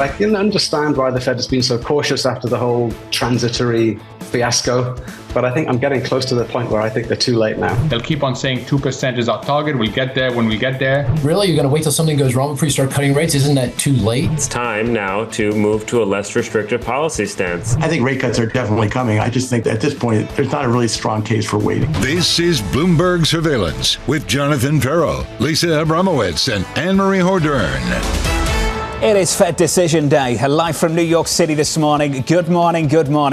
I can understand why the Fed has been so cautious after the whole transitory fiasco, but I think I'm getting close to the point where I think they're too late now. They'll keep on saying 2% is our target. We'll get there when we get there. Really? You're going to wait till something goes wrong before you start cutting rates? Isn't that too late? It's time now to move to a less restrictive policy stance. I think rate cuts are definitely coming. I just think that at this point, there's not a really strong case for waiting. This is Bloomberg Surveillance with Jonathan Ferro, Lisa Abramowitz, and Anne-Marie Hordern. It is Fed Decision Day, live from New York City this morning. Good morning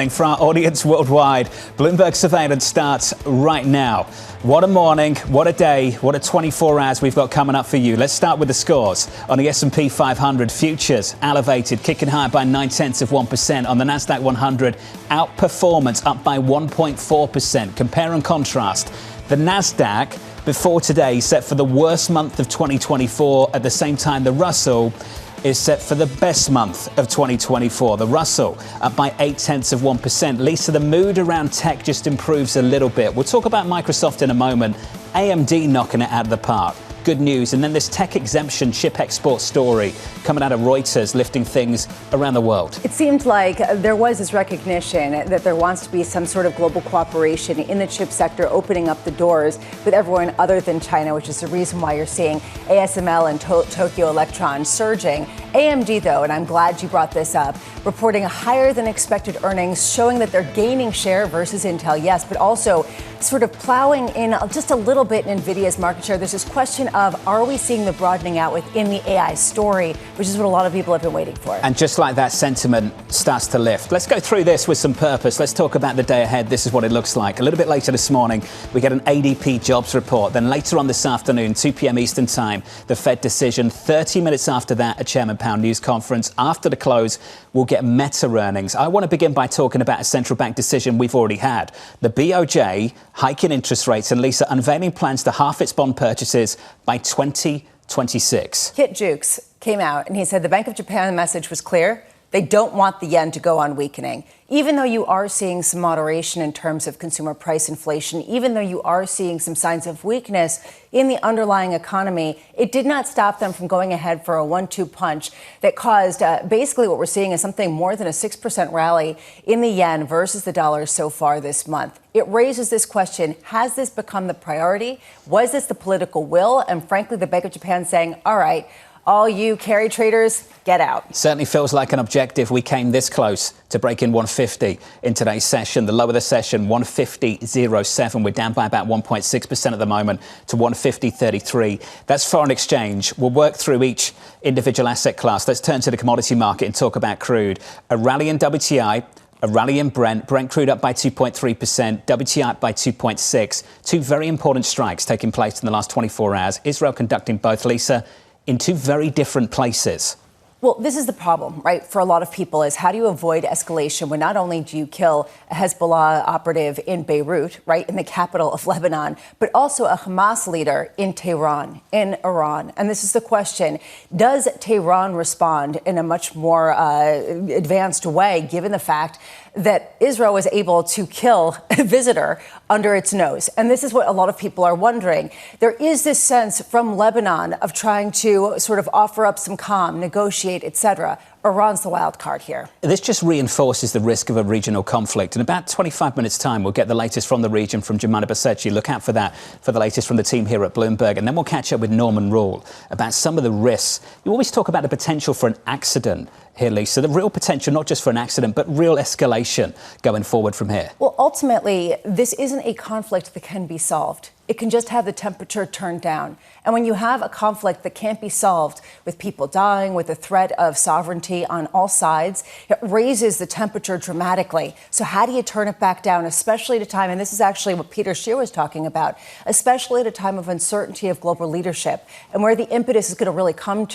for our audience worldwide. Bloomberg Surveillance starts right now. What a morning, what a day, what a 24 hours we've got coming up for you. Let's start with the scores. On the S&P 500, futures elevated, kicking higher by 0.9%. On the Nasdaq 100, outperformance up by 1.4%. Compare and contrast. The Nasdaq before today set for the worst month of 2024. At the same time, the Russell is set for the best month of 2024. The Russell up by 0.8%. Lisa, the mood around tech just improves a little bit. We'll talk about Microsoft in a moment. AMD knocking it out of the park. Good news. And then this tech exemption chip export story coming out of Reuters, lifting things around the world. It seemed like there was this recognition that there wants to be some sort of global cooperation in the chip sector, opening up the doors with everyone other than China, which is the reason why you're seeing ASML and Tokyo Electron surging. AMD, though, and I'm glad you brought this up, reporting higher than expected earnings, showing that they're gaining share versus Intel, yes, but also sort of plowing in just a little bit in NVIDIA's market share. There's this question of, are we seeing the broadening out within the AI story, which is what a lot of people have been waiting for. And just like that, sentiment starts to lift. Let's go through this with some purpose. Let's talk about the day ahead. This is what it looks like. A little bit later this morning, we get an ADP jobs report. Then later on this afternoon, 2 p.m. Eastern time, the Fed decision. 30 minutes after that, a Chairman Powell news conference. After the close, we'll get Meta earnings. I want to begin by talking about a central bank decision we've already had. The BOJ hiking interest rates, and Lisa unveiling plans to halve its bond purchases by 2026. Kit Jukes came out and he said the Bank of Japan message was clear. They don't want the yen to go on weakening. Even though you are seeing some moderation in terms of consumer price inflation, even though you are seeing some signs of weakness in the underlying economy, it did not stop them from going ahead for a 1-2 punch that caused basically what we're seeing is something more than a 6% rally in the yen versus the dollar so far this month. It raises this question, has this become the priority? Was this the political will? And frankly, the Bank of Japan saying, all right, all you carry traders, get out. Certainly feels like an objective. We came this close to breaking 150 in today's session. The low of the session, 150.07. We're down by about 1.6% at the moment to 150.33. That's foreign exchange. We'll work through each individual asset class. Let's turn to the commodity market and talk about crude. A rally in WTI. A rally in Brent crude up by 2.3%, WTI up by 2.6%. Two very important strikes taking place in the last 24 hours. Israel conducting both, Lisa, in two very different places. Well, this is the problem, right, for a lot of people is how do you avoid escalation when not only do you kill a Hezbollah operative in Beirut, right, in the capital of Lebanon, but also a Hamas leader in Tehran, in Iran. And this is the question, does Tehran respond in a much more advanced way, given the fact that Israel was able to kill a visitor under its nose? And this is what a lot of people are wondering. There is this sense from Lebanon of trying to sort of offer up some calm, negotiate, etc. Iran's the wild card here. This just reinforces the risk of a regional conflict. In about 25 minutes' time, we'll get the latest from the region from Jemana Basechi. Look out for that, for the latest from the team here at Bloomberg. And then we'll catch up with Norman Roule about some of the risks. You always talk about the potential for an accident here, Lisa. The real potential, not just for an accident, but real escalation going forward from here. Well, ultimately, this isn't a conflict that can be solved. It can just have the temperature turned down. And when you have a conflict that can't be solved with people dying, with the threat of sovereignty on all sides, it raises the temperature dramatically. So how do you turn it back down, especially at a time, and this is actually what Peter Scheer was talking about, especially at a time of uncertainty of global leadership and where the impetus is going to really come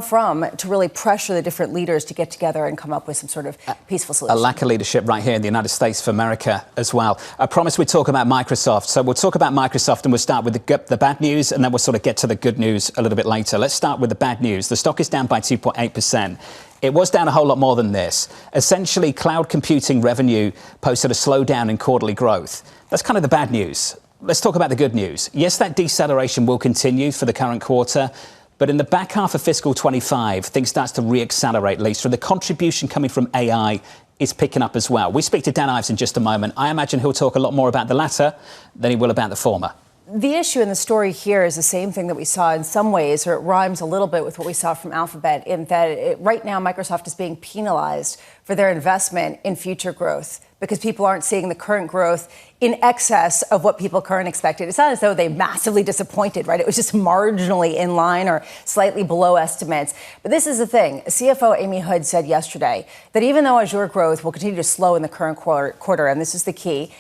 from to really pressure the different leaders to get together and come up with some sort of peaceful solution. A lack of leadership right here in the United States of America as well. I promised we'd talk about Microsoft. So we'll talk about Microsoft and we'll start with the bad news and then we'll sort of get to the good news a little bit later. Let's start with the bad news. The stock is down by 2.8%. It was down a whole lot more than this. Essentially, cloud computing revenue posted a slowdown in quarterly growth. That's kind of the bad news. Let's talk about the good news. Yes, that deceleration will continue for the current quarter, But in the back half of fiscal 25, things starts to reaccelerate, Lisa. And the contribution coming from AI is picking up as well. We speak to Dan Ives in just a moment. I imagine he'll talk a lot more about the latter than he will about the former. The issue in the story here is the same thing that we saw in some ways, or it rhymes a little bit with what we saw from Alphabet, in that right now Microsoft is being penalized for their investment in future growth because people aren't seeing the current growth in excess of what people currently expected. It's not as though they massively disappointed, right? It was just marginally in line or slightly below estimates. But this is the thing. CFO Amy Hood said yesterday that even though Azure growth will continue to slow in the current quarter, and this is the key,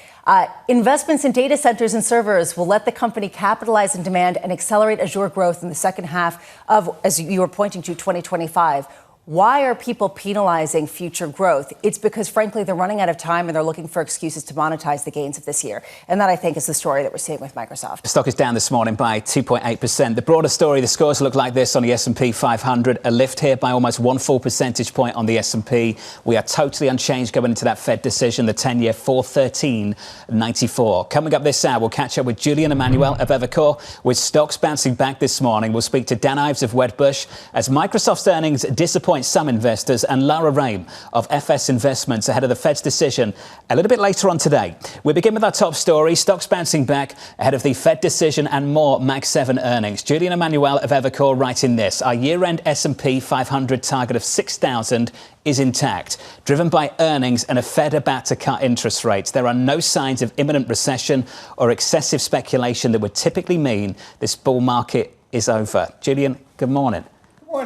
investments in data centers and servers will let the company capitalize on demand and accelerate Azure growth in the second half of, as you were pointing to, 2025. Why are people penalizing future growth? It's because, frankly, they're running out of time and they're looking for excuses to monetize the gains of this year. And that, I think, is the story that we're seeing with Microsoft. The stock is down this morning by 2.8%. The broader story, the scores look like this on the S&P 500. A lift here by almost 1 full percentage point on the S&P. We are totally unchanged going into that Fed decision, the 10-year 413.94. Coming up this hour, we'll catch up with Julian Emanuel of Evercore. With stocks bouncing back this morning, we'll speak to Dan Ives of Wedbush as Microsoft's earnings disappoint some investors, and Lara Raim of FS Investments ahead of the Fed's decision a little bit later on today. We begin with our top story, stocks bouncing back ahead of the Fed decision and more Mag 7 earnings. Julian Emanuel of Evercore writing this: our year-end S&P 500 target of 6,000 is intact, driven by earnings and a Fed about to cut interest rates. There are no signs of imminent recession or excessive speculation that would typically mean this bull market is over. Julian, good morning.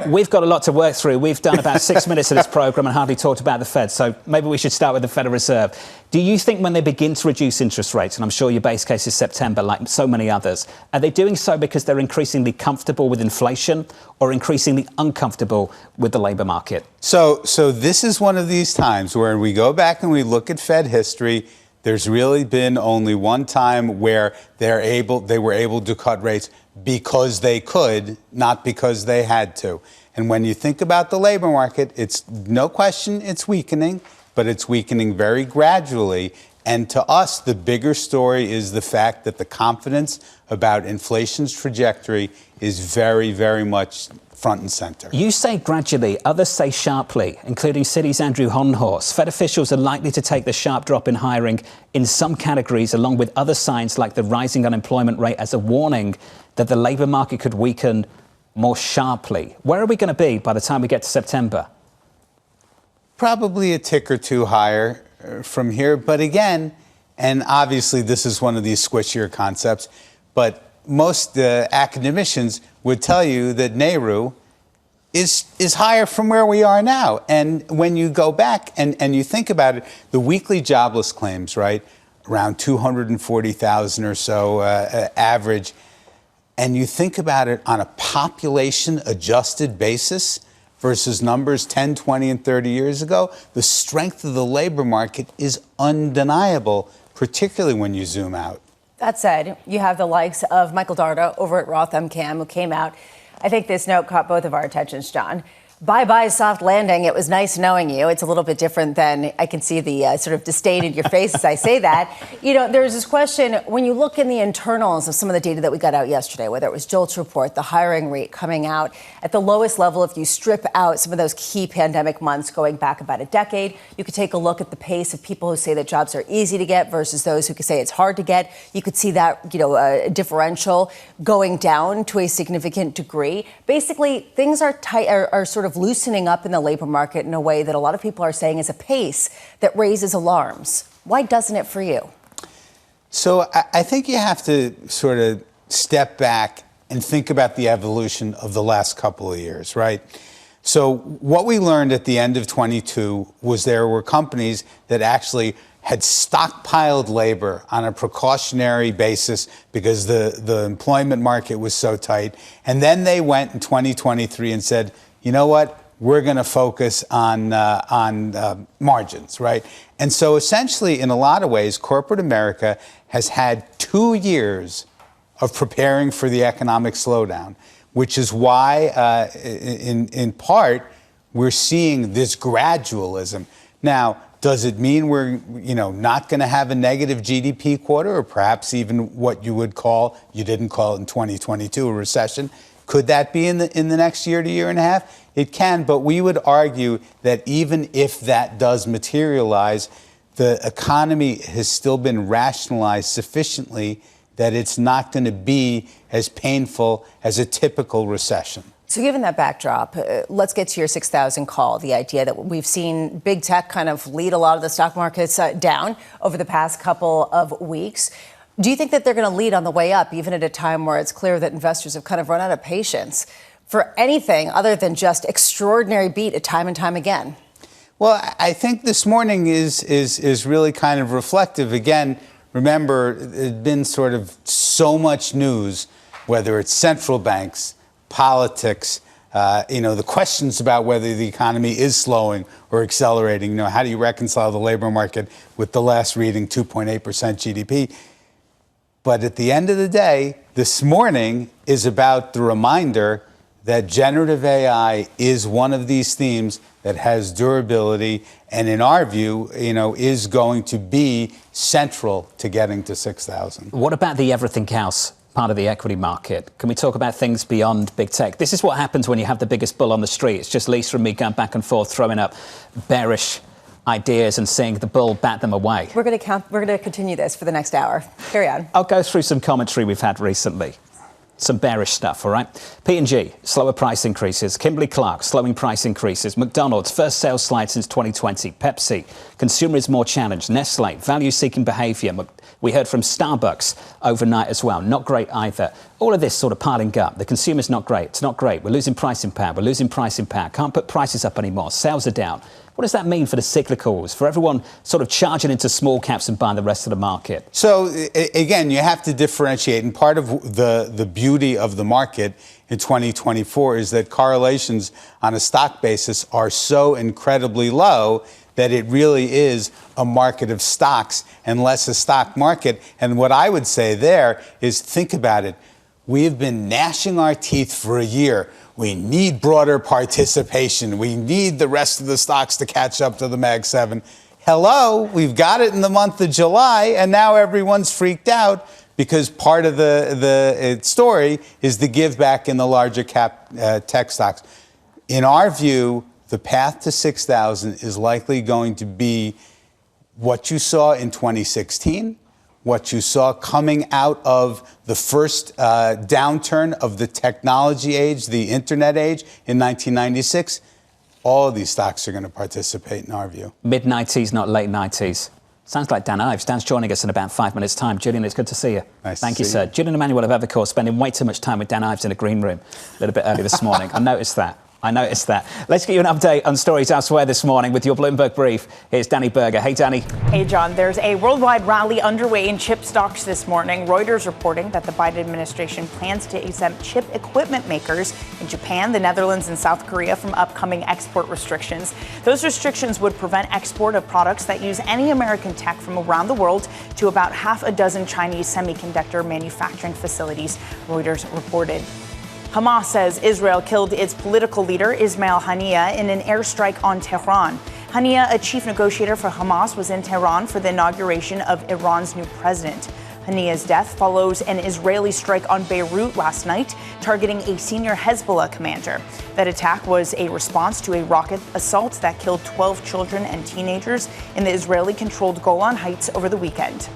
We've got a lot to work through. We've done about 6 minutes of this programme and hardly talked about the Fed, so maybe we should start with the Federal Reserve. Do you think when they begin to reduce interest rates, and I'm sure your base case is September, like so many others, are they doing so because they're increasingly comfortable with inflation or increasingly uncomfortable with the labour market? So this is one of these times where we go back and we look at Fed history. There's really been only one time where they were able to cut rates because they could, not because they had to. And when you think about the labor market, it's no question it's weakening, but it's weakening very gradually. And to us, the bigger story is the fact that the confidence about inflation's trajectory is very, very much front and center. You say gradually, others say sharply, including Citi's Andrew Honhorst. Fed officials are likely to take the sharp drop in hiring in some categories, along with other signs like the rising unemployment rate, as a warning that the labour market could weaken more sharply. Where are we going to be by the time we get to September? Probably a tick or two higher from here. But again, and obviously this is one of these squishier concepts, but most academicians would tell you that NAIRU is higher from where we are now. And when you go back and you think about it, the weekly jobless claims, right, around 240,000 or so average, and you think about it on a population-adjusted basis versus numbers 10, 20, and 30 years ago, the strength of the labor market is undeniable, particularly when you zoom out. That said, you have the likes of Michael Darda over at Roth MKM who came out. I think this note caught both of our attentions, John. Bye-bye, soft landing. It was nice knowing you. It's a little bit different than I can see the sort of disdain in your face as I say that. You know, there's this question, when you look in the internals of some of the data that we got out yesterday, whether it was JOLTS report, the hiring rate coming out at the lowest level, if you strip out some of those key pandemic months going back about a decade, you could take a look at the pace of people who say that jobs are easy to get versus those who could say it's hard to get. You could see that, differential going down to a significant degree. Basically, things are tight, are sort of loosening up in the labor market in a way that a lot of people are saying is a pace that raises alarms. Why doesn't it for you? So I think you have to sort of step back and think about the evolution of the last couple of years, right? So what we learned at the end of 22 was there were companies that actually had stockpiled labor on a precautionary basis because the employment market was so tight. And then they went in 2023 and said, you know what? We're going to focus on margins, right? And so essentially, in a lot of ways, corporate America has had 2 years of preparing for the economic slowdown, which is why, in part, we're seeing this gradualism. Now, does it mean we're, not going to have a negative GDP quarter, or perhaps even what you would call, you didn't call it in 2022, a recession? Could that be in the next year to year and a half? It can, but we would argue that even if that does materialize, the economy has still been rationalized sufficiently that it's not going to be as painful as a typical recession. So given that backdrop, let's get to your 6,000 call, the idea that we've seen big tech kind of lead a lot of the stock markets down over the past couple of weeks. Do you think that they're going to lead on the way up, even at a time where it's clear that investors have kind of run out of patience for anything other than just extraordinary beat time and time again? Well, I think this morning is really kind of reflective. Again, remember, there's been sort of so much news, whether it's central banks, politics, the questions about whether the economy is slowing or accelerating. How do you reconcile the labor market with the last reading, 2.8% GDP? But at the end of the day, this morning is about the reminder that generative AI is one of these themes that has durability and, in our view, is going to be central to getting to 6,000. What about the everything else part of the equity market? Can we talk about things beyond big tech? This is what happens when you have the biggest bull on the street. It's just Lisa and me going back and forth, throwing up bearish ideas and seeing the bull bat them away. We're going to continue this for the next hour. Carry on. I'll go through some commentary we've had recently. Some bearish stuff, all right? P&G, slower price increases. Kimberly-Clark, slowing price increases. McDonald's, first sales slide since 2020. Pepsi, consumer is more challenged. Nestle, value-seeking behavior. We heard from Starbucks overnight as well. Not great either. All of this sort of piling up. The consumer's not great. It's not great. We're losing pricing power. We're losing pricing power. Can't put prices up anymore. Sales are down. What does that mean for the cyclicals, for everyone sort of charging into small caps and buying the rest of the market? So, again, you have to differentiate. And part of the beauty of the market in 2024 is that correlations on a stock basis are so incredibly low that it really is a market of stocks and less a stock market. And what I would say there is, think about it. We have been gnashing our teeth for a year. We need broader participation. We need the rest of the stocks to catch up to the Mag 7. Hello, we've got it in the month of July, and now everyone's freaked out because part of the story is the give back in the larger cap tech stocks. In our view, the path to 6,000 is likely going to be what you saw in 2016, what you saw coming out of the first downturn of the technology age, the internet age in 1996. All of these stocks are going to participate in our view. Mid-90s, not late 90s. Sounds like Dan Ives. Dan's joining us in about 5 minutes' time. Julian, it's good to see you. Nice Thank to you, see sir. you. Julian Emanuel of Evercore spending way too much time with Dan Ives in a green room a little bit early this morning. I noticed that. Let's get you an update on stories elsewhere this morning with your Bloomberg Brief. Here's Danny Berger. Hey, Danny. Hey, John. There's a worldwide rally underway in chip stocks this morning. Reuters reporting that the Biden administration plans to exempt chip equipment makers in Japan, the Netherlands, and South Korea from upcoming export restrictions. Those restrictions would prevent export of products that use any American tech from around the world to about half a dozen Chinese semiconductor manufacturing facilities, Reuters reported. Hamas says Israel killed its political leader, Ismail Haniyeh, in an airstrike on Tehran. Haniyeh, a chief negotiator for Hamas, was in Tehran for the inauguration of Iran's new president. Haniyeh's death follows an Israeli strike on Beirut last night, targeting a senior Hezbollah commander. That attack was a response to a rocket assault that killed 12 children and teenagers in the Israeli-controlled Golan Heights over the weekend.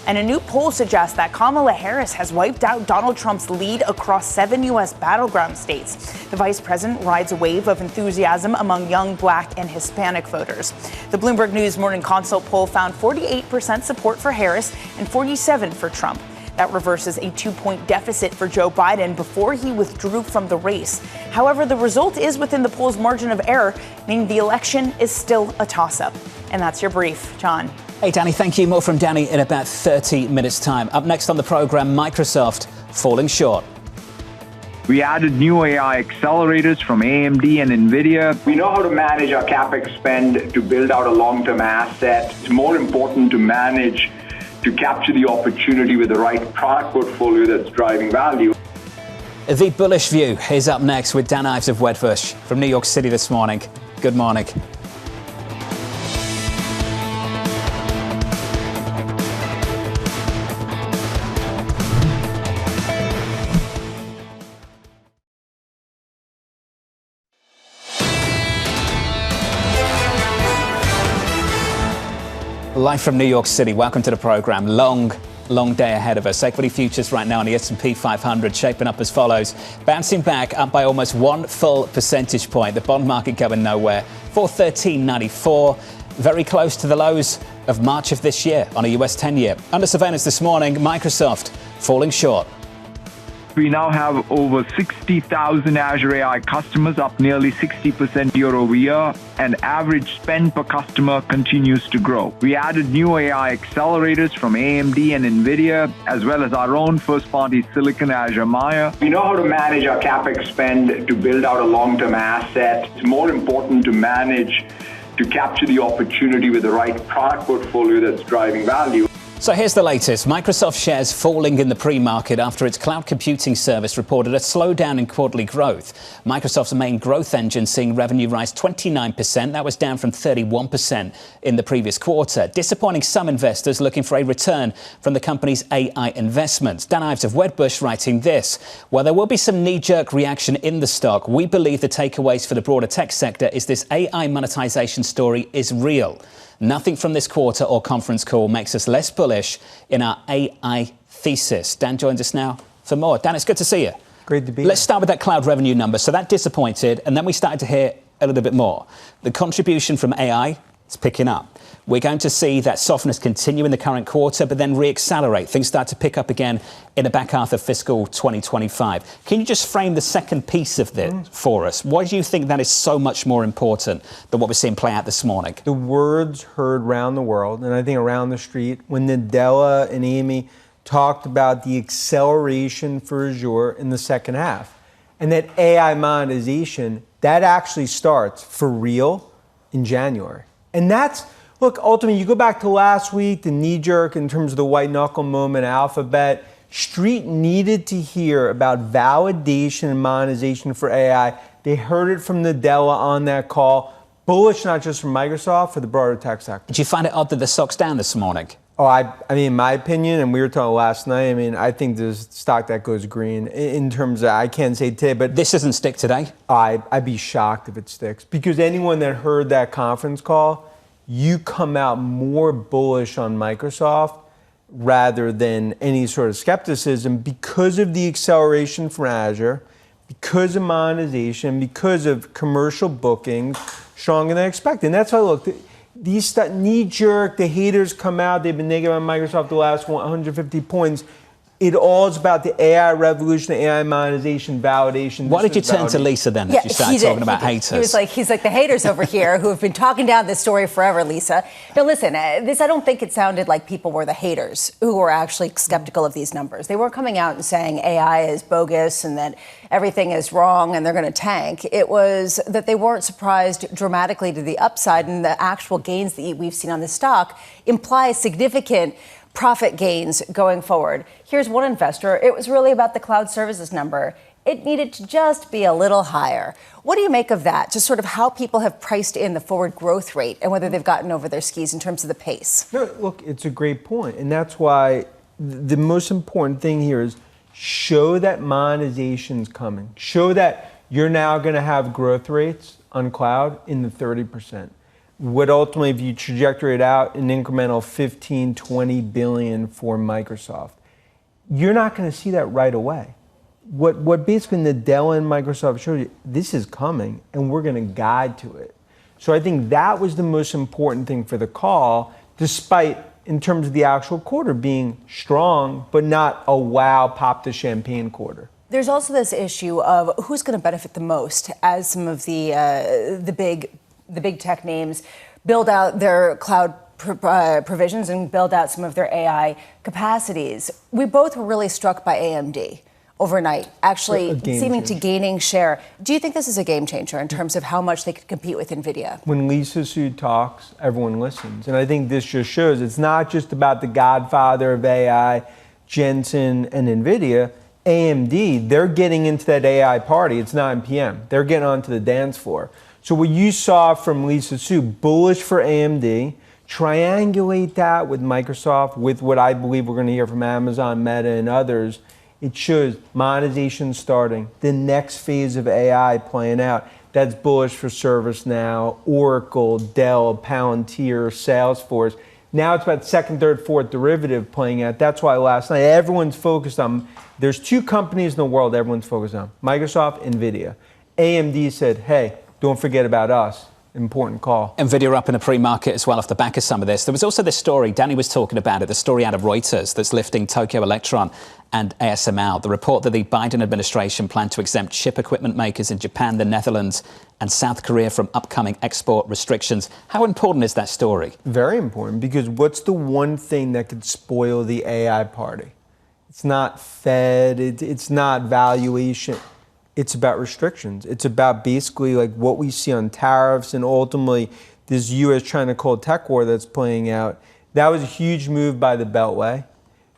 And a new poll suggests that Kamala Harris has wiped out Donald Trump's lead across 7 U.S. battleground states. The vice president rides a wave of enthusiasm among young Black and Hispanic voters. The Bloomberg News Morning Consult poll found 48% support for Harris and 47% for Trump. That reverses a 2-point deficit for Joe Biden before he withdrew from the race. However, the result is within the poll's margin of error, meaning the election is still a toss-up. And that's your brief, John. Hey, Danny, thank you. More from Danny in about 30 minutes' time. Up next on the program, Microsoft falling short. We added new AI accelerators from AMD and NVIDIA. We know how to manage our CapEx spend to build out a long-term asset. It's more important to manage to capture the opportunity with the right product portfolio that's driving value. The bullish view is up next with Dan Ives of Wedbush from New York City this morning. Good morning. Live from New York City. Welcome to the program. Long day ahead of us. Equity futures right now on the S&P 500 shaping up as follows. Bouncing back up by almost 1 full percentage point. The bond market going nowhere. 413.94. Very close to the lows of March of this year on a US 10-year. Under surveillance this morning, Microsoft falling short. We now have over 60,000 Azure AI customers, up nearly 60% year over year, and average spend per customer continues to grow. We added new AI accelerators from AMD and NVIDIA, as well as our own first-party silicon Azure Maya. We know how to manage our CapEx spend to build out a long-term asset. It's more important to capture the opportunity with the right product portfolio that's driving value. So here's the latest. Microsoft shares falling in the pre-market after its cloud computing service reported a slowdown in quarterly growth. Microsoft's main growth engine seeing revenue rise 29%. That was down from 31% in the previous quarter, disappointing some investors looking for a return from the company's AI investments. Dan Ives of Wedbush writing this: while there will be some knee-jerk reaction in the stock, we believe the takeaways for the broader tech sector is this AI monetization story is real. Nothing from this quarter or conference call makes us less bullish in our AI thesis. Dan joins us now for more. Dan, it's good to see you. Great to be here. Let's start with that cloud revenue number. So that disappointed, and then we started to hear a little bit more. The contribution from AI is picking up. We're going to see that softness continue in the current quarter, but then re-accelerate. Things start to pick up again in the back half of fiscal 2025. Can you just frame the second piece of this for us? Why do you think that is so much more important than what we're seeing play out this morning? The words heard around the world, and I think around the street, when Nadella and Amy talked about the acceleration for Azure in the second half, and that AI monetization, that actually starts for real in January. And that's, look, ultimately, you go back to last week, the knee-jerk in terms of the white-knuckle moment, Alphabet. Street needed to hear about validation and monetization for AI. They heard it from Nadella on that call. Bullish not just from Microsoft, for the broader tech sector. Did you find it odd that the stock's down this morning? Oh, I mean, in my opinion, and we were talking last night, I mean, I think there's stock that goes green in terms of, I can't say today, but... This doesn't stick today? I'd be shocked if it sticks. Because anyone that heard that conference call, you come out more bullish on Microsoft rather than any sort of skepticism because of the acceleration from Azure, because of monetization, because of commercial bookings stronger than expected. And that's why, look, these knee-jerk, the haters come out, they've been negative on Microsoft the last 150 points. It all is about the AI revolution, the AI monetization, validation. Why did you turn to Lisa then as you started talking about haters? He's like the haters over here who have been talking down this story forever, Lisa. Now, listen, I don't think it sounded like people were the haters who were actually skeptical of these numbers. They weren't coming out and saying AI is bogus and that everything is wrong and they're going to tank. It was that they weren't surprised dramatically to the upside, and the actual gains that we've seen on the stock imply significant profit gains going forward. Here's one investor. It was really about the cloud services number. It needed to just be a little higher. What do you make of that? Just sort of how people have priced in the forward growth rate and whether they've gotten over their skis in terms of the pace. No, look, it's a great point. And that's why the most important thing here is show that monetization's coming. Show that you're now going to have growth rates on cloud in the 30%. Would ultimately, if you trajectory it out, an incremental 15, 20 billion for Microsoft. You're not going to see that right away. What basically Nadella and Microsoft showed you, this is coming, and we're going to guide to it. So I think that was the most important thing for the call, despite, in terms of the actual quarter, being strong, but not a wow, pop the champagne quarter. There's also this issue of who's going to benefit the most as some of the big tech names build out their cloud provisions and build out some of their AI capacities. We both were really struck by AMD overnight, actually seeming to gaining share. Do you think this is a game changer in terms of how much they could compete with NVIDIA? When Lisa Su talks, everyone listens. And I think this just shows it's not just about the godfather of AI, Jensen and NVIDIA. AMD, they're getting into that AI party. It's 9 p.m. They're getting onto the dance floor. So what you saw from Lisa Su, bullish for AMD, triangulate that with Microsoft, with what I believe we're going to hear from Amazon, Meta, and others. It shows monetization starting, the next phase of AI playing out. That's bullish for ServiceNow, Oracle, Dell, Palantir, Salesforce. Now it's about second, third, fourth derivative playing out. That's why last night everyone's focused on, there's two companies in the world everyone's focused on, Microsoft, NVIDIA. AMD said, hey, don't forget about us. Important call. NVIDIA up in the pre-market as well off the back of some of this. There was also this story, Danny was talking about it, the story out of Reuters that's lifting Tokyo Electron and ASML. The report that the Biden administration planned to exempt chip equipment makers in Japan, the Netherlands and South Korea from upcoming export restrictions. How important is that story? Very important, because what's the one thing that could spoil the AI party? It's not Fed, it's not valuation. It's about restrictions. It's about basically like what we see on tariffs and ultimately this U.S.-China cold tech war that's playing out. That was a huge move by the Beltway.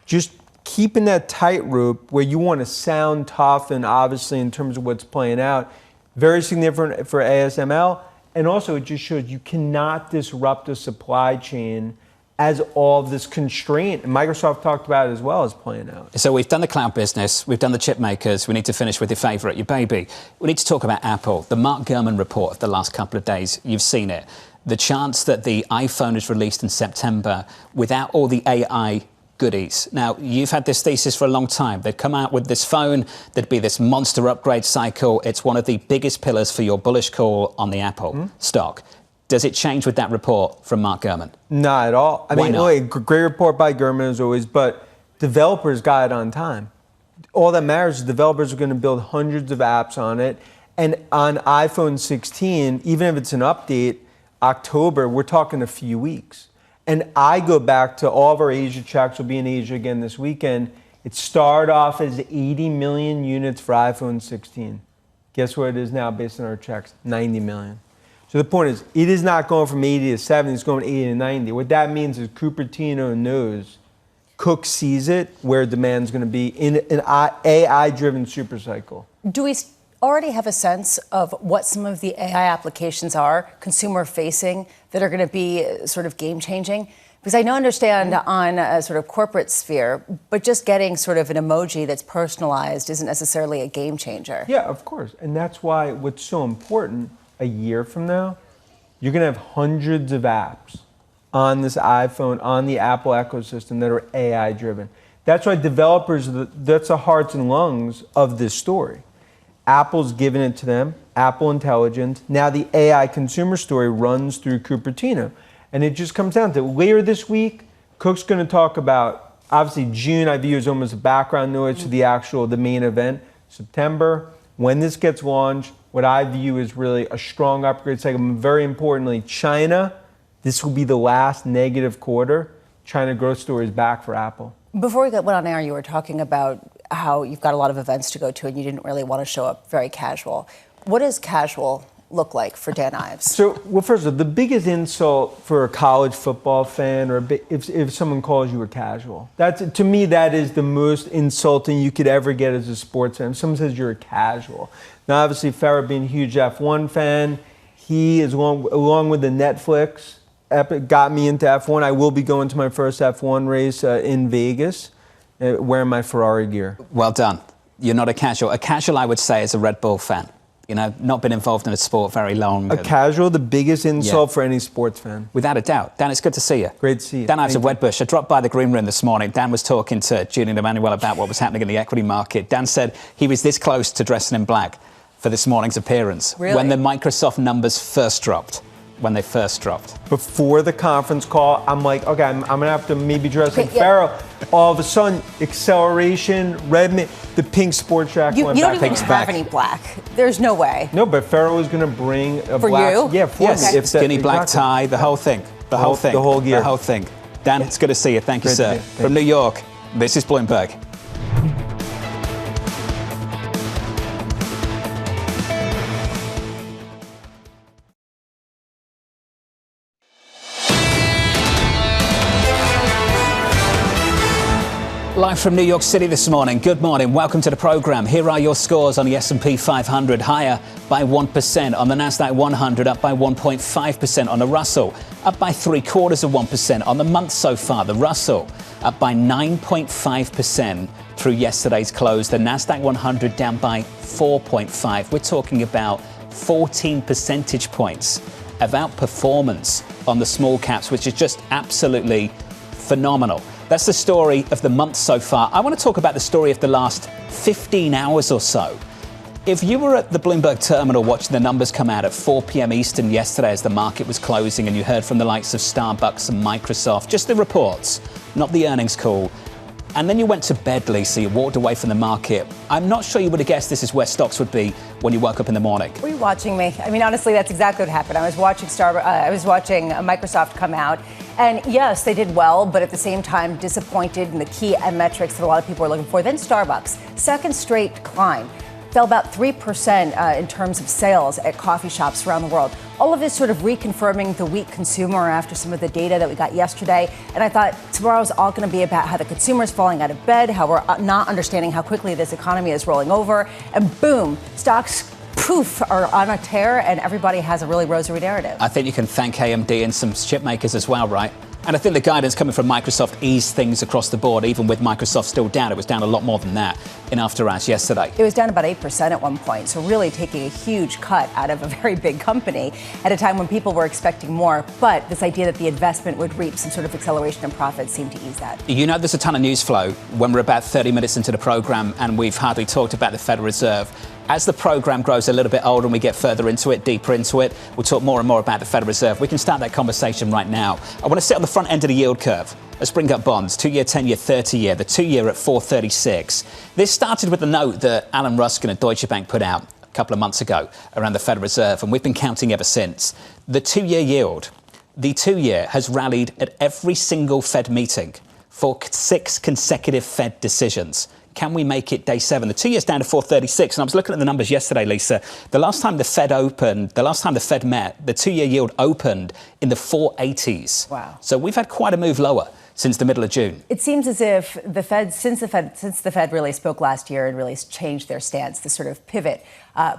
Just keeping that tightrope where you want to sound tough and obviously in terms of what's playing out, very significant for ASML. And also it just shows you cannot disrupt a supply chain as all of this constraint, and Microsoft talked about it as well, as playing out. So we've done the cloud business, we've done the chip makers, we need to finish with your favourite, your baby. We need to talk about Apple. The Mark Gurman report of the last couple of days, you've seen it. The chance that the iPhone is released in September without all the AI goodies. Now, you've had this thesis for a long time. They'd come out with this phone, there'd be this monster upgrade cycle. It's one of the biggest pillars for your bullish call on the Apple stock. Does it change with that report from Mark Gurman? Not at all. I Why mean, not? look, great report by Gurman as always, but developers got it on time. All that matters is developers are going to build hundreds of apps on it. And on iPhone 16, even if it's an update, October, we're talking a few weeks. And I go back to all of our Asia checks, will be in Asia again this weekend. It started off as 80 million units for iPhone 16. Guess what it is now based on our checks? 90 million. So the point is, it is not going from 80 to 70, it's going 80 to 90. What that means is Cupertino knows, Cook sees it, where demand's going to be in an AI-driven super cycle. Do we already have a sense of what some of the AI applications are, consumer-facing, that are going to be sort of game-changing? Because I know, understand on a sort of corporate sphere, but just getting sort of an emoji that's personalized isn't necessarily a game-changer. Yeah, of course. And that's why what's so important, a year from now, you're going to have hundreds of apps on this iPhone, on the Apple ecosystem that are AI driven. That's why developers, that's the hearts and lungs of this story. Apple's given it to them, Apple Intelligence. Now the AI consumer story runs through Cupertino. And it just comes down to later this week, Cook's going to talk about, obviously June I view as almost a background noise to the main event. September, when this gets launched, what I view is really a strong upgrade cycle. Very importantly, China, this will be the last negative quarter. China growth story is back for Apple. Before we went on air, you were talking about how you've got a lot of events to go to and you didn't really want to show up very casual. What does casual look like for Dan Ives? So, well, first of all, the biggest insult for a college football fan, or if someone calls you a casual, to me, that is the most insulting you could ever get as a sports fan. If someone says you're a casual. Now, obviously, Farrah being a huge F1 fan, he is along with the Netflix, got me into F1. I will be going to my first F1 race in Vegas, wearing my Ferrari gear. Well done. You're not a casual. A casual, I would say, is a Red Bull fan. You know, not been involved in a sport very long. A casual, the biggest insult for any sports fan. Without a doubt. Dan, it's good to see you. Great to see you. Dan Ives of Wedbush. I dropped by the green room this morning. Dan was talking to Julian and Emanuel about what was happening in the equity market. Dan said he was this close to dressing in black for this morning's appearance. Really? When the Microsoft numbers first dropped. When they first dropped. Before the conference call, I'm like, okay, I'm going to have to maybe dress like Farrah. All of a sudden, acceleration, the pink sports jacket went back. You don't even have any black. There's no way. No, but Farrah was going to bring a for black. You? Yeah, for yes. me. Skinny black tie, the whole thing. The whole thing. The whole gear. The whole thing. Dan, it's good to see you. Thank you, Great sir. From New York, this is Bloomberg. Live from New York City this morning. Good morning. Welcome to the program. Here are your scores on the S&P 500, higher by 1%. On the Nasdaq 100, up by 1.5%. On the Russell, up by 0.75% on the month so far. The Russell, up by 9.5% through yesterday's close. The Nasdaq 100 down by 4.5%. We're talking about 14 percentage points of outperformance on the small caps, which is just absolutely phenomenal. That's the story of the month so far. I want to talk about the story of the last 15 hours or so. If you were at the Bloomberg terminal watching the numbers come out at 4 p.m. Eastern yesterday as the market was closing, and you heard from the likes of Starbucks and Microsoft, just the reports, not the earnings call, and then you went to bed, Lisa, you walked away from the market, I'm not sure you would have guessed this is where stocks would be when you woke up in the morning. Were you watching me? I mean, honestly, that's exactly what happened. I was watching Microsoft come out, and yes, they did well, but at the same time, disappointed in the key metrics that a lot of people were looking for. Then Starbucks, second straight decline. Fell about 3% in terms of sales at coffee shops around the world. All of this sort of reconfirming the weak consumer after some of the data that we got yesterday. And I thought tomorrow's all going to be about how the consumer's falling out of bed, how we're not understanding how quickly this economy is rolling over. And boom, stocks, poof, are on a tear, and everybody has a really rosary narrative. I think you can thank AMD and some chip makers as well, right? And I think the guidance coming from Microsoft eased things across the board, even with Microsoft still down. It was down a lot more than that in after hours yesterday. It was down about 8% at one point, so really taking a huge cut out of a very big company at a time when people were expecting more. But this idea that the investment would reap some sort of acceleration in profits seemed to ease that. You know, there's a ton of news flow when we're about 30 minutes into the program and we've hardly talked about the Federal Reserve. As the program grows a little bit older and we get further into it, deeper into it, we'll talk more and more about the Federal Reserve. We can start that conversation right now. I want to sit on the front end of the yield curve. Let's bring up bonds, 2-year, 10-year, 30-year, the 2-year at 436. This started with the note that Alan Ruskin at Deutsche Bank put out a couple of months ago around the Federal Reserve, and we've been counting ever since. The 2-year yield, the 2-year has rallied at every single Fed meeting for 6 consecutive Fed decisions. Can we make it day 7? The 2-year's down to 436. And I was looking at the numbers yesterday, Lisa. The last time the Fed met, the 2-year yield opened in the 480s. Wow. So we've had quite a move lower since the middle of June. It seems as if the Fed, since the Fed really spoke last year and really changed their stance, the sort of pivot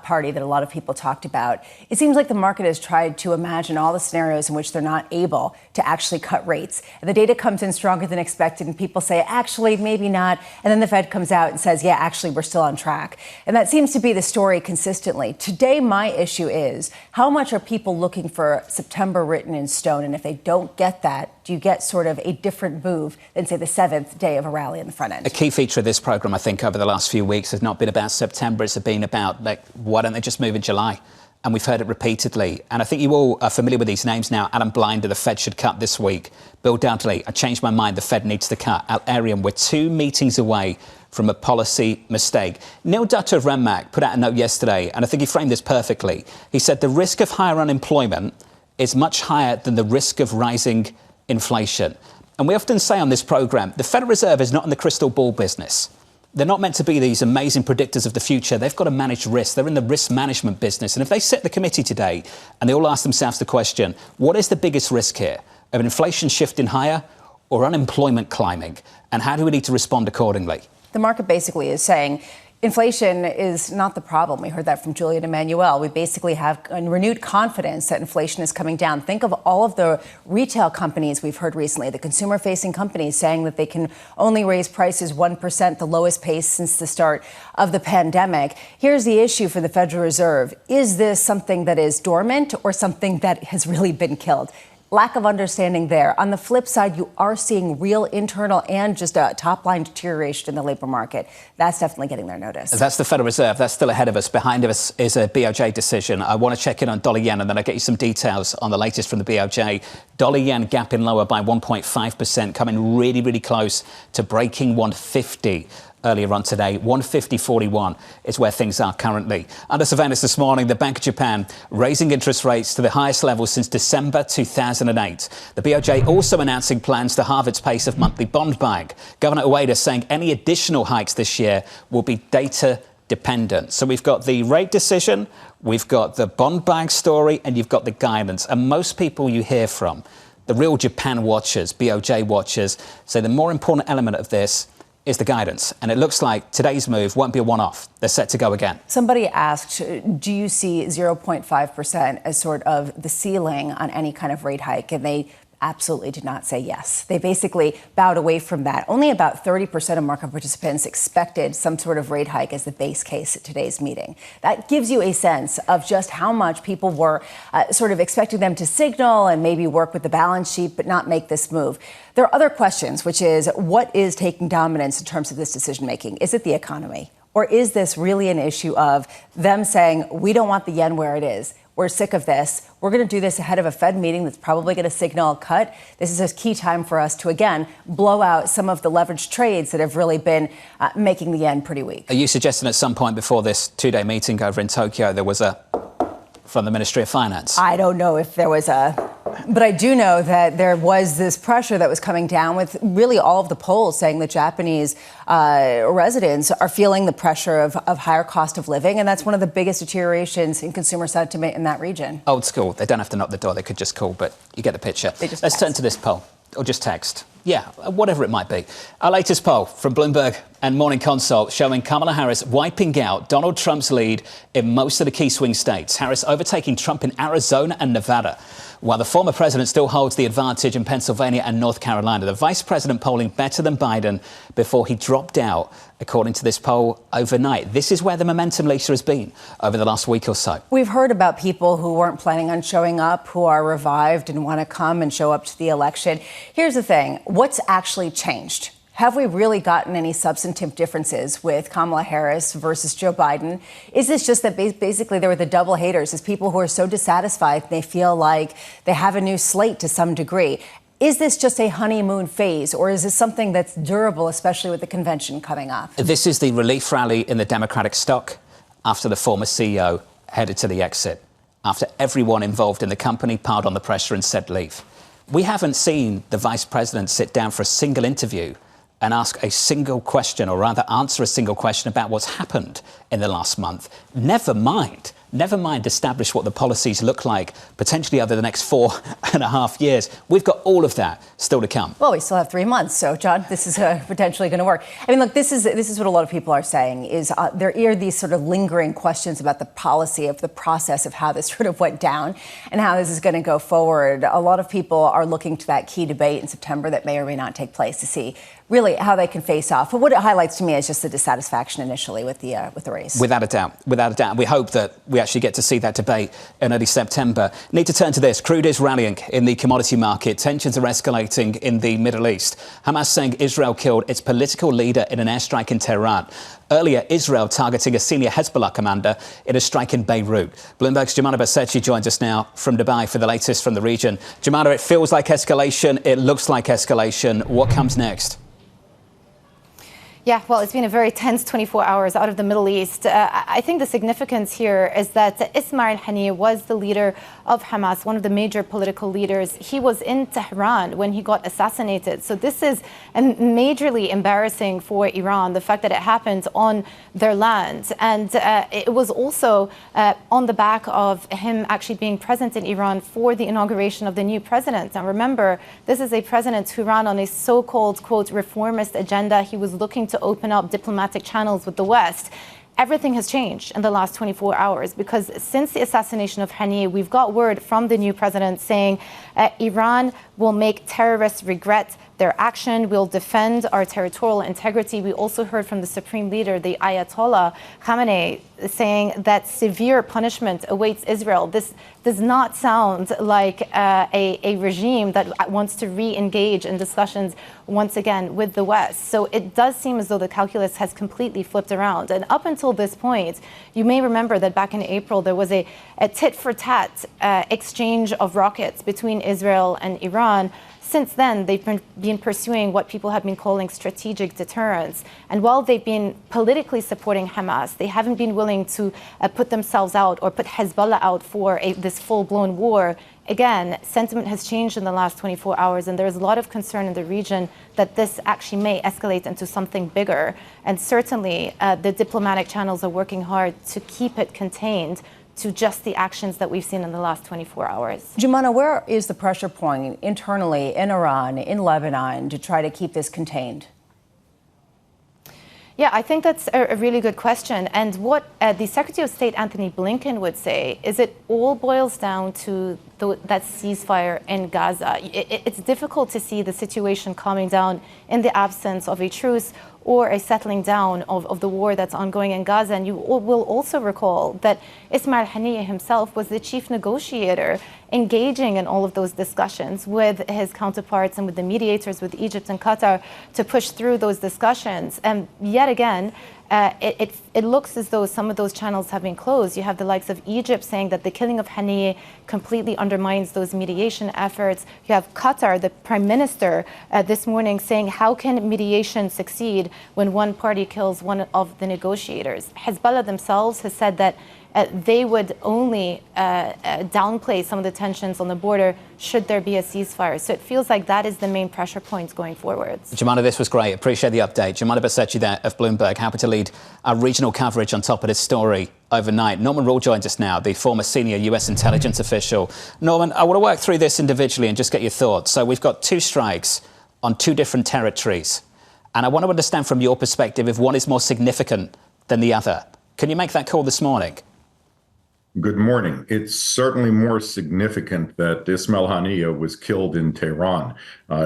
party that a lot of people talked about, it seems like the market has tried to imagine all the scenarios in which they're not able to actually cut rates. And the data comes in stronger than expected, and people say, actually, maybe not. And then the Fed comes out and says, yeah, actually, we're still on track. And that seems to be the story consistently. Today, my issue is, how much are people looking for September written in stone? And if they don't get that, do you get sort of a different move than, say, the 7th day of a rally in the front end? A key feature of this program, I think, over the last few weeks has not been about September. It's been about, like, why don't they just move in July? And we've heard it repeatedly. And I think you all are familiar with these names now. Alan Blinder, the Fed should cut this week. Bill Dudley, I changed my mind, the Fed needs to cut. Al Arian, we're 2 meetings away from a policy mistake. Neil Dutta of Renmac put out a note yesterday, and I think he framed this perfectly. He said the risk of higher unemployment is much higher than the risk of rising inflation. And we often say on this program, the Federal Reserve is not in the crystal ball business. They're not meant to be these amazing predictors of the future. They've got to manage risk. They're in the risk management business. And if they sit the committee today and they all ask themselves the question, what is the biggest risk here? Of inflation shifting higher or unemployment climbing? And how do we need to respond accordingly? The market basically is saying inflation is not the problem. We heard that from Julian and Emanuel. We basically have a renewed confidence that inflation is coming down. Think of all of the retail companies we've heard recently, the consumer-facing companies saying that they can only raise prices 1%, the lowest pace since the start of the pandemic. Here's the issue for the Federal Reserve. Is this something that is dormant or something that has really been killed? Lack of understanding there. On the flip side, you are seeing real internal and just a top-line deterioration in the labor market. That's definitely getting their notice. That's the Federal Reserve. That's still ahead of us. Behind us is a BOJ decision. I want to check in on dollar yen, and then I'll get you some details on the latest from the BOJ. Dollar yen gapping lower by 1.5%, coming really, really close to breaking 150. Earlier on today, 150.41 is where things are currently. Under surveillance this morning, the Bank of Japan raising interest rates to the highest level since December 2008. The BOJ also announcing plans to halve its pace of monthly bond buying. Governor Ueda saying any additional hikes this year will be data dependent. So we've got the rate decision, we've got the bond buying story, and you've got the guidance. And most people you hear from, the real Japan watchers, BOJ watchers, say the more important element of this is the guidance. And it looks like today's move won't be a one-off. They're set to go again. Somebody asked, do you see 0.5% as sort of the ceiling on any kind of rate hike? And they absolutely did not say yes. They basically bowed away from that. Only about 30% of market participants expected some sort of rate hike as the base case at today's meeting. That gives you a sense of just how much people were sort of expecting them to signal and maybe work with the balance sheet, but not make this move. There are other questions, which is what is taking dominance in terms of this decision making? Is it the economy? Or is this really an issue of them saying, we don't want the yen where it is? We're sick of this. We're going to do this ahead of a Fed meeting that's probably going to signal a cut. This is a key time for us to, again, blow out some of the leveraged trades that have really been making the yen pretty weak. Are you suggesting at some point before this two-day meeting over in Tokyo there was a from the Ministry of Finance? I don't know if there was but I do know that there was this pressure that was coming down with really all of the polls saying that Japanese residents are feeling the pressure of higher cost of living. And that's one of the biggest deteriorations in consumer sentiment in that region. Old school. They don't have to knock the door. They could just call, but you get the picture. Let's turn to this poll. Or just text. Yeah, whatever it might be. Our latest poll from Bloomberg and Morning Consult showing Kamala Harris wiping out Donald Trump's lead in most of the key swing states. Harris overtaking Trump in Arizona and Nevada, while the former president still holds the advantage in Pennsylvania and North Carolina. The vice president polling better than Biden before he dropped out, according to this poll, overnight. This is where the momentum, Lisa, has been over the last week or so. We've heard about people who weren't planning on showing up, who are revived and want to come and show up to the election. Here's the thing. What's actually changed? Have we really gotten any substantive differences with Kamala Harris versus Joe Biden? Is this just that basically there were the double haters, as people who are so dissatisfied, they feel like they have a new slate to some degree? Is this just a honeymoon phase, or is this something that's durable, especially with the convention coming up? This is the relief rally in the Democratic stock after the former CEO headed to the exit, after everyone involved in the company piled on the pressure and said leave. We haven't seen the vice president sit down for a single interview and ask a single question, or rather answer a single question about what's happened in the last month. Never mind establish what the policies look like potentially over the next 4.5 years. We've got all of that still to come. Well, we still have 3 months. So, John, this is potentially going to work. I mean, look, this is what a lot of people are saying is there are these sort of lingering questions about the policy of the process of how this sort of went down and how this is going to go forward. A lot of people are looking to that key debate in September that may or may not take place to see really how they can face off. But what it highlights to me is just the dissatisfaction initially with the race. Without a doubt. We hope that we actually get to see that debate in early September. Need to turn to this. Crude is rallying in the commodity market. Tensions are escalating in the Middle East. Hamas saying Israel killed its political leader in an airstrike in Tehran. Earlier, Israel targeting a senior Hezbollah commander in a strike in Beirut. Bloomberg's Jumana Basechi joins us now from Dubai for the latest from the region. Jumana, it feels like escalation. It looks like escalation. What comes next? Yeah, well, it's been a very tense 24 hours out of the Middle East. I think the significance here is that Ismail Haniyeh was the leader of Hamas, one of the major political leaders. He was in Tehran when he got assassinated. So this is majorly embarrassing for Iran, the fact that it happened on their land. And it was also on the back of him actually being present in Iran for the inauguration of the new president. And remember, this is a president who ran on a so-called, quote, reformist agenda. He was looking to open up diplomatic channels with the West. Everything has changed in the last 24 hours because since the assassination of Haniyeh, we've got word from the new president saying Iran will make terrorists regret their action. We'll defend our territorial integrity. We also heard from the supreme leader, the Ayatollah Khamenei, saying that severe punishment awaits Israel. This does not sound like a regime that wants to re-engage in discussions once again with the West. So it does seem as though the calculus has completely flipped around. And up until this point, you may remember that back in April, there was a tit-for-tat exchange of rockets between Israel and Iran. Since then, they've been pursuing what people have been calling strategic deterrence. And while they've been politically supporting Hamas, they haven't been willing to put themselves out or put Hezbollah out for this full-blown war. Again, sentiment has changed in the last 24 hours, and there's a lot of concern in the region that this actually may escalate into something bigger. And certainly, the diplomatic channels are working hard to keep it contained to just the actions that we've seen in the last 24 hours. Jumana, where is the pressure point internally in Iran, in Lebanon, to try to keep this contained? Yeah, I think that's a really good question. And what the Secretary of State, Anthony Blinken, would say is it all boils down to that ceasefire in Gaza. It's difficult to see the situation calming down in the absence of a truce or a settling down of the war that's ongoing in Gaza. And you will also recall that Ismail Haniyeh himself was the chief negotiator engaging in all of those discussions with his counterparts and with the mediators, with Egypt and Qatar, to push through those discussions. And yet again, it looks as though some of those channels have been closed. You have the likes of Egypt saying that the killing of Haniyeh completely undermines those mediation efforts. You have Qatar, the prime minister, this morning saying, how can mediation succeed when one party kills one of the negotiators? Hezbollah themselves has said that they would only downplay some of the tensions on the border should there be a ceasefire. So it feels like that is the main pressure points going forwards. Jemana, this was great. Appreciate the update. Jemana Basechi there of Bloomberg, happy to lead our regional coverage on top of this story overnight. Norman Roule joins us now, the former senior US intelligence official. Norman, I want to work through this individually and just get your thoughts. So we've got two strikes on two different territories. And I want to understand from your perspective if one is more significant than the other. Can you make that call this morning? Good morning. It's certainly more significant that Ismail Haniyeh was killed in Tehran,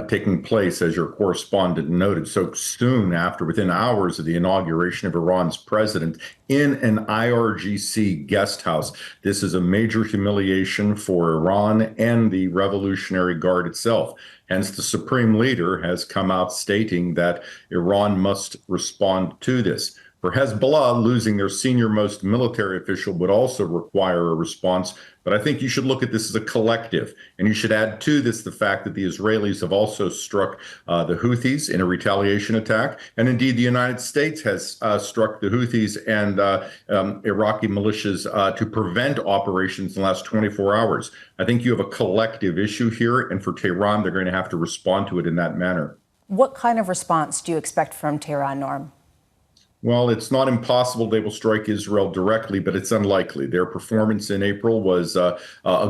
taking place, as your correspondent noted, so soon after, within hours of the inauguration of Iran's president, in an IRGC guest house. This is a major humiliation for Iran and the Revolutionary Guard itself. Hence, the supreme leader has come out stating that Iran must respond to this. For Hezbollah, losing their senior-most military official would also require a response. But I think you should look at this as a collective. And you should add to this the fact that the Israelis have also struck the Houthis in a retaliation attack. And indeed, the United States has struck the Houthis and Iraqi militias to prevent operations in the last 24 hours. I think you have a collective issue here. And for Tehran, they're going to have to respond to it in that manner. What kind of response do you expect from Tehran, Norm? Well, it's not impossible they will strike Israel directly, but it's unlikely. Their performance in April was a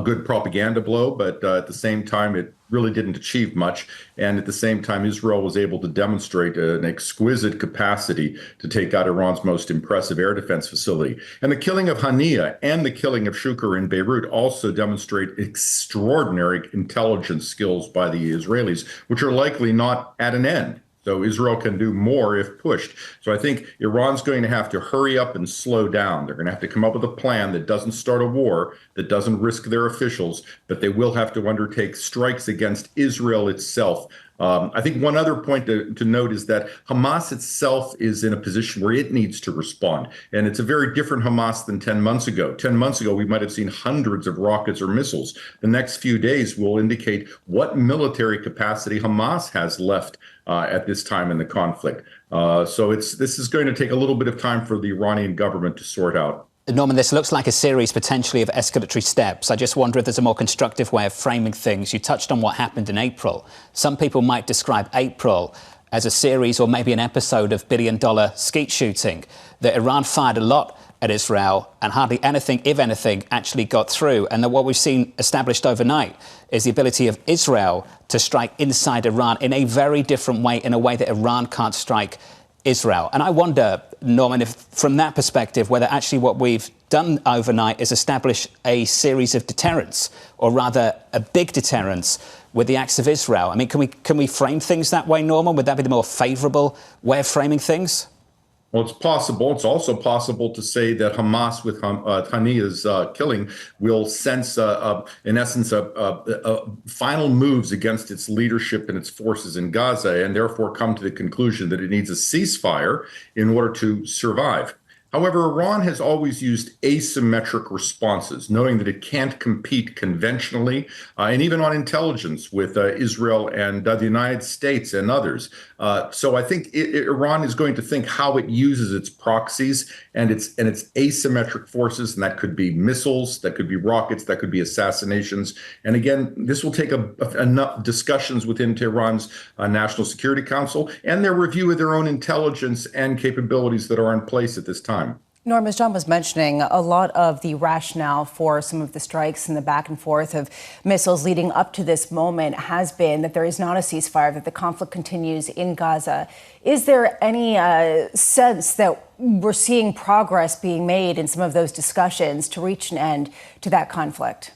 good propaganda blow, but at the same time, it really didn't achieve much. And at the same time, Israel was able to demonstrate an exquisite capacity to take out Iran's most impressive air defense facility. And the killing of Haniyeh and the killing of Shukr in Beirut also demonstrate extraordinary intelligence skills by the Israelis, which are likely not at an end. So Israel can do more if pushed. So I think Iran's going to have to hurry up and slow down. They're going to have to come up with a plan that doesn't start a war, that doesn't risk their officials, but they will have to undertake strikes against Israel itself. I think one other point to note is that Hamas itself is in a position where it needs to respond. And it's a very different Hamas than 10 months ago. 10 months ago, we might have seen hundreds of rockets or missiles. The next few days will indicate what military capacity Hamas has left at this time in the conflict. So this is going to take a little bit of time for the Iranian government to sort out. Norman, this looks like a series potentially of escalatory steps. I just wonder if there's a more constructive way of framing things. You touched on what happened in April. Some people might describe April as a series or maybe an episode of billion-dollar skeet shooting, that Iran fired a lot at Israel and hardly anything, if anything, actually got through. And that what we've seen established overnight is the ability of Israel to strike inside Iran in a very different way, in a way that Iran can't strike Israel. And I wonder, Norman, if from that perspective, whether actually what we've done overnight is establish a series of deterrents, or rather a big deterrence with the acts of Israel. I mean, can we frame things that way, Norman? Would that be the more favourable way of framing things? Well, it's possible. It's also possible to say that Hamas, with Haniyeh's killing, will sense, in essence, final moves against its leadership and its forces in Gaza, and therefore come to the conclusion that it needs a ceasefire in order to survive. However, Iran has always used asymmetric responses, knowing that it can't compete conventionally and even on intelligence with Israel and the United States and others. So I think Iran is going to think how it uses its proxies and its asymmetric forces, and that could be missiles, that could be rockets, that could be assassinations. And again, this will take enough discussions within Tehran's National Security Council and their review of their own intelligence and capabilities that are in place at this time. Norm, as John was mentioning, a lot of the rationale for some of the strikes and the back and forth of missiles leading up to this moment has been that there is not a ceasefire, that the conflict continues in Gaza. Is there any sense that we're seeing progress being made in some of those discussions to reach an end to that conflict?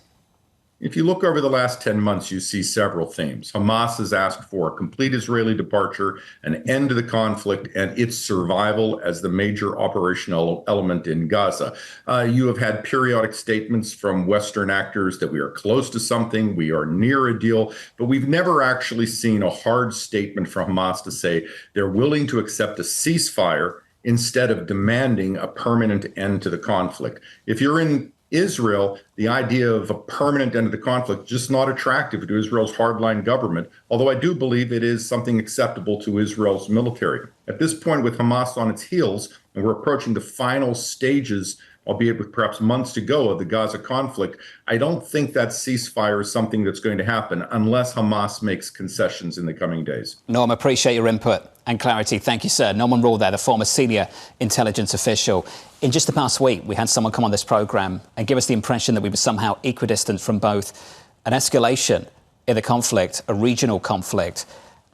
If you look over the last 10 months, you see several themes. Hamas has asked for a complete Israeli departure, an end to the conflict, and its survival as the major operational element in Gaza. You have had periodic statements from Western actors that we are close to something, we are near a deal, but we've never actually seen a hard statement from Hamas to say they're willing to accept a ceasefire instead of demanding a permanent end to the conflict. If you're in Israel, the idea of a permanent end to the conflict just not attractive to Israel's hardline government, although I do believe it is something acceptable to Israel's military. At this point, with Hamas on its heels, and we're approaching the final stages, albeit with perhaps months to go, of the Gaza conflict, I don't think that ceasefire is something that's going to happen unless Hamas makes concessions in the coming days. Norm, appreciate your input and clarity. Thank you, sir. Norman Roule there, the former senior intelligence official. In just the past week, we had someone come on this program and give us the impression that we were somehow equidistant from both an escalation in the conflict, a regional conflict,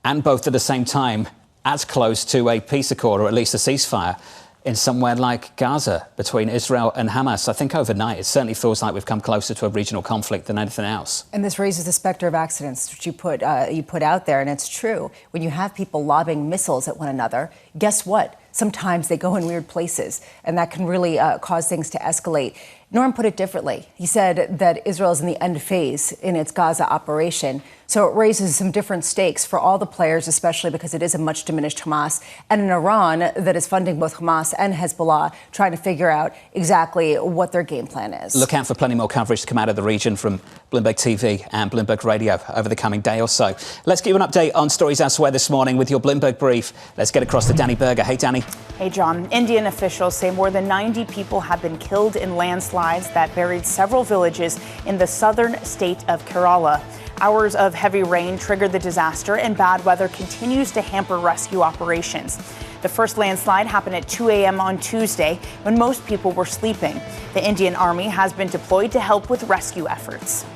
and both at the same time as close to a peace accord, or at least a ceasefire, in somewhere like Gaza between Israel and Hamas. I think overnight it certainly feels like we've come closer to a regional conflict than anything else. And this raises the specter of accidents, which you put out there, and it's true. When you have people lobbing missiles at one another, guess what? Sometimes they go in weird places, and that can really cause things to escalate. Norm put it differently. He said that Israel is in the end phase in its Gaza operation. So it raises some different stakes for all the players, especially because it is a much diminished Hamas and an Iran that is funding both Hamas and Hezbollah, trying to figure out exactly what their game plan is. Look out for plenty more coverage to come out of the region from Bloomberg TV and Bloomberg Radio over the coming day or so. Let's give you an update on stories elsewhere this morning with your Bloomberg Brief. Let's get across to Danny Berger. Hey, Danny. Hey, John. Indian officials say more than 90 people have been killed in landslides that buried several villages in the southern state of Kerala. Hours of heavy rain triggered the disaster, and bad weather continues to hamper rescue operations. The first landslide happened at 2 a.m. on Tuesday when most people were sleeping. The Indian Army has been deployed to help with rescue efforts.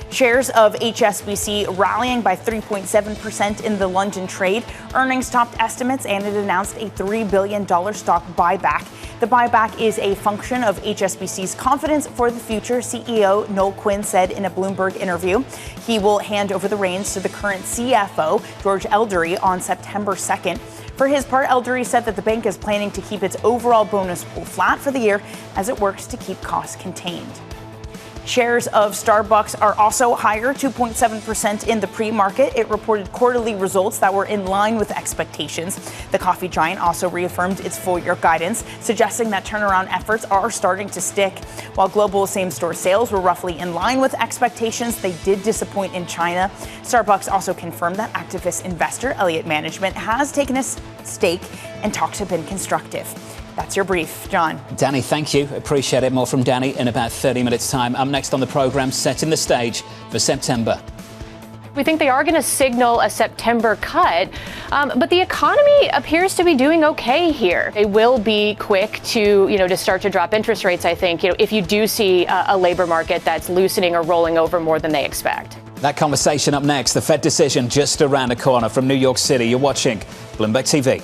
Shares of HSBC rallying by 3.7% in the London trade. Earnings topped estimates, and it announced a $3 billion stock buyback. The buyback is a function of HSBC's confidence for the future, CEO Noel Quinn said in a Bloomberg interview. He will hand over the reins to the current CFO, George Eldery, on September 2nd. For his part, Eldery said that the bank is planning to keep its overall bonus pool flat for the year as it works to keep costs contained. Shares of Starbucks are also higher, 2.7% in the pre-market. It reported quarterly results that were in line with expectations. The coffee giant also reaffirmed its full-year guidance, suggesting that turnaround efforts are starting to stick. While global same-store sales were roughly in line with expectations, they did disappoint in China. Starbucks also confirmed that activist investor Elliott Management has taken a stake, and talks have been constructive. That's your brief, John. Danny, thank you. Appreciate it. More from Danny in about 30 minutes' time. Up next on the programme, setting the stage for September. We think they are going to signal a September cut, but the economy appears to be doing okay here. They will be quick to start to drop interest rates, I think, if you do see a labor market that's loosening or rolling over more than they expect. That conversation up next. The Fed decision just around the corner from New York City. You're watching Bloomberg TV.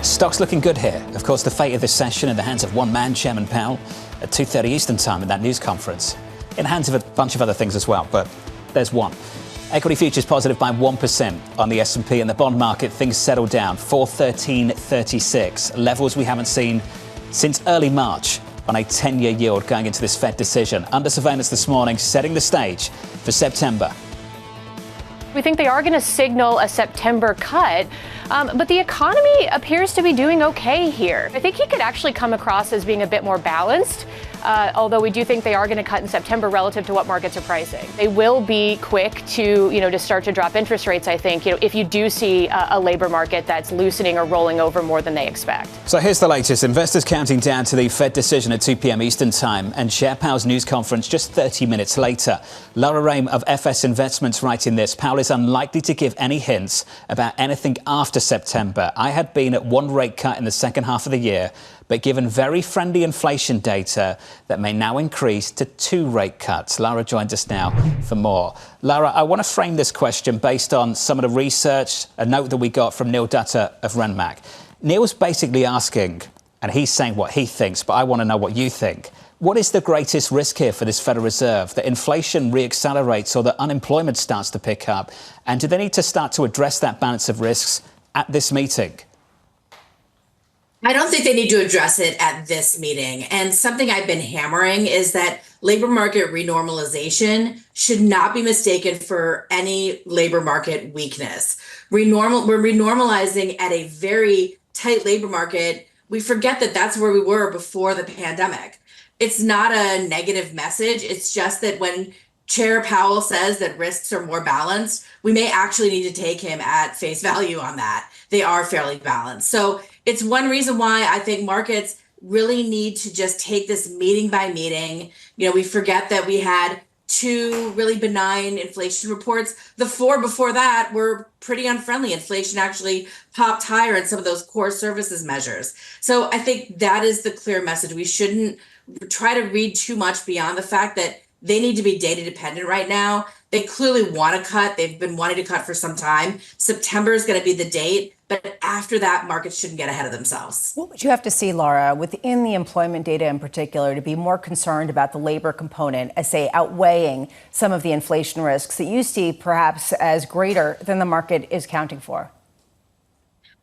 Stocks looking good here. Of course, the fate of this session in the hands of one man, Chairman Powell, at 2:30 Eastern Time in that news conference. In the hands of a bunch of other things as well, but there's one. Equity futures positive by 1% on the S&P, and the bond market, things settled down. 413.36, levels we haven't seen since early March on a 10-year yield going into this Fed decision. Under surveillance this morning, setting the stage for September. We think they are going to signal a September cut, but the economy appears to be doing okay here. I think he could actually come across as being a bit more balanced. although we do think they are going to cut in September relative to what markets are pricing. They will be quick to start to drop interest rates, I think, if you do see a labor market that's loosening or rolling over more than they expect. So here's the latest. Investors counting down to the Fed decision at 2 p.m. Eastern Time, and Chair Powell's news conference just 30 minutes later. Laura Rame of FS Investments writing this: Powell is unlikely to give any hints about anything after September. I had been at one rate cut in the second half of the year, but given very friendly inflation data, that may now increase to 2 rate cuts. Laura joins us now for more. Laura, I want to frame this question based on some of the research, a note that we got from Neil Dutta of Renmac. Neil's basically asking, and he's saying what he thinks, but I want to know what you think. What is the greatest risk here for this Federal Reserve? That inflation reaccelerates or that unemployment starts to pick up? And do they need to start to address that balance of risks at this meeting? I don't think they need to address it at this meeting. And something I've been hammering is that labor market renormalization should not be mistaken for any labor market weakness. We're renormalizing at a very tight labor market. We forget that that's where we were before the pandemic. It's not a negative message. It's just that when Chair Powell says that risks are more balanced, we may actually need to take him at face value on that. They are fairly balanced. So it's one reason why I think markets really need to just take this meeting by meeting. We forget that we had 2 really benign inflation reports. The 4 before that were pretty unfriendly. Inflation actually popped higher in some of those core services measures. So I think that is the clear message. We shouldn't try to read too much beyond the fact that they need to be data dependent right now. They clearly want to cut. They've been wanting to cut for some time. September is going to be the date. But after that, markets shouldn't get ahead of themselves. What would you have to see, Laura, within the employment data in particular, to be more concerned about the labor component as, say, outweighing some of the inflation risks that you see perhaps as greater than the market is counting for?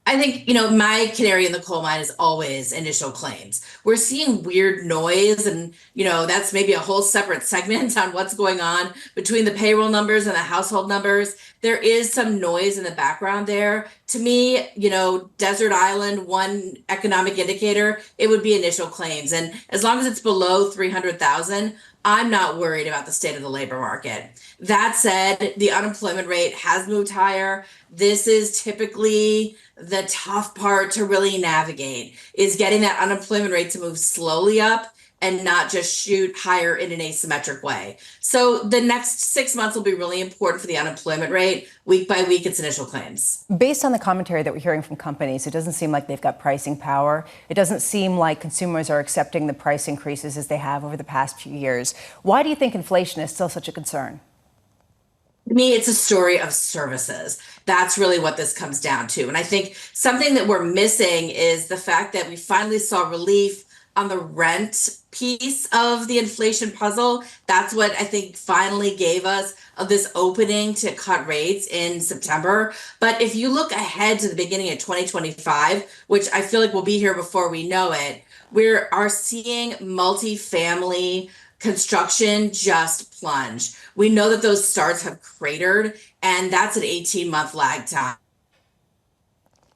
I think, my canary in the coal mine is always initial claims. We're seeing weird noise, and, that's maybe a whole separate segment on what's going on between the payroll numbers and the household numbers. There is some noise in the background there. To me, desert island, one economic indicator, it would be initial claims. And as long as it's below 300,000, I'm not worried about the state of the labor market. That said, the unemployment rate has moved higher. This is typically the tough part to really navigate, is getting that unemployment rate to move slowly up and not just shoot higher in an asymmetric way. So the next 6 months will be really important for the unemployment rate. Week by week, it's initial claims. Based on the commentary that we're hearing from companies, it doesn't seem like they've got pricing power. It doesn't seem like consumers are accepting the price increases as they have over the past few years. Why do you think inflation is still such a concern? To me, it's a story of services. That's really what this comes down to. And I think something that we're missing is the fact that we finally saw relief on the rent piece of the inflation puzzle. That's what I think finally gave us this opening to cut rates in September. But if you look ahead to the beginning of 2025, which I feel like will be here before we know it, we are seeing multifamily construction just plunge. We know that those starts have cratered, and that's an 18-month lag time.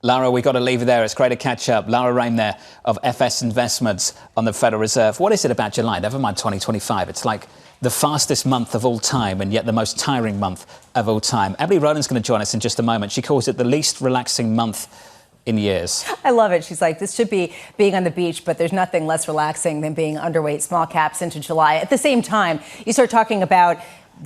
Laura, we've got to leave it there. It's great to catch up. Laura Rame there of FS Investments on the Federal Reserve. What is it about July? Never mind 2025. It's like the fastest month of all time and yet the most tiring month of all time. Emily Roland's going to join us in just a moment. She calls it the least relaxing month in years. I love it. She's like, this should be being on the beach, but there's nothing less relaxing than being underweight small caps into July. At the same time, you start talking about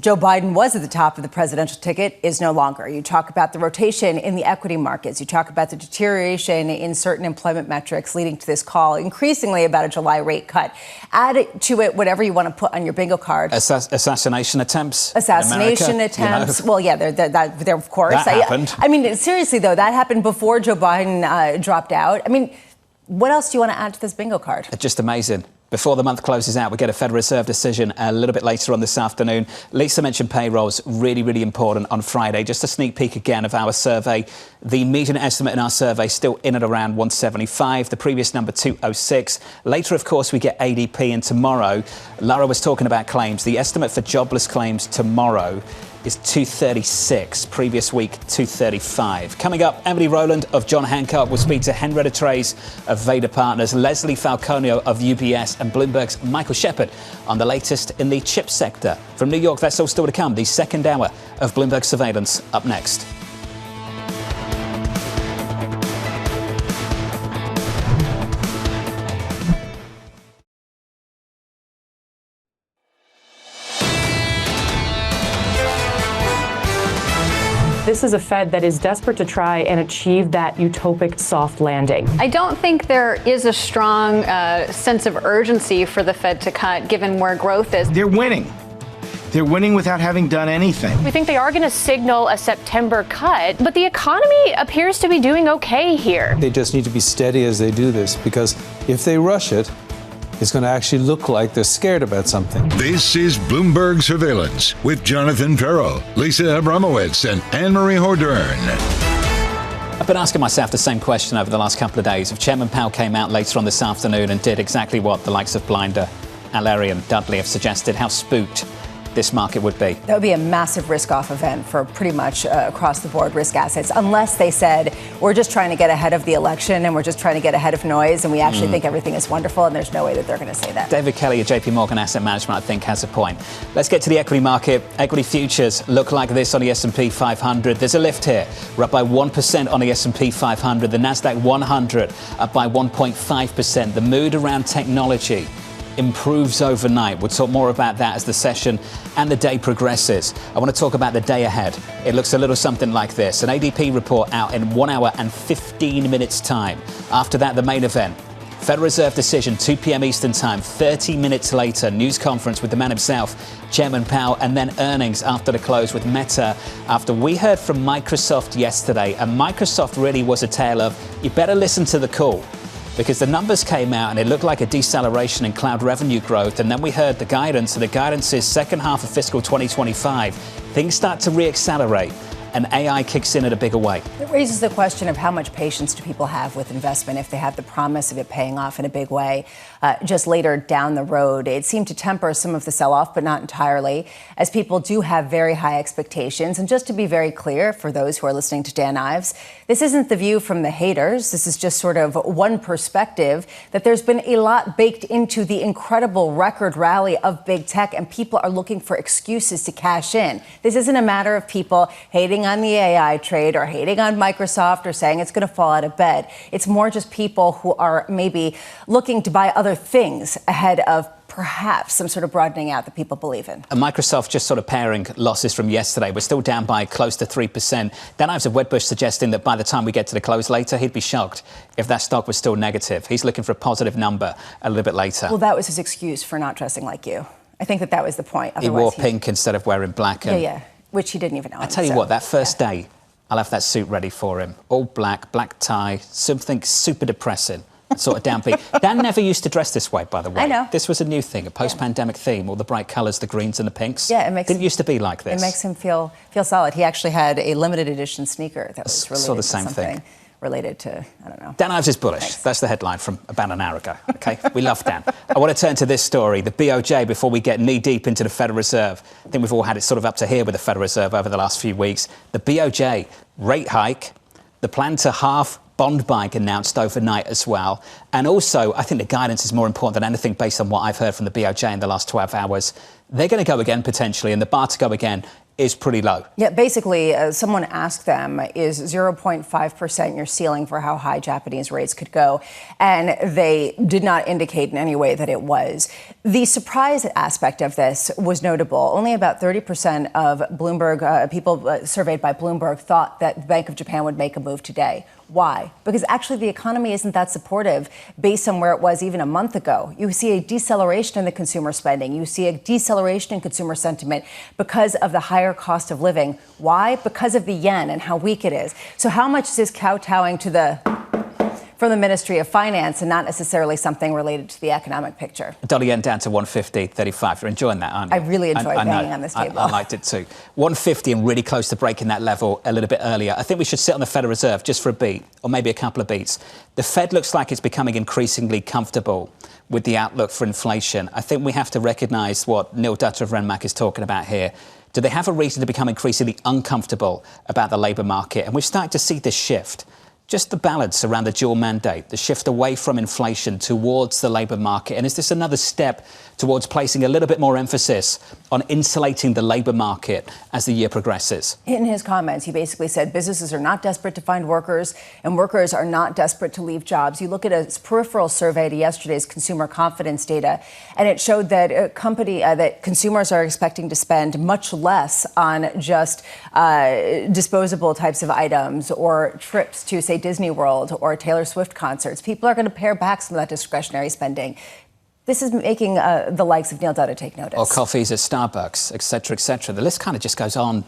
Joe Biden was at the top of the presidential ticket, is no longer. You talk about the rotation in the equity markets. You talk about the deterioration in certain employment metrics leading to this call, increasingly about a July rate cut. Add to it whatever you want to put on your bingo card. Assassination attempts. Assassination attempts. Well, yeah, they're of course. That happened. I mean, seriously, though, that happened before Joe Biden dropped out. I mean, what else do you want to add to this bingo card? Just amazing. Before the month closes out, we get a Federal Reserve decision a little bit later on this afternoon. Lisa mentioned payrolls, really, really important on Friday. Just a sneak peek again of our survey. The median estimate in our survey still in at around 175. The previous number 206. Later, of course, we get ADP, and tomorrow, Lara was talking about claims. The estimate for jobless claims tomorrow is 236. Previous week, 235. Coming up, Emily Roland of John Hancock will speak to Henrietta Treyz of Veda Partners, Leslie Falconio of UBS, and Bloomberg's Michael Shepard on the latest in the chip sector. From New York, that's all still to come. The second hour of Bloomberg Surveillance up next. This is a Fed that is desperate to try and achieve that utopic soft landing. I don't think there is a strong sense of urgency for the Fed to cut, given where growth is. They're winning. They're winning without having done anything. We think they are going to signal a September cut, but the economy appears to be doing okay here. They just need to be steady as they do this, because if they rush it, it's going to actually look like they're scared about something. This is Bloomberg Surveillance with Jonathan Ferro, Lisa Abramowitz, and Anne-Marie Hordern. I've been asking myself the same question over the last couple of days. If Chairman Powell came out later on this afternoon and did exactly what the likes of Blinder, Allery and Dudley have suggested, how spooked this market would be. That would be a massive risk-off event for pretty much across-the-board risk assets, unless they said, we're just trying to get ahead of the election and we're just trying to get ahead of noise and we actually think everything is wonderful, and there's no way that they're going to say that. David Kelly of JP Morgan Asset Management, I think, has a point. Let's get to the equity market. Equity futures look like this on the S&P 500. There's a lift here. We're up by 1% on the S&P 500. The Nasdaq 100 up by 1.5%. The mood around technology improves overnight. We'll talk more about that as the session and the day progresses. I want to talk about the day ahead. It looks a little something like this. An ADP report out in 1 hour and 15 minutes time. After that, the main event. Federal Reserve decision, 2 p.m. Eastern Time. 30 minutes later, news conference with the man himself, Chairman Powell, and then earnings after the close with Meta. After we heard from Microsoft yesterday, and Microsoft really was a tale of, you better listen to the call, because the numbers came out and it looked like a deceleration in cloud revenue growth. And then we heard the guidance, and the guidance is second half of fiscal 2025. Things start to reaccelerate and AI kicks in a bigger way. It raises the question of how much patience do people have with investment if they have the promise of it paying off in a big way just later down the road. It seemed to temper some of the sell-off, but not entirely, as people do have very high expectations. And just to be very clear, for those who are listening to Dan Ives, this isn't the view from the haters. This is just sort of one perspective, that there's been a lot baked into the incredible record rally of big tech, and people are looking for excuses to cash in. This isn't a matter of people hating on the AI trade or hating on Microsoft or saying it's going to fall out of bed. It's more just people who are maybe looking to buy other things ahead of perhaps some sort of broadening out that people believe in. And Microsoft just sort of pairing losses from yesterday. We're still down by close to 3%. Dan Ives of Wedbush suggesting that by the time we get to the close later, he'd be shocked if that stock was still negative. He's looking for a positive number a little bit later. Well, that was his excuse for not dressing like you. I think that was the point. He wore pink instead of wearing black. And yeah, which he didn't even own. I tell you what, that first day, I'll have that suit ready for him. All black, black tie, something super depressing. Sort of downbeat. Dan never used to dress this way, by the way. I know. This was a new thing, a post-pandemic theme, all the bright colours, the greens and the pinks. Yeah, it makes didn't used to be like this. It makes him feel solid. He actually had a limited edition sneaker that was related the same to something thing. Related to, I don't know. Dan Ives is bullish. Thanks. That's the headline from about an hour ago. Okay, we love Dan. I want to turn to this story, the BOJ, before we get knee-deep into the Federal Reserve. I think we've all had it sort of up to here with the Federal Reserve over the last few weeks. The BOJ rate hike, the plan to halve bond buying announced overnight as well. And also, I think the guidance is more important than anything based on what I've heard from the BOJ in the last 12 hours. They're going to go again, potentially, and the bar to go again is pretty low. Yeah, basically, someone asked them, is 0.5% your ceiling for how high Japanese rates could go? And they did not indicate in any way that it was. The surprise aspect of this was notable. Only about 30% of Bloomberg people surveyed by Bloomberg thought that the Bank of Japan would make a move today. Why? Because actually the economy isn't that supportive based on where it was even a month ago. You see a deceleration in the consumer spending. You see a deceleration in consumer sentiment because of the higher cost of living. Why? Because of the yen and how weak it is. So how much is this kowtowing to from the Ministry of Finance and not necessarily something related to the economic picture? Dollar yen down to 150.35. You're enjoying that, aren't you? I really enjoyed banging on this table. I liked it too. 150 and really close to breaking that level a little bit earlier. I think we should sit on the Federal Reserve just for a beat, or maybe a couple of beats. The Fed looks like it's becoming increasingly comfortable with the outlook for inflation. I think we have to recognise what Neil Dutter of Renmark is talking about here. do they have a reason to become increasingly uncomfortable about the labour market? And we're starting to see this shift. Just the balance around the dual mandate, the shift away from inflation towards the labour market. And is this another step towards placing a little bit more emphasis on insulating the labour market as the year progresses? In his comments, he basically said businesses are not desperate to find workers and workers are not desperate to leave jobs. You look at a peripheral survey to yesterday's consumer confidence data, and it showed that that consumers are expecting to spend much less on just disposable types of items or trips to, say, Disney World or Taylor Swift concerts. People are going to pare back some of that discretionary spending. This is making the likes of Neil Dutta take notice. Or coffees at Starbucks, et cetera, et cetera. The list kind of just goes on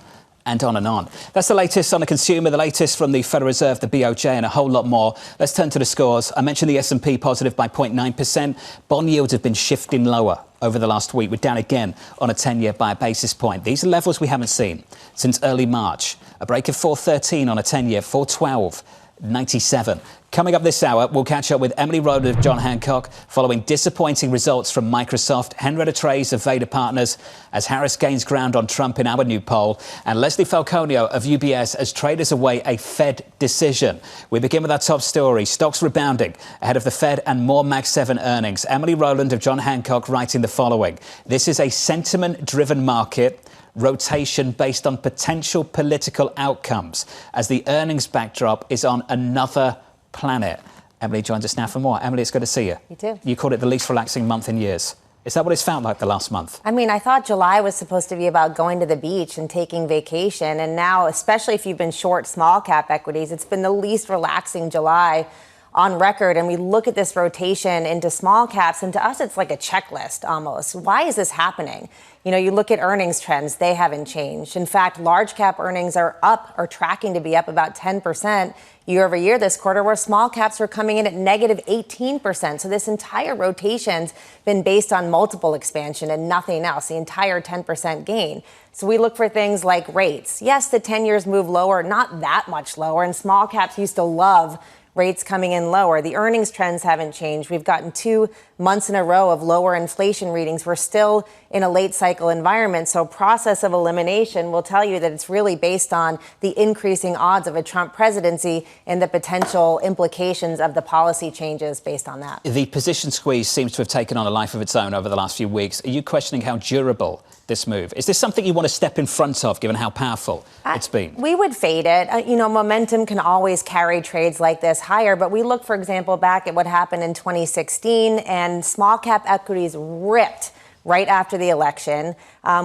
and on and on. That's the latest on the consumer, the latest from the Federal Reserve, the BOJ, and a whole lot more. Let's turn to the scores. I mentioned the S&P positive by 0.9%. Bond yields have been shifting lower over the last week. We're down again on a 10-year by a basis point. These are levels we haven't seen since early March. A break of 4.13 on a 10-year, 4.12.97. Coming up this hour, we'll catch up with Emily Roland of John Hancock following disappointing results from Microsoft, Henrietta Treyz of Veda Partners as Harris gains ground on Trump in our new poll, and Leslie Falconio of UBS as traders await a Fed decision. We begin with our top story. Stocks rebounding ahead of the Fed and more Mag 7 earnings. Emily Roland of John Hancock writing the following. This is a sentiment-driven market. Rotation based on potential political outcomes as the earnings backdrop is on another planet. Emily joins us now for more. Emily, it's good to see you. You too. You called it the least relaxing month in years. Is that what it's felt like the last month? I mean, I thought July was supposed to be about going to the beach and taking vacation. And now, especially if you've been short small cap equities, it's been the least relaxing July on record. And we look at this rotation into small caps, and to us, it's like a checklist almost. Why is this happening? You know, you look at earnings trends, they haven't changed. In fact, large cap earnings are up or tracking to be up about 10% year over year this quarter, where small caps were coming in at negative 18%. So this entire rotation's been based on multiple expansion and nothing else, the entire 10% gain. So we look for things like rates. Yes, the 10 years move lower, not that much lower, and small caps used to love rates coming in lower. The earnings trends haven't changed. We've gotten 2 months in a row of lower inflation readings. We're still in a late cycle environment. So process of elimination will tell you that it's really based on the increasing odds of a Trump presidency and the potential implications of the policy changes based on that. The position squeeze seems to have taken on a life of its own over the last few weeks. Are you questioning how durable this move? Is this something you want to step in front of, given how powerful it's been? We would fade it. Momentum can always carry trades like this higher, but we look, for example, back at what happened in 2016, and small cap equities ripped right after the election.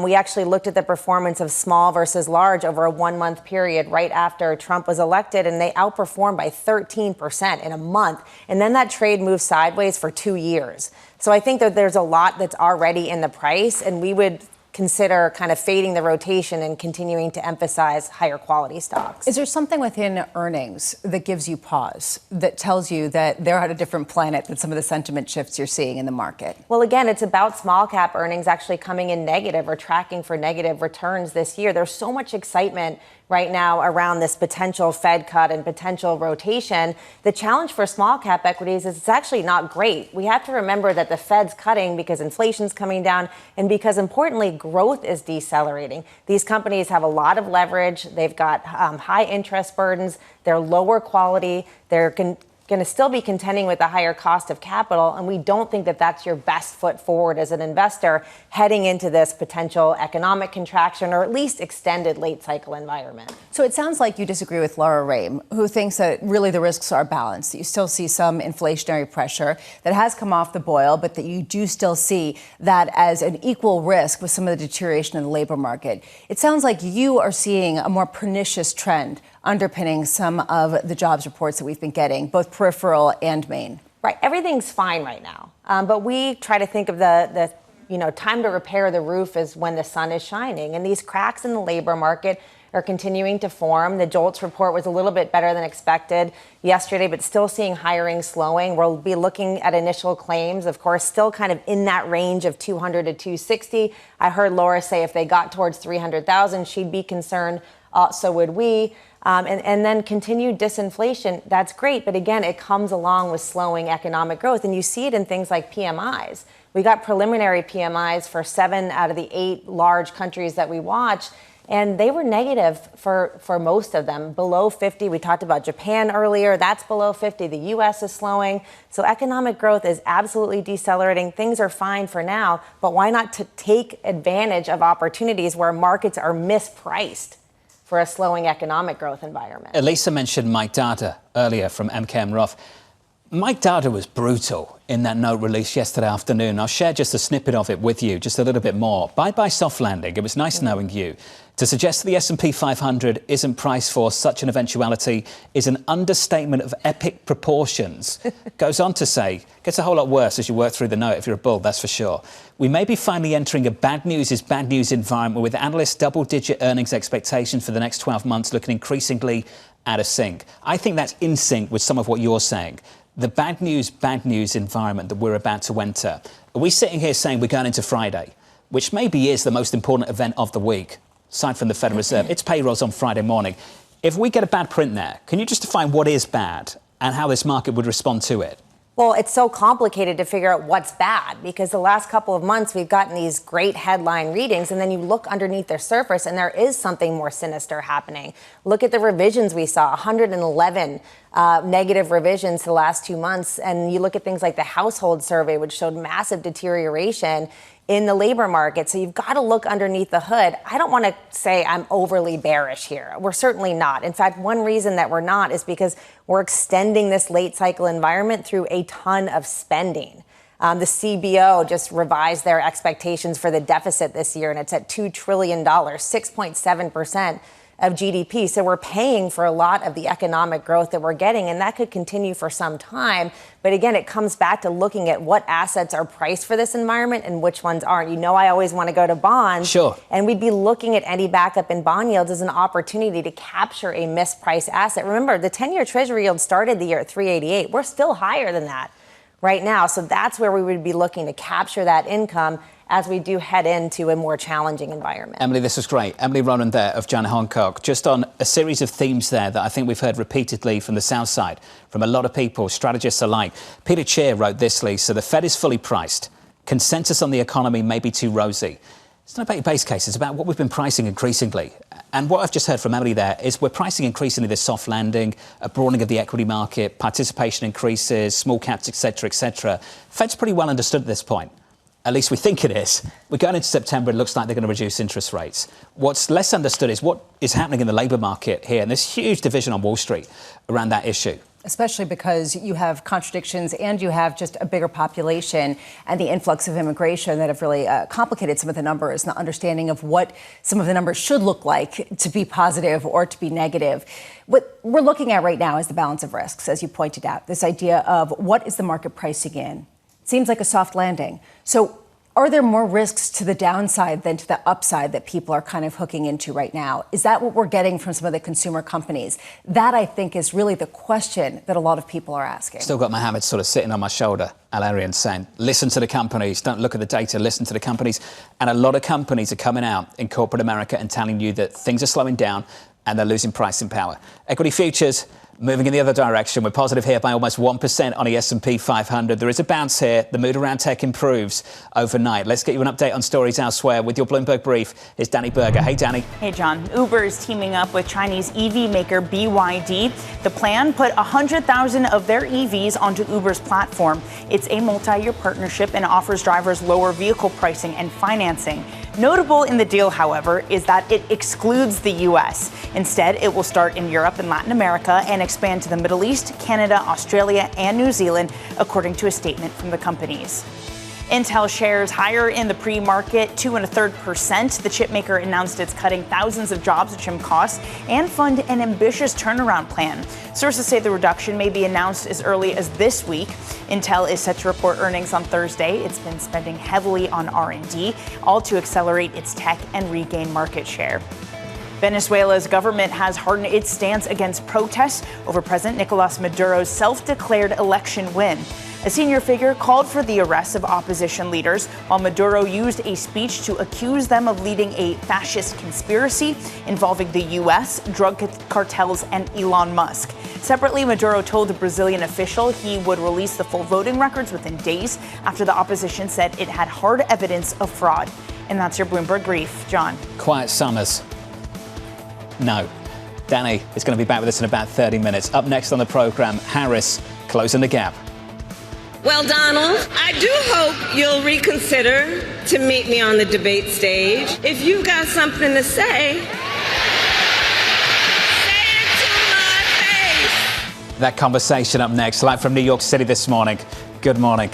We actually looked at the performance of small versus large over a 1-month period right after Trump was elected, and they outperformed by 13% in a month. And then that trade moved sideways for 2 years. So I think that there's a lot that's already in the price, and we would consider kind of fading the rotation and continuing to emphasize higher quality stocks. Is there something within earnings that gives you pause, that tells you that they're on a different planet than some of the sentiment shifts you're seeing in the market? Well, again, it's about small cap earnings actually coming in negative or tracking for negative returns this year. There's so much excitement right now around this potential Fed cut and potential rotation. The challenge for small cap equities is it's actually not great. We have to remember that the Fed's cutting because inflation's coming down and because, importantly, growth is decelerating. These companies have a lot of leverage. They've got high interest burdens. They're lower quality. They're going to still be contending with the higher cost of capital, and we don't think that that's your best foot forward as an investor heading into this potential economic contraction or at least extended late cycle environment. So it sounds like you disagree with Laura Rame, who thinks that really the risks are balanced. That you still see some inflationary pressure that has come off the boil, but that you do still see that as an equal risk with some of the deterioration in the labor market. It sounds like you are seeing a more pernicious trend underpinning some of the jobs reports that we've been getting, both peripheral and main. Right. Everything's fine right now. But we try to think of the time to repair the roof is when the sun is shining. And these cracks in the labor market are continuing to form. The JOLTS report was a little bit better than expected yesterday, but still seeing hiring slowing. We'll be looking at initial claims, of course, still kind of in that range of 200 to 260. I heard Laura say if they got towards 300,000, she'd be concerned. So would we. And then continued disinflation, that's great. But again, it comes along with slowing economic growth. And you see it in things like PMIs. We got preliminary PMIs for 7 out of the 8 large countries that we watch, and they were negative for most of them, below 50. We talked about Japan earlier. That's below 50. The U.S. is slowing. So economic growth is absolutely decelerating. Things are fine for now, but why not to take advantage of opportunities where markets are mispriced for a slowing economic growth environment? Elisa mentioned Mike Data earlier from MKM Roth. Mike Data was brutal in that note release yesterday afternoon. I'll share just a snippet of it with you, just a little bit more. Bye-bye soft landing. It was nice knowing you. To suggest that the S&P 500 isn't priced for such an eventuality is an understatement of epic proportions. Goes on to say, gets a whole lot worse as you work through the note if you're a bull, that's for sure. We may be finally entering a bad news is bad news environment with analysts' double-digit earnings expectations for the next 12 months looking increasingly out of sync. I think that's in sync with some of what you're saying. The bad news environment that we're about to enter. Are we sitting here saying we're going into Friday, which maybe is the most important event of the week, aside from the Federal Reserve? Its payroll's on Friday morning. If we get a bad print there, can you just define what is bad and how this market would respond to it? Well, it's so complicated to figure out what's bad because the last couple of months we've gotten these great headline readings and then you look underneath their surface and there is something more sinister happening. Look at the revisions we saw, 111 negative revisions the last 2 months. And you look at things like the household survey, which showed massive deterioration in the labor market. So you've got to look underneath the hood. I don't want to say I'm overly bearish here. We're certainly not. In fact, one reason that we're not is because we're extending this late cycle environment through a ton of spending. The CBO just revised their expectations for the deficit this year, and it's at $2 trillion, 6.7% of GDP. So we're paying for a lot of the economic growth that we're getting, and that could continue for some time. But again, it comes back to looking at what assets are priced for this environment and which ones aren't. You know, I always want to go to bonds. Sure. And we'd be looking at any backup in bond yields as an opportunity to capture a mispriced asset. Remember, the 10-year Treasury yield started the year at 388. We're still higher than that right now. So that's where we would be looking to capture that income as we do head into a more challenging environment. Emily, this is great. Emily Roland there of Jan Hancock, just on a series of themes there that I think we've heard repeatedly from the South side, from a lot of people, strategists alike. Peter Cheer wrote this, Lisa, the Fed is fully priced. Consensus on the economy may be too rosy. It's not about your base case, it's about what we've been pricing increasingly. And what I've just heard from Emily there is we're pricing increasingly this soft landing, a broadening of the equity market, participation increases, small caps, et cetera, Fed's pretty well understood at this point. At least we think it is. We're going into September, it looks like they're going to reduce interest rates. What's less understood is what is happening in the labour market here, and this huge division on Wall Street around that issue. Especially because you have contradictions and you have just a bigger population and the influx of immigration that have really complicated some of the numbers and the understanding of what some of the numbers should look like to be positive or to be negative. What we're looking at right now is the balance of risks, as you pointed out, this idea of what is the market pricing in? Seems like a soft landing. So are there more risks to the downside than to the upside that people are kind of hooking into right now? Is that what we're getting from some of the consumer companies? That, I think, is really the question that a lot of people are asking. Still got Mohammed sort of sitting on my shoulder, Al-Arian saying, listen to the companies, don't look at the data, listen to the companies. And a lot of companies are coming out in corporate America and telling you that things are slowing down and they're losing pricing power. Equity futures moving in the other direction. We're positive here by almost 1% on the S&P 500. There is a bounce here. The mood around tech improves overnight. Let's get you an update on stories elsewhere with your Bloomberg Brief. It's Danny Berger. Hey, Danny. Hey, John. Uber is teaming up with Chinese EV maker BYD. The plan, put 100,000 of their EVs onto Uber's platform. It's a multi-year partnership and offers drivers lower vehicle pricing and financing. Notable in the deal, however, is that it excludes the U.S. Instead, it will start in Europe and Latin America and expand to the Middle East, Canada, Australia, and New Zealand, according to a statement from the companies. Intel shares higher in the pre-market, 2.33%. The chipmaker announced it's cutting thousands of jobs to trim costs and fund an ambitious turnaround plan. Sources say the reduction may be announced as early as this week. Intel is set to report earnings on Thursday. It's been spending heavily on R&D, all to accelerate its tech and regain market share. Venezuela's government has hardened its stance against protests over President Nicolas Maduro's self-declared election win. A senior figure called for the arrest of opposition leaders, while Maduro used a speech to accuse them of leading a fascist conspiracy involving the U.S., drug cartels, and Elon Musk. Separately, Maduro told the Brazilian official he would release the full voting records within days after the opposition said it had hard evidence of fraud. And that's your Bloomberg Brief. John. Quiet Summers. No. Danny is going to be back with us in about 30 minutes. Up next on the program, Harris closing the gap. Well, Donald, I do hope you'll reconsider to meet me on the debate stage. If you've got something to say, That conversation up next, live from New York City this morning. Good morning.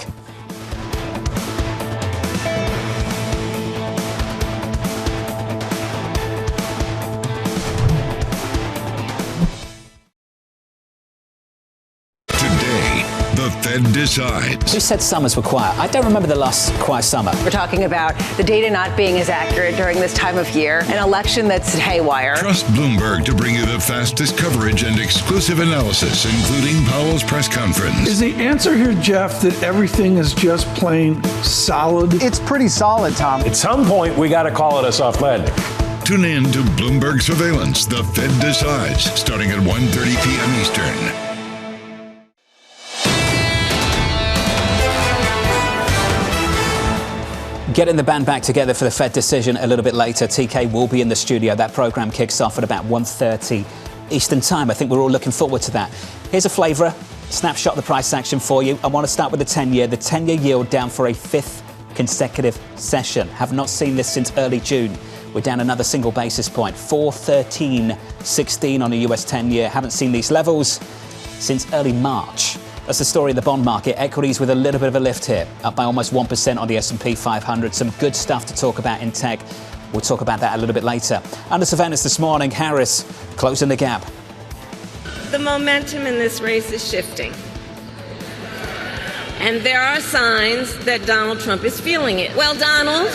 The Fed decides. Who said summers were quiet? I don't remember the last quiet summer. We're talking about the data not being as accurate during this time of year, an election that's haywire. Trust Bloomberg to bring you the fastest coverage and exclusive analysis, including Powell's press conference. Is the answer here, Jeff, that everything is just plain solid? It's pretty solid, Tom. At some point, we got to call it a soft landing. Tune in to Bloomberg Surveillance, The Fed Decides, starting at 1:30 p.m. Eastern. Getting the band back together for the Fed decision a little bit later. TK will be in the studio. That program kicks off at about 1:30 Eastern time. I think we're all looking forward to that. Here's a flavour, snapshot of the price action for you. I want to start with the 10-year. The 10-year yield down for a fifth consecutive session. Have not seen this since early June. We're down another single basis point, 4.1316 on a US 10-year. Haven't seen these levels since early March. That's the story of the bond market. Equities with a little bit of a lift here, up by almost 1% on the S&P 500. Some good stuff to talk about in tech. We'll talk about that a little bit later. Under surveillance this morning, Harris closing the gap. the momentum in this race is shifting. And there are signs that Donald Trump is feeling it. Well, Donald,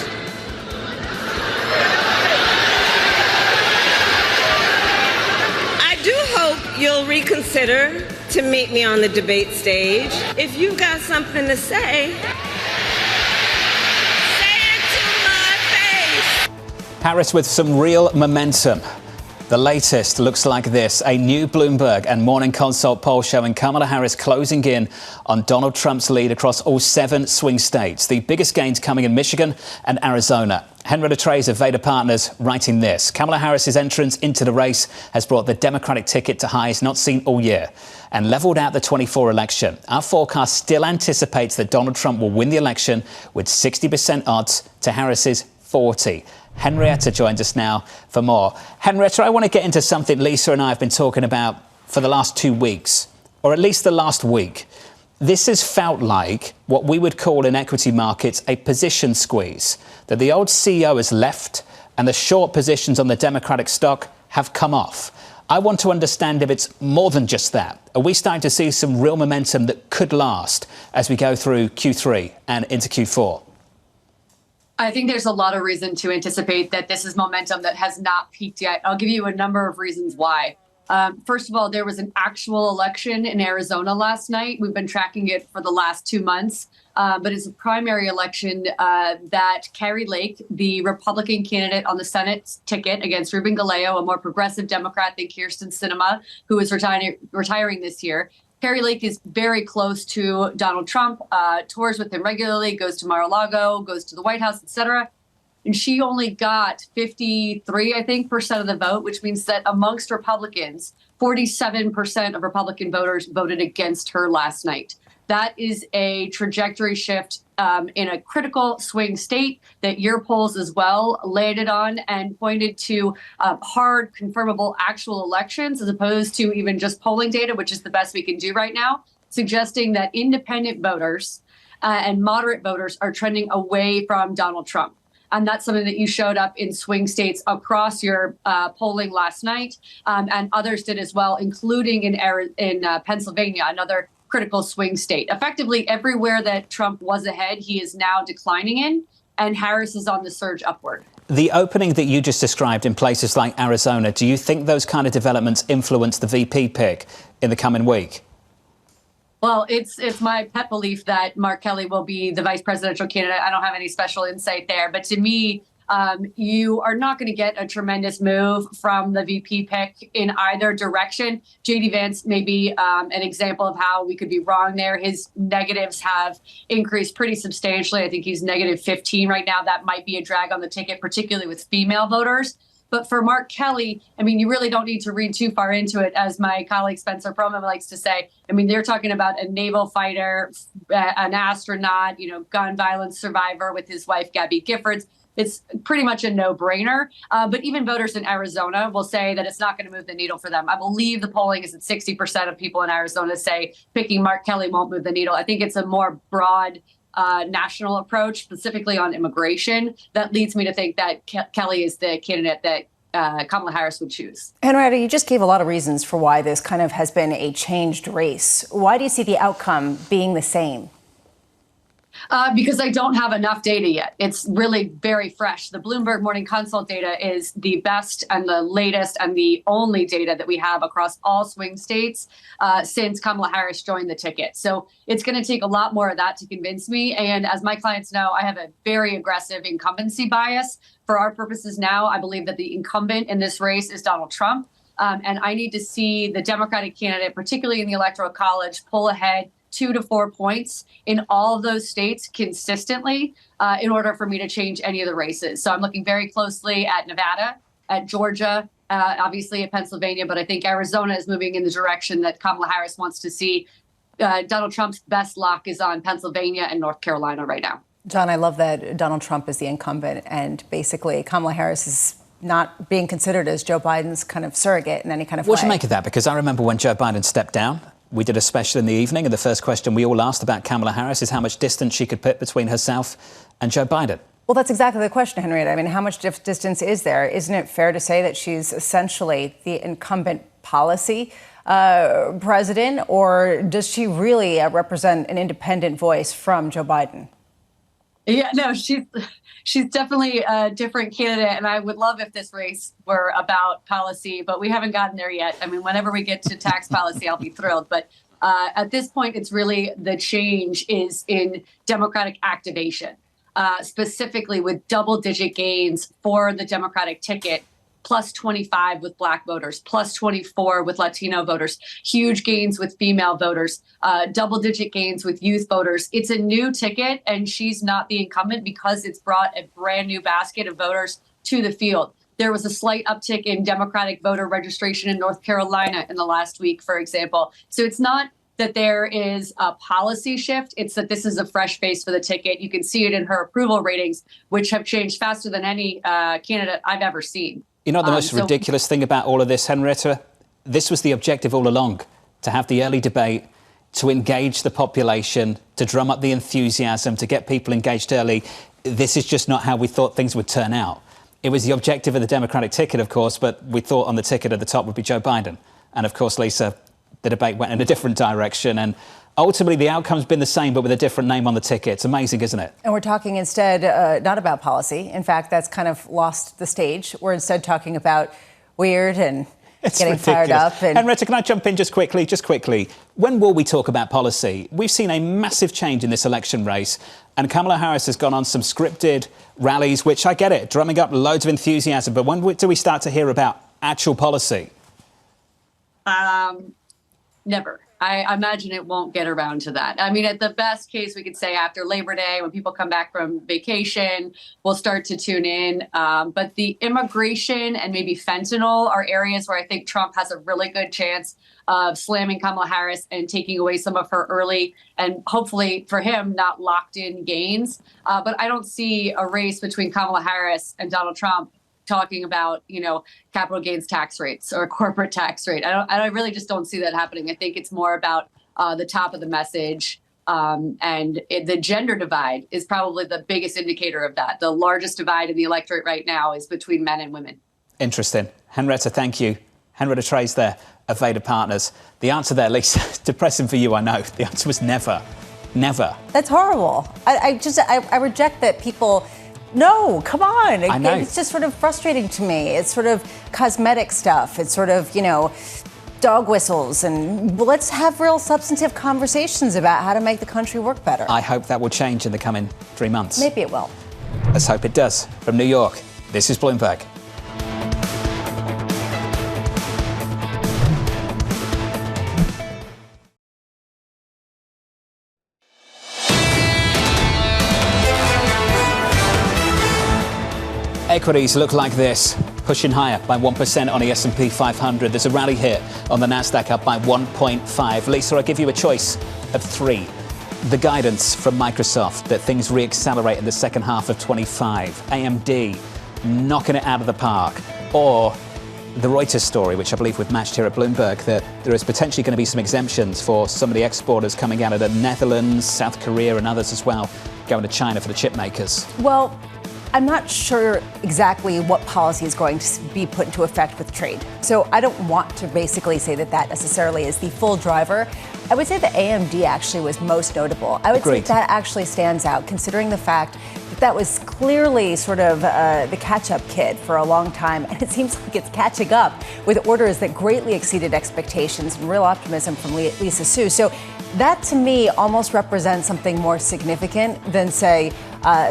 I do hope you'll reconsider to meet me on the debate stage. If you've got something to say, say it to my face. Harris with some real momentum. The latest looks like this. A new Bloomberg and Morning Consult poll showing Kamala Harris closing in on Donald Trump's lead across all 7 swing states. The biggest gains coming in Michigan and Arizona. Henrietta Treyz of Veda Partners writing this. Kamala Harris's entrance into the race has brought the Democratic ticket to highs not seen all year and leveled out the 24 election. Our forecast still anticipates that Donald Trump will win the election with 60% odds to Harris's 40. Henrietta joins us now for more. Henrietta, I want to get into something Lisa and I have been talking about for the last 2 weeks, or at least the last week. This has felt like what we would call in equity markets a position squeeze, that the old CEO has left and the short positions on the Democratic stock have come off. I want to understand if it's more than just that. Are we starting to see some real momentum that could last as we go through Q3 and into Q4? I think there's a lot of reason to anticipate that this is momentum that has not peaked yet. I'll give you a number of reasons why. First of all, there was an actual election in Arizona last night. We've been tracking it for the last 2 months, but it's a primary election that Carrie Lake, the Republican candidate on the Senate ticket against Ruben Galeo, a more progressive Democrat than Kyrsten Sinema, who is retiring this year. Carrie Lake is very close to Donald Trump, tours with him regularly, goes to Mar-a-Lago, goes to the White House, et cetera. And she only got 53, I think, % of the vote, which means that amongst Republicans, 47% of Republican voters voted against her last night. That is a trajectory shift in a critical swing state that your polls as well laid it on and pointed to hard, confirmable actual elections as opposed to even just polling data, which is the best we can do right now, suggesting that independent voters and moderate voters are trending away from Donald Trump. And that's something that you showed up in swing states across your polling last night, and others did as well, including in Pennsylvania, another critical swing state. Effectively, everywhere that Trump was ahead, he is now declining in, and Harris is on the surge upward. The opening that you just described in places like Arizona, do you think those kind of developments influence the VP pick in the coming week? Well, it's my pet belief that Mark Kelly will be the vice presidential candidate. I don't have any special insight there. But to me, you are not going to get a tremendous move from the VP pick in either direction. J.D. Vance may be an example of how we could be wrong there. His negatives have increased pretty substantially. I think he's negative 15 right now. That might be a drag on the ticket, particularly with female voters. But for Mark Kelly, I mean, you really don't need to read too far into it, as my colleague Spencer Perlman likes to say. I mean, they're talking about a naval fighter, an astronaut, gun violence survivor with his wife, Gabby Giffords. It's pretty much a no-brainer. But even voters in Arizona will say that it's not going to move the needle for them. I believe the polling is at 60% of people in Arizona say picking Mark Kelly won't move the needle. I think it's a more broad national approach, specifically on immigration, that leads me to think that Kelly is the candidate that Kamala Harris would choose. Henrietta, you just gave a lot of reasons for why this kind of has been a changed race. Why do you see the outcome being the same? Because I don't have enough data yet. It's really very fresh. The Bloomberg Morning Consult data is the best and the latest and the only data that we have across all swing states since Kamala Harris joined the ticket. So it's going to take a lot more of that to convince me. And as my clients know, I have a very aggressive incumbency bias. For our purposes now, I believe that the incumbent in this race is Donald Trump. And I need to see the Democratic candidate, particularly in the Electoral College, pull ahead 2 to 4 points in all of those states consistently in order for me to change any of the races. So I'm looking very closely at Nevada, at Georgia, obviously at Pennsylvania, but I think Arizona is moving in the direction that Kamala Harris wants to see. Donald Trump's best lock is on Pennsylvania and North Carolina right now. John, I love that Donald Trump is the incumbent and basically Kamala Harris is not being considered as Joe Biden's kind of surrogate in any kind of way. What do you make of that? Because I remember when Joe Biden stepped down, we did a special in the evening, and the first question we all asked about Kamala Harris is how much distance she could put between herself and Joe Biden. Well, that's exactly the question, Henrietta. I mean, how much distance is there? Isn't it fair to say that she's essentially the incumbent policy president, or does she really represent an independent voice from Joe Biden? Yeah, no, she's definitely a different candidate, and I would love if this race were about policy, but we haven't gotten there yet. I mean, whenever we get to tax policy, I'll be thrilled. But at this point, it's really the change is in Democratic activation, specifically with double-digit gains for the Democratic ticket, plus 25 with Black voters, plus 24 with Latino voters, huge gains with female voters, double-digit gains with youth voters. It's a new ticket, and she's not the incumbent because it's brought a brand new basket of voters to the field. There was a slight uptick in Democratic voter registration in North Carolina in the last week, for example. So it's not that there is a policy shift. It's that this is a fresh face for the ticket. You can see it in her approval ratings, which have changed faster than any candidate I've ever seen. You know the most ridiculous thing about all of this, Henrietta? This was the objective all along, to have the early debate, to engage the population, to drum up the enthusiasm, to get people engaged early. This is just not how we thought things would turn out. It was the objective of the Democratic ticket, of course, but we thought on the ticket at the top would be Joe Biden. And of course, Lisa, the debate went in a different direction. And ultimately, the outcome's been the same, but with a different name on the ticket. It's amazing, isn't it? And we're talking instead not about policy. In fact, that's kind of lost the stage. We're instead talking about weird and getting ridiculous. Fired up. And Henrietta, can I jump in just quickly? When will we talk about policy? We've seen a massive change in this election race, and Kamala Harris has gone on some scripted rallies, which I get it, drumming up loads of enthusiasm. But when do we start to hear about actual policy? Never. I imagine it won't get around to that. I mean, at the best case, we could say after Labor Day, when people come back from vacation, we'll start to tune in. But the immigration and maybe fentanyl are areas where I think Trump has a really good chance of slamming Kamala Harris and taking away some of her early and hopefully for him not locked in gains. But I don't see a race between Kamala Harris and Donald Trump talking about, capital gains tax rates or corporate tax rate. I really just don't see that happening. I think it's more about the top of the message. The gender divide is probably the biggest indicator of that. The largest divide in the electorate right now is between men and women. Interesting. Henrietta, thank you. Henrietta Treyz there of Veda Partners. The answer there, Lisa, depressing for you, I know. The answer was never. Never. That's horrible. I reject that people... No, come on. I know. It's just sort of frustrating to me. It's sort of cosmetic stuff. It's sort of, dog whistles and let's have real substantive conversations about how to make the country work better. I hope that will change in the coming 3 months. Maybe it will. Let's hope it does. From New York, this is Bloomberg. Equities look like this, pushing higher by 1% on the S&P 500. There's a rally here on the Nasdaq, up by 1.5. Lisa, I'll give you a choice of 3. The guidance from Microsoft that things re-accelerate in the second half of 25. AMD knocking it out of the park. Or the Reuters story, which I believe we've matched here at Bloomberg, that there is potentially going to be some exemptions for some of the exporters coming out of the Netherlands, South Korea and others as well, going to China for the chip makers. Well, I'm not sure exactly what policy is going to be put into effect with trade. So I don't want to basically say that that necessarily is the full driver. I would say that AMD actually was most notable. I would say that actually stands out, considering the fact that that was clearly sort of the catch-up kid for a long time. And it seems like it's catching up with orders that greatly exceeded expectations and real optimism from Lisa Su. So that, to me, almost represents something more significant than, say,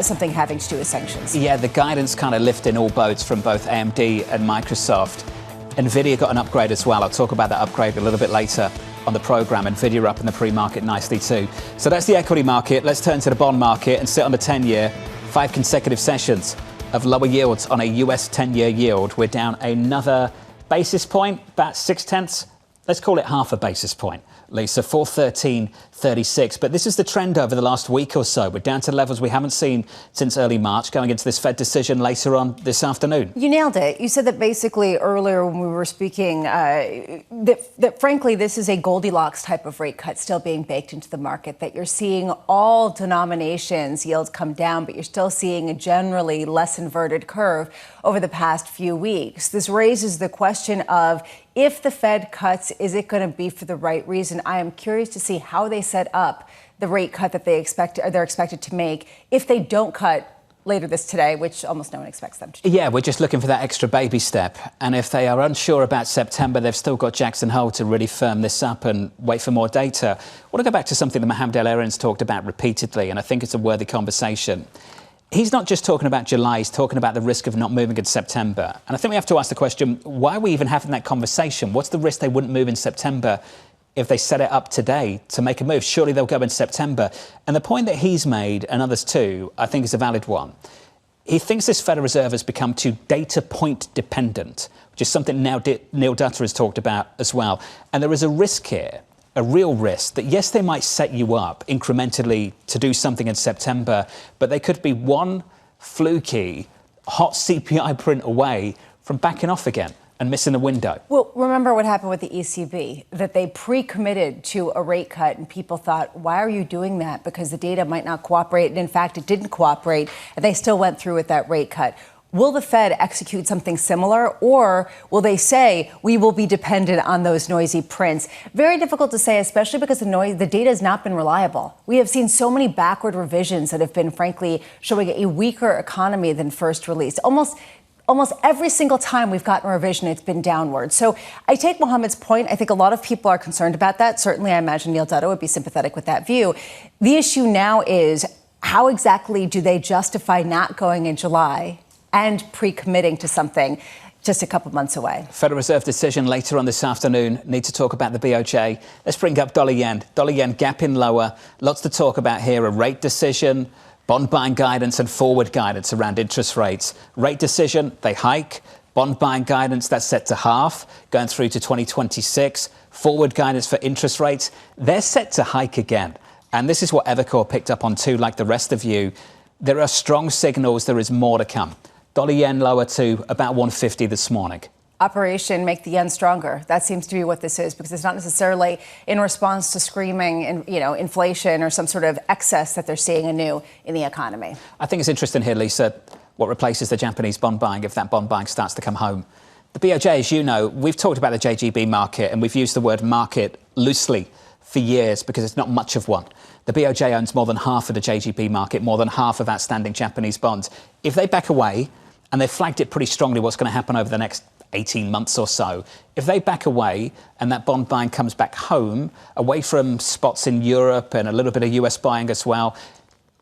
something having to do with sanctions. Yeah, the guidance kind of lifting all boats from both AMD and Microsoft. NVIDIA got an upgrade as well. I'll talk about that upgrade a little bit later on the program. NVIDIA up in the pre-market nicely too. So that's the equity market. Let's turn to the bond market and sit on the 10-year. 5 consecutive sessions of lower yields on a US 10-year yield. We're down another basis point, about 0.6. Let's call it half a basis point, Lisa, 413.36. But this is the trend over the last week or so. We're down to levels we haven't seen since early March, going into this Fed decision later on this afternoon. You nailed it. You said that basically earlier when we were speaking, that frankly, this is a Goldilocks type of rate cut still being baked into the market, that you're seeing all denominations yields come down, but you're still seeing a generally less inverted curve over the past few weeks. This raises the question of, if the Fed cuts, is it going to be for the right reason? I am curious to see how they set up the rate cut that they're expected to make if they don't cut later today, which almost no one expects them to do. Yeah, we're just looking for that extra baby step. And if they are unsure about September, they've still got Jackson Hole to really firm this up and wait for more data. I want to go back to something that Mohamed El-Erian's talked about repeatedly, and I think it's a worthy conversation. He's not just talking about July, he's talking about the risk of not moving in September. And I think we have to ask the question, why are we even having that conversation? What's the risk they wouldn't move in September if they set it up today to make a move? Surely they'll go in September. And the point that he's made, and others too, I think is a valid one. He thinks this Federal Reserve has become too data point dependent, which is something now Neil Dutta has talked about as well. And there is a risk here, a real risk, that yes, they might set you up incrementally to do something in September, but they could be one fluky, hot CPI print away from backing off again and missing the window. Well, remember what happened with the ECB, that they pre-committed to a rate cut and people thought, why are you doing that? Because the data might not cooperate. And in fact, it didn't cooperate and they still went through with that rate cut. Will the Fed execute something similar, or will they say we will be dependent on those noisy prints? Very difficult to say, especially because the data has not been reliable. We have seen so many backward revisions that have been, frankly, showing a weaker economy than first released. Almost every single time we've gotten a revision, it's been downward. So I take Mohammed's point. I think a lot of people are concerned about that. Certainly, I imagine Neil Dutta would be sympathetic with that view. The issue now is, how exactly do they justify not going in July and pre-committing to something just a couple months away? Federal Reserve decision later on this afternoon. Need to talk about the BOJ. Let's bring up dollar yen. Dollar yen gapping lower. Lots to talk about here. A rate decision, bond buying guidance and forward guidance around interest rates. Rate decision, they hike. Bond buying guidance, that's set to half, going through to 2026. Forward guidance for interest rates, they're set to hike again. And this is what Evercore picked up on too, like the rest of you. There are strong signals there is more to come. Dollar yen lower to about 150 this morning. Operation Make the Yen Stronger. That seems to be what this is, because it's not necessarily in response to screaming inflation or some sort of excess that they're seeing anew in the economy. I think it's interesting here, Lisa, what replaces the Japanese bond buying if that bond buying starts to come home. The BOJ, as you know, we've talked about the JGB market and we've used the word market loosely for years because it's not much of one. The BOJ owns more than half of the JGB market, more than half of outstanding Japanese bonds. If they back away, and they've flagged it pretty strongly what's going to happen over the next 18 months or so. If they back away and that bond buying comes back home, away from spots in Europe and a little bit of US buying as well,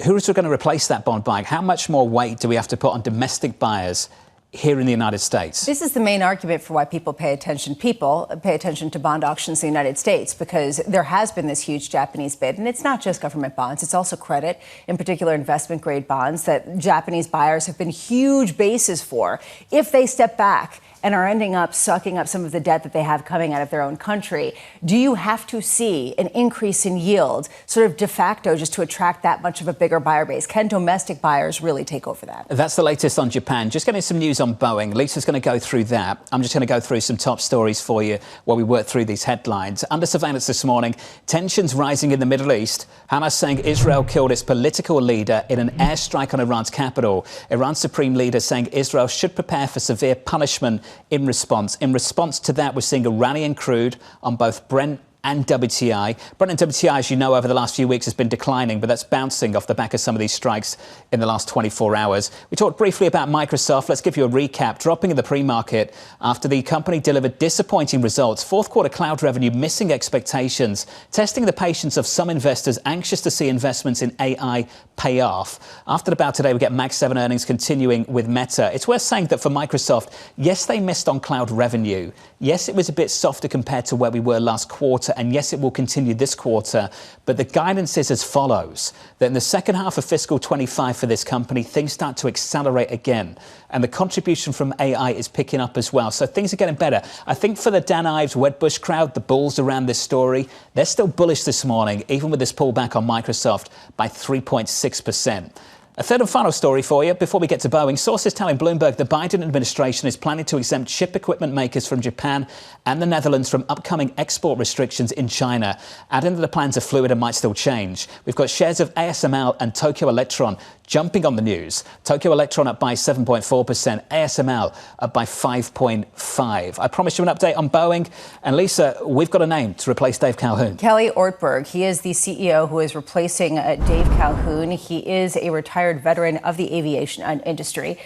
who is going to replace that bond buying? How much more weight do we have to put on domestic buyers here in the United States? This is the main argument for why people pay attention to bond auctions in the United States, because there has been this huge Japanese bid. And it's not just government bonds, it's also credit, in particular investment grade bonds that Japanese buyers have been huge bases for. If they step back and are ending up sucking up some of the debt that they have coming out of their own country, do you have to see an increase in yield sort of de facto just to attract that much of a bigger buyer base? Can domestic buyers really take over that? That's the latest on Japan. Just getting some news on Boeing. Lisa's going to go through that. I'm just going to go through some top stories for you while we work through these headlines. Under surveillance this morning, tensions rising in the Middle East. Hamas saying Israel killed its political leader in an airstrike on Iran's capital. Iran's supreme leader saying Israel should prepare for severe punishment in response. In response to that, we're seeing a rally in crude on both Brent and WTI. Brent and WTI, as you know, over the last few weeks has been declining, but that's bouncing off the back of some of these strikes in the last 24 hours. We talked briefly about Microsoft. Let's give you a recap. Dropping in the pre-market after the company delivered disappointing results. Fourth quarter cloud revenue missing expectations, testing the patience of some investors anxious to see investments in AI pay off. After the bout today, we get Mag 7 earnings continuing with Meta. It's worth saying that for Microsoft, yes, they missed on cloud revenue. Yes, it was a bit softer compared to where we were last quarter. And yes, it will continue this quarter. But the guidance is as follows, that in the second half of fiscal 25 for this company, things start to accelerate again. And the contribution from AI is picking up as well. So things are getting better. I think for the Dan Ives, Wedbush crowd, the bulls around this story, they're still bullish this morning, even with this pullback on Microsoft by 3.6%. A third and final story for you before we get to Boeing. Sources telling Bloomberg the Biden administration is planning to exempt chip equipment makers from Japan and the Netherlands from upcoming export restrictions in China. Adding that the plans are fluid and might still change. We've got shares of ASML and Tokyo Electron jumping on the news. Tokyo Electron up by 7.4%, ASML up by 5.5%. I promised you an update on Boeing. And Lisa, we've got a name to replace Dave Calhoun. Kelly Ortberg. He is the CEO who is replacing Dave Calhoun. He is a retired veteran of the aviation industry.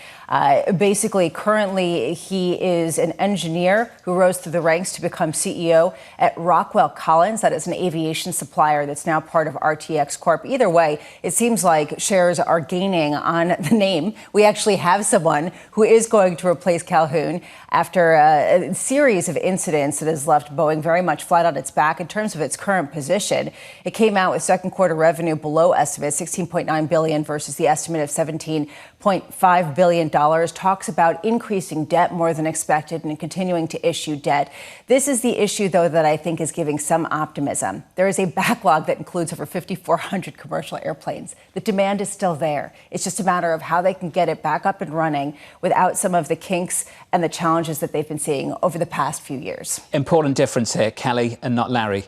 Basically, currently, he is an engineer who rose through the ranks to become CEO at Rockwell Collins. That is an aviation supplier that's now part of RTX Corp. Either way, it seems like shares are gaining on the name. We actually have someone who is going to replace Calhoun after a series of incidents that has left Boeing very much flat on its back in terms of its current position. It came out with second quarter revenue below estimates, $16.9 billion versus the estimate of $17.5 billion. Talks about increasing debt more than expected and continuing to issue debt. This is the issue, though, that I think is giving some optimism. There is a backlog that includes over 5,400 commercial airplanes. The demand is still there. It's just a matter of how they can get it back up and running without some of the kinks and the challenges that they've been seeing over the past few years. Important difference here, Kelly, and not Larry,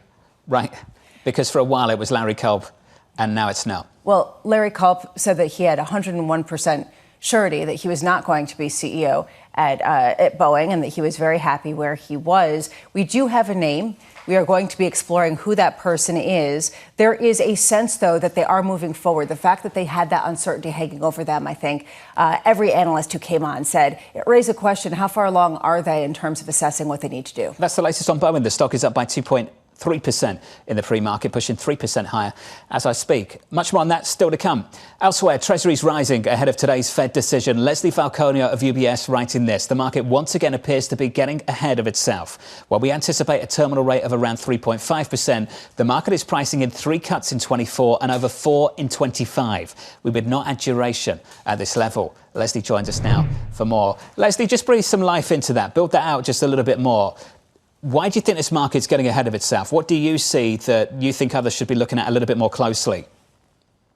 right? Because for a while it was Larry Culp, and now it's not. Well, Larry Culp said that he had 101% surety that he was not going to be CEO at Boeing and that he was very happy where he was. We do have a name. We are going to be exploring who that person is. There is a sense, though, that they are moving forward. The fact that they had that uncertainty hanging over them, I think every analyst who came on said, it raised a question, how far along are they in terms of assessing what they need to do? That's the latest on Boeing. The stock is up by 2.3% in the pre-market, pushing 3% higher as I speak. Much more on that still to come. Elsewhere, Treasuries rising ahead of today's Fed decision. Leslie Falconio of UBS writing this. The market once again appears to be getting ahead of itself. While we anticipate a terminal rate of around 3.5%, the market is pricing in 3 cuts in 24 and over 4 in 25. We would not add duration at this level. Leslie joins us now for more. Leslie, just breathe some life into that. Build that out just a little bit more. Why do you think this market's getting ahead of itself? What do you see that you think others should be looking at a little bit more closely?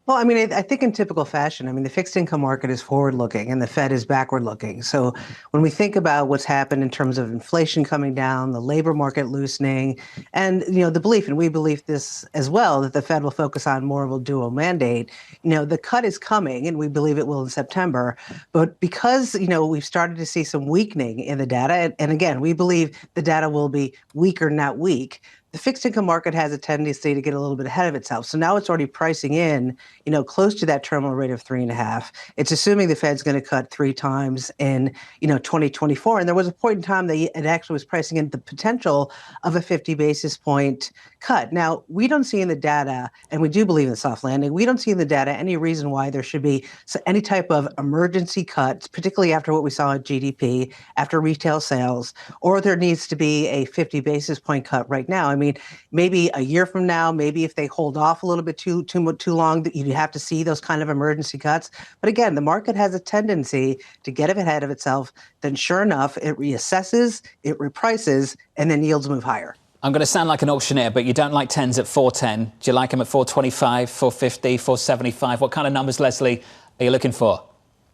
Well, I mean, I think in typical fashion, I mean, the fixed income market is forward-looking and the Fed is backward-looking. So when we think about what's happened in terms of inflation coming down, the labor market loosening, and, the belief, and we believe this as well, that the Fed will focus on more of a dual mandate, the cut is coming, and we believe it will in September. But because, we've started to see some weakening in the data, and again, we believe the data will be weaker, not weak, the fixed income market has a tendency to get a little bit ahead of itself. So now it's already pricing in, close to that terminal rate of 3.5. It's assuming the Fed's going to cut 3 times in, 2024. And there was a point in time that it actually was pricing in the potential of a 50 basis point cut. Now, we don't see in the data, and we do believe in soft landing, we don't see in the data any reason why there should be any type of emergency cuts, particularly after what we saw at GDP, after retail sales, or there needs to be a 50 basis point cut right now. I mean, maybe a year from now, maybe if they hold off a little bit too long, you have to see those kind of emergency cuts. But again, the market has a tendency to get ahead of itself. Then sure enough, it reassesses, it reprices, and then yields move higher. I'm going to sound like an auctioneer, but you don't like 10s at 410. Do you like them at 425, 450, 475? What kind of numbers, Leslie, are you looking for?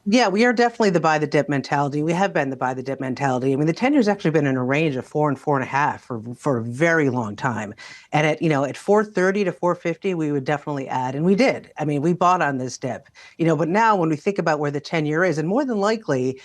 Yeah, we are definitely the buy the dip mentality. We have been the buy the dip mentality. I mean, the 10-year's actually been in a range of 4 and 4.5 for a very long time. And at 430 to 450, we would definitely add. And we did. I mean, we bought on this dip, but now when we think about where the 10-year is, and more than likely,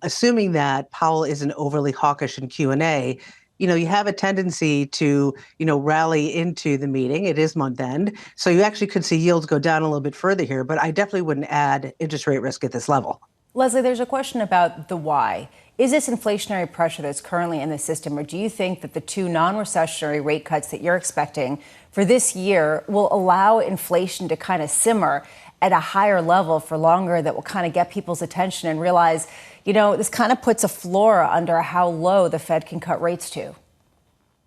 assuming that Powell isn't overly hawkish in Q&A, you have a tendency to, rally into the meeting. It is month end. So you actually could see yields go down a little bit further here, but I definitely wouldn't add interest rate risk at this level. Leslie, there's a question about the why. Is this inflationary pressure that's currently in the system, or do you think that the 2 non-recessionary rate cuts that you're expecting for this year will allow inflation to kind of simmer at a higher level for longer, that will kind of get people's attention and realize, this kind of puts a floor under how low the Fed can cut rates to?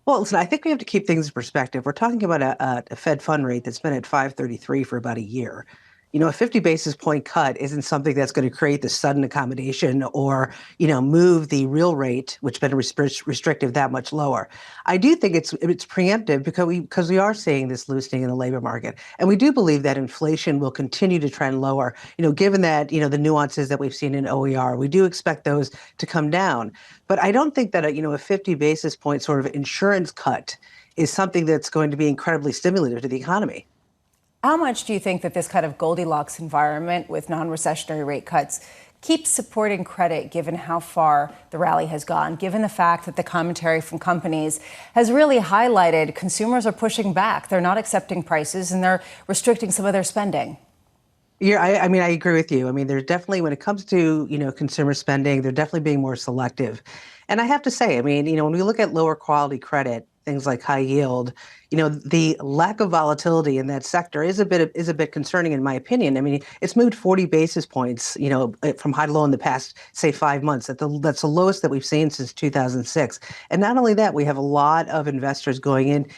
Well, listen, I think we have to keep things in perspective. We're talking about a Fed fund rate that's been at 533 for about a year. A 50 basis point cut isn't something that's going to create the sudden accommodation or, move the real rate, which has been restrictive, that much lower. I do think it's preemptive because we are seeing this loosening in the labor market. And we do believe that inflation will continue to trend lower, given that, the nuances that we've seen in OER. We do expect those to come down. But I don't think that, a 50 basis point sort of insurance cut is something that's going to be incredibly stimulative to the economy. How much do you think that this kind of Goldilocks environment with non-recessionary rate cuts keeps supporting credit, given how far the rally has gone, given the fact that the commentary from companies has really highlighted consumers are pushing back, they're not accepting prices, and they're restricting some of their spending? Yeah, I mean, I agree with you. I mean, there's definitely, when it comes to, consumer spending, they're definitely being more selective. And I have to say, I mean, when we look at lower quality credit, things like high yield, the lack of volatility in that sector is a bit concerning, in my opinion. I mean, it's moved 40 basis points, from high to low in the past, say, 5 months. That's the lowest that we've seen since 2006. And not only that, we have a lot of investors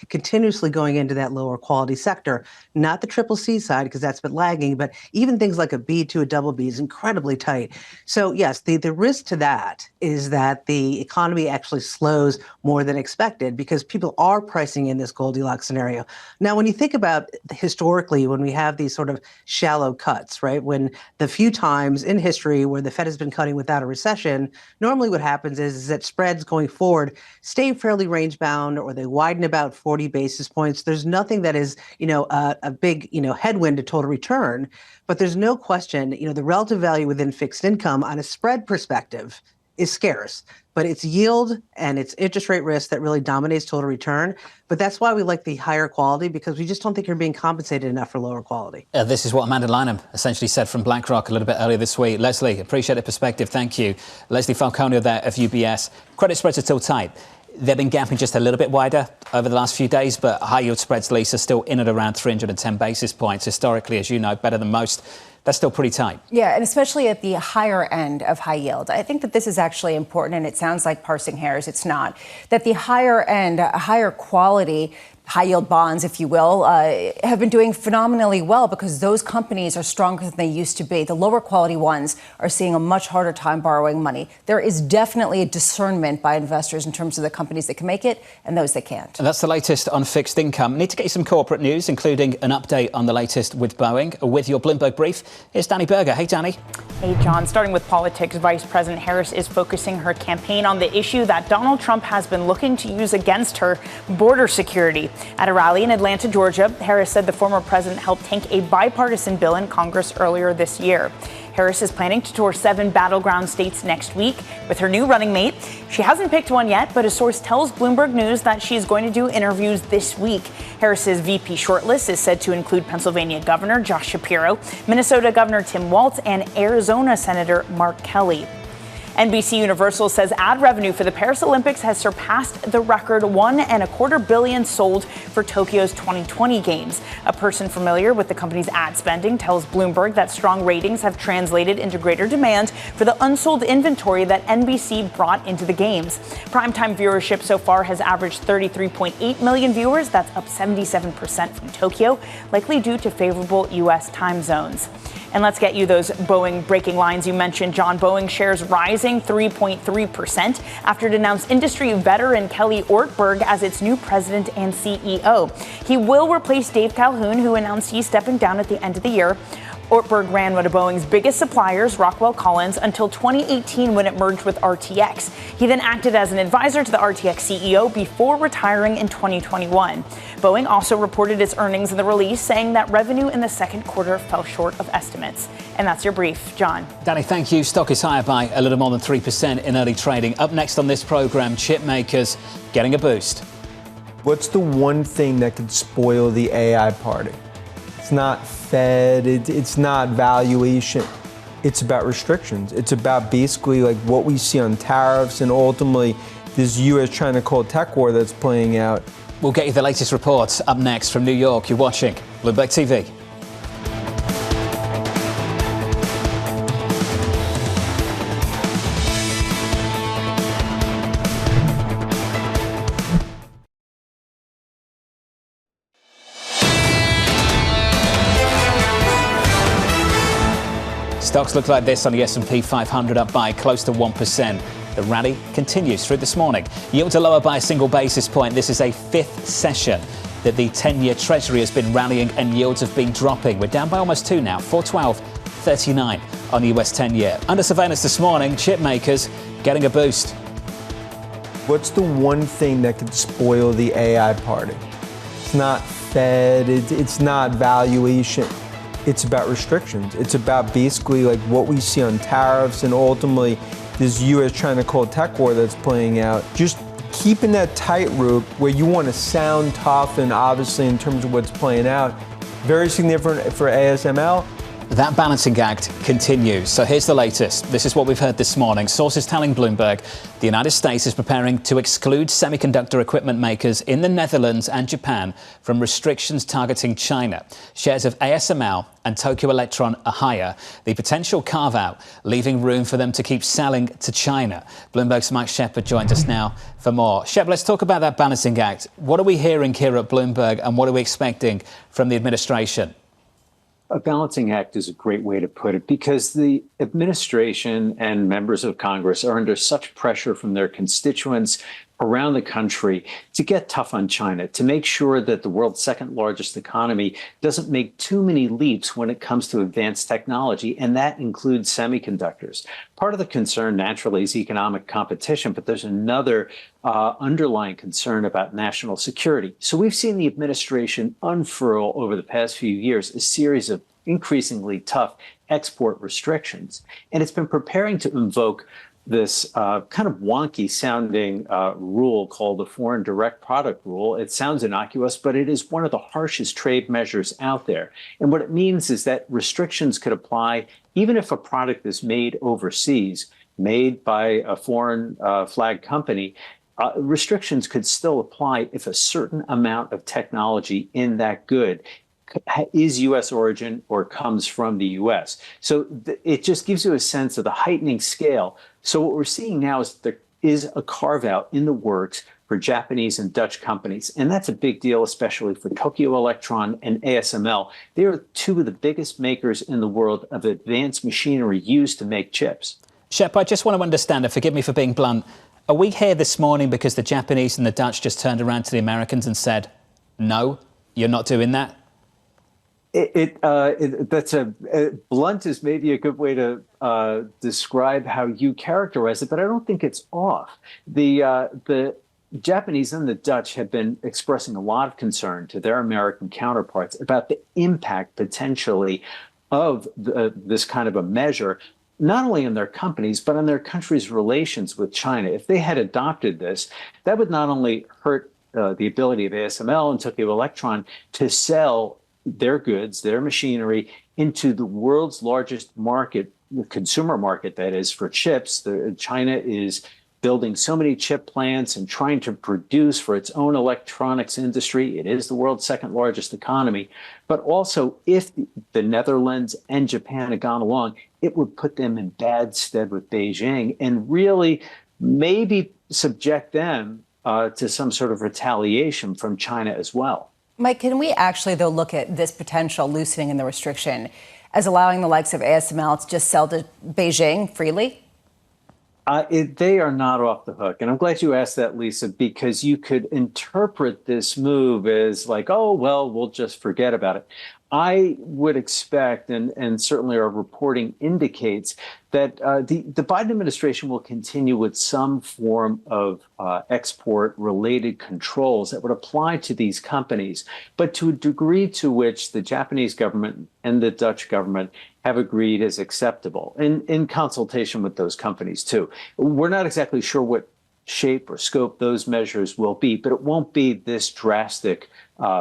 continuously going into that lower quality sector, not the triple C side, because that's been lagging, but even things like a B to a double B is incredibly tight. So yes, the risk to that is that the economy actually slows more than expected, because people are pricing in this Goldilocks scenario. Now, when you think about historically, when we have these sort of shallow cuts, right, when the few times in history where the Fed has been cutting without a recession, normally what happens is that spreads going forward stay fairly range bound, or they widen about 40 basis points. There's nothing that is, a big, headwind to total return, but there's no question, the relative value within fixed income on a spread perspective is scarce, but it's yield and it's interest rate risk that really dominates total return. But that's why we like the higher quality, because we just don't think you're being compensated enough for lower quality. This is what Amanda Lynham essentially said from BlackRock a little bit earlier this week. Leslie, appreciate the perspective. Thank you. Leslie Falconio there of UBS. Credit spreads are still tight. They've been gapping just a little bit wider over the last few days, but high yield spreads, Lisa, still in at around 310 basis points. Historically, as you know, better than most. That's still pretty tight. Yeah, and especially at the higher end of high yield. I think that this is actually important, and it sounds like parsing hairs. It's not. That the higher end, higher quality high yield bonds, if you will, have been doing phenomenally well because those companies are stronger than they used to be. The lower quality ones are seeing a much harder time borrowing money. There is definitely a discernment by investors in terms of the companies that can make it and those that can't. And that's the latest on fixed income. Need to get you some corporate news, including an update on the latest with Boeing. With your Bloomberg brief, here's Danny Berger. Hey, Danny. Hey, John. Starting with politics, Vice President Harris is focusing her campaign on the issue that Donald Trump has been looking to use against her, border security. At a rally in Atlanta, Georgia, Harris said the former president helped tank a bipartisan bill in Congress earlier this year. Harris is planning to tour 7 battleground states next week with her new running mate. She hasn't picked one yet, but a source tells Bloomberg News that she is going to do interviews this week. Harris's VP shortlist is said to include Pennsylvania Governor Josh Shapiro, Minnesota Governor Tim Walz, and Arizona Senator Mark Kelly. NBC Universal says ad revenue for the Paris Olympics has surpassed the record $1.25 billion sold for Tokyo's 2020 games. A person familiar with the company's ad spending tells Bloomberg that strong ratings have translated into greater demand for the unsold inventory that NBC brought into the games. Primetime viewership so far has averaged 33.8 million viewers. That's up 77% from Tokyo, likely due to favorable U.S. time zones. And let's get you those Boeing breaking lines you mentioned, John. Boeing shares rising 3.3% after it announced industry veteran Kelly Ortberg as its new president and CEO. He will replace Dave Calhoun, who announced he's stepping down at the end of the year. Ortberg ran one of Boeing's biggest suppliers, Rockwell Collins, until 2018 when it merged with RTX. He then acted as an advisor to the RTX CEO before retiring in 2021. Boeing also reported its earnings in the release, saying that revenue in the second quarter fell short of estimates. And that's your brief, John. Danny, thank you. Stock is higher by a little more than 3% in early trading. Up next on this program, chip makers getting a boost. What's the one thing that could spoil the AI party? It's not Fed, it's not valuation. It's about restrictions. It's about basically like what we see on tariffs and ultimately this U.S.-China cold tech war that's playing out. We'll get you the latest reports up next from New York. You're watching Bloomberg TV. Stocks look like this on the S&P 500, up by close to 1%. The rally continues through this morning. Yields are lower by a single basis point. This is a fifth session that the 10-year Treasury has been rallying and yields have been dropping. We're down by almost 2 now, 412.39 on the US 10-year. Under surveillance this morning, chip makers getting a boost. What's the one thing that could spoil the AI party? It's not Fed, it's not valuation. It's about restrictions. It's about basically like what we see on tariffs and ultimately this U.S.-China cold tech war that's playing out. Just keeping that tightrope where you want to sound tough and obviously in terms of what's playing out, very significant for ASML. That balancing act continues. So here's the latest. This is what we've heard this morning. Sources telling Bloomberg the United States is preparing to exclude semiconductor equipment makers in the Netherlands and Japan from restrictions targeting China. Shares of ASML and Tokyo Electron are higher. The potential carve-out leaving room for them to keep selling to China. Bloomberg's Mike Shepard joins us now for more. Shep, let's talk about that balancing act. What are we hearing here at Bloomberg and what are we expecting from the administration? A balancing act is a great way to put it because the administration and members of Congress are under such pressure from their constituents around the country to get tough on China, to make sure that the world's second largest economy doesn't make too many leaps when it comes to advanced technology, and that includes semiconductors. Part of the concern, naturally, is economic competition, but there's another underlying concern about national security. So we've seen the administration unfurl over the past few years a series of increasingly tough export restrictions, and it's been preparing to invoke this kind of wonky sounding rule called the Foreign Direct Product Rule. It sounds innocuous, but it is one of the harshest trade measures out there. And what it means is that restrictions could apply even if a product is made overseas, made by a foreign flag company. Restrictions could still apply if a certain amount of technology in that good is U.S. origin or comes from the U.S. So it just gives you a sense of the heightening scale. So what we're seeing now is there is a carve-out in the works for Japanese and Dutch companies. And that's a big deal, especially for Tokyo Electron and ASML. They are two of the biggest makers in the world of advanced machinery used to make chips. Shep, I just want to understand, and forgive me for being blunt, are we here this morning because the Japanese and the Dutch just turned around to the Americans and said, no, you're not doing that? That's blunt is maybe a good way to describe how you characterize it, but I don't think it's off. The Japanese and the Dutch have been expressing a lot of concern to their American counterparts about the impact potentially of this kind of a measure, not only in their companies, but on their country's relations with China. If they had adopted this, that would not only hurt the ability of ASML and Tokyo Electron to sell their goods, their machinery, into the world's largest market, the consumer market, that is, for chips. China is building so many chip plants and trying to produce for its own electronics industry. It is the world's second largest economy. But also, if the Netherlands and Japan had gone along, it would put them in bad stead with Beijing and really maybe subject them to some sort of retaliation from China as well. Mike, can we actually, though, look at this potential loosening in the restriction as allowing the likes of ASML to just sell to Beijing freely? They are not off the hook. And I'm glad you asked that, Lisa, because you could interpret this move as like, oh, well, we'll just forget about it. I would expect, and certainly our reporting indicates, that the Biden administration will continue with some form of export-related controls that would apply to these companies, but to a degree to which the Japanese government and the Dutch government have agreed is acceptable, in consultation with those companies, too. We're not exactly sure what shape or scope those measures will be, but it won't be this drastic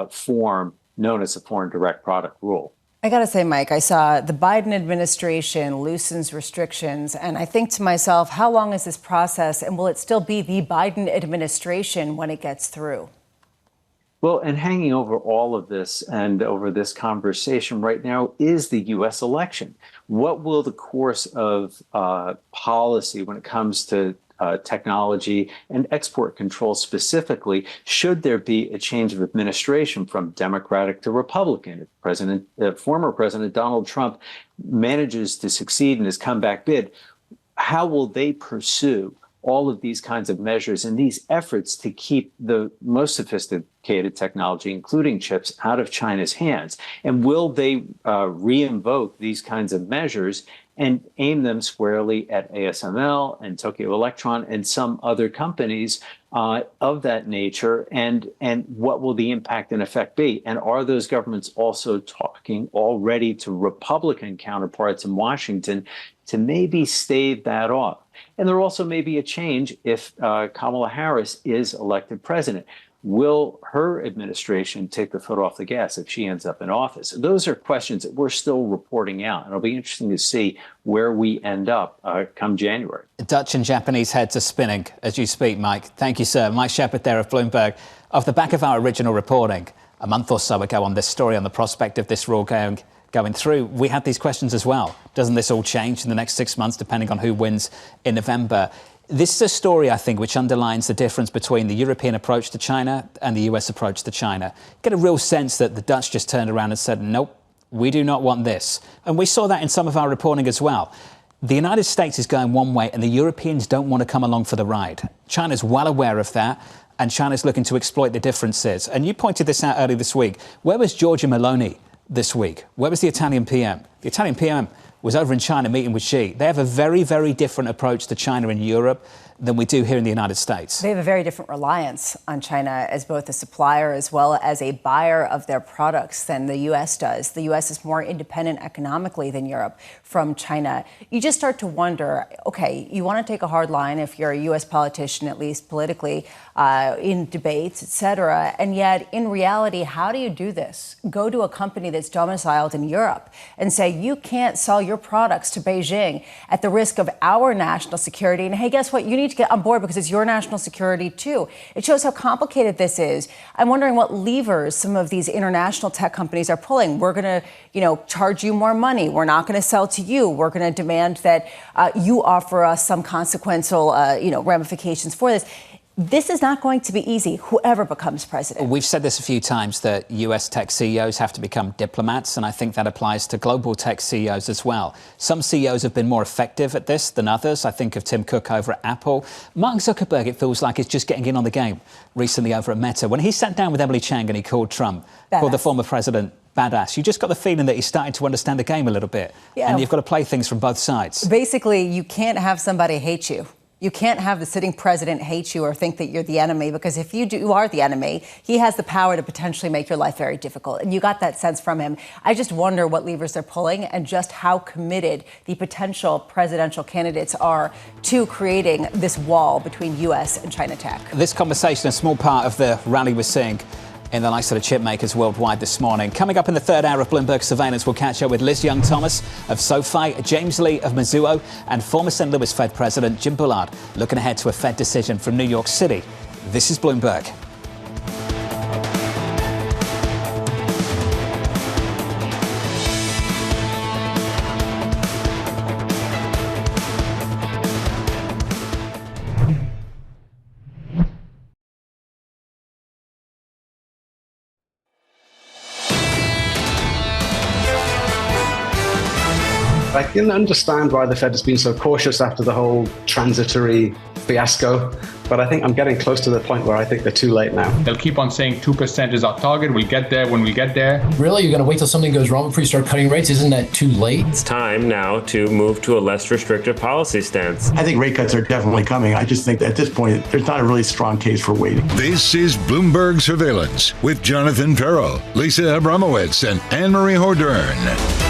form known as the Foreign Direct Product Rule. I got to say, Mike, I saw the Biden administration loosens restrictions, and I think to myself, how long is this process, and will it still be the Biden administration when it gets through? Well, and hanging over all of this and over this conversation right now is the U.S. election. What will the course of policy when it comes to technology and export control specifically, should there be a change of administration from Democratic to Republican? If former President Donald Trump manages to succeed in his comeback bid, how will they pursue all of these kinds of measures and these efforts to keep the most sophisticated technology, including chips, out of China's hands? And will they re-invoke these kinds of measures and aim them squarely at ASML and Tokyo Electron and some other companies of that nature? And what will the impact and effect be? And are those governments also talking already to Republican counterparts in Washington to maybe stave that off? And there also may be a change if Kamala Harris is elected president. Will her administration take the foot off the gas if she ends up in office? Those are questions that we're still reporting out. And it'll be interesting to see where we end up come January. Dutch and Japanese heads are spinning as you speak, Mike. Thank you, sir. Mike Shepard there of Bloomberg. Off the back of our original reporting a month or so ago on this story, on the prospect of this rule going through, we had these questions as well. Doesn't this all change in the next 6 months, depending on who wins in November? This is a story, I think, which underlines the difference between the European approach to China and the US approach to China. Get a real sense that the Dutch just turned around and said, nope, we do not want this. And we saw that in some of our reporting as well. The United States is going one way and the Europeans don't want to come along for the ride. China's well aware of that, and China's looking to exploit the differences. And you pointed this out earlier this week. Where was Giorgia Meloni this week? Where was the Italian PM? The Italian PM was over in China meeting with Xi. They have a very, very different approach to China in Europe than we do here in the United States. They have a very different reliance on China as both a supplier as well as a buyer of their products than the U.S. does. The U.S. is more independent economically than Europe from China. You just start to wonder, okay, you want to take a hard line if you're a U.S. politician, at least politically, in debates, et cetera. And yet, in reality, how do you do this? Go to a company that's domiciled in Europe and say, you can't sell your products to Beijing at the risk of our national security. And hey, guess what? You need to get on board because it's your national security, too. It shows how complicated this is. I'm wondering what levers some of these international tech companies are pulling. We're going to, charge you more money. We're not going to sell to you. We're going to demand that you offer us some consequential, ramifications for this. This is not going to be easy, whoever becomes president. We've said this a few times, that US tech CEOs have to become diplomats, and I think that applies to global tech CEOs as well. Some CEOs have been more effective at this than others. I think of Tim Cook over at Apple. Mark Zuckerberg, it feels like, is just getting in on the game recently over at Meta. When he sat down with Emily Chang and he called Trump, called the former president badass, you just got the feeling that he's starting to understand the game a little bit. Yeah. And you've got to play things from both sides. Basically, you can't have somebody hate you. You can't have the sitting president hate you or think that you're the enemy, because if you are the enemy, he has the power to potentially make your life very difficult. And you got that sense from him. I just wonder what levers they're pulling and just how committed the potential presidential candidates are to creating this wall between U.S. and China tech. This conversation, a small part of the rally we're seeing in the likes of the chip makers worldwide this morning. Coming up in the third hour of Bloomberg Surveillance, we'll catch up with Liz Young-Thomas of SoFi, James Lee of Mizuho, and former St. Louis Fed President Jim Bullard, looking ahead to a Fed decision from New York City. This is Bloomberg. I can understand why the Fed has been so cautious after the whole transitory fiasco, but I think I'm getting close to the point where I think they're too late now. They'll keep on saying 2% is our target. We'll get there when we get there. Really? You're going to wait till something goes wrong before you start cutting rates? Isn't that too late? It's time now to move to a less restrictive policy stance. I think rate cuts are definitely coming. I just think that at this point, there's not a really strong case for waiting. This is Bloomberg Surveillance with Jonathan Ferro, Lisa Abramowitz, and Anne-Marie Hordern.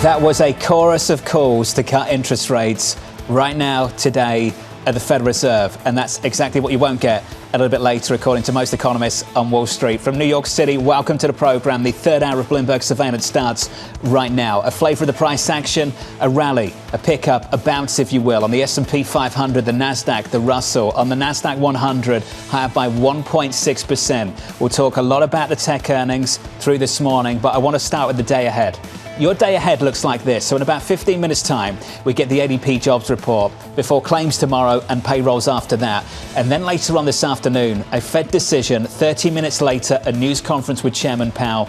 That was a chorus of calls to cut interest rates right now, today, at the Federal Reserve. And that's exactly what you won't get a little bit later, according to most economists on Wall Street. From New York City, welcome to the program. The third hour of Bloomberg Surveillance starts right now. A flavor of the price action, a rally, a pickup, a bounce, if you will, on the S&P 500, the NASDAQ, the Russell. On the NASDAQ 100, higher by 1.6%. We'll talk a lot about the tech earnings through this morning, but I want to start with the day ahead. Your day ahead looks like this. So in about 15 minutes' time, we get the ADP jobs report before claims tomorrow and payrolls after that. And then later on this afternoon, a Fed decision. 30 minutes later, a news conference with Chairman Powell.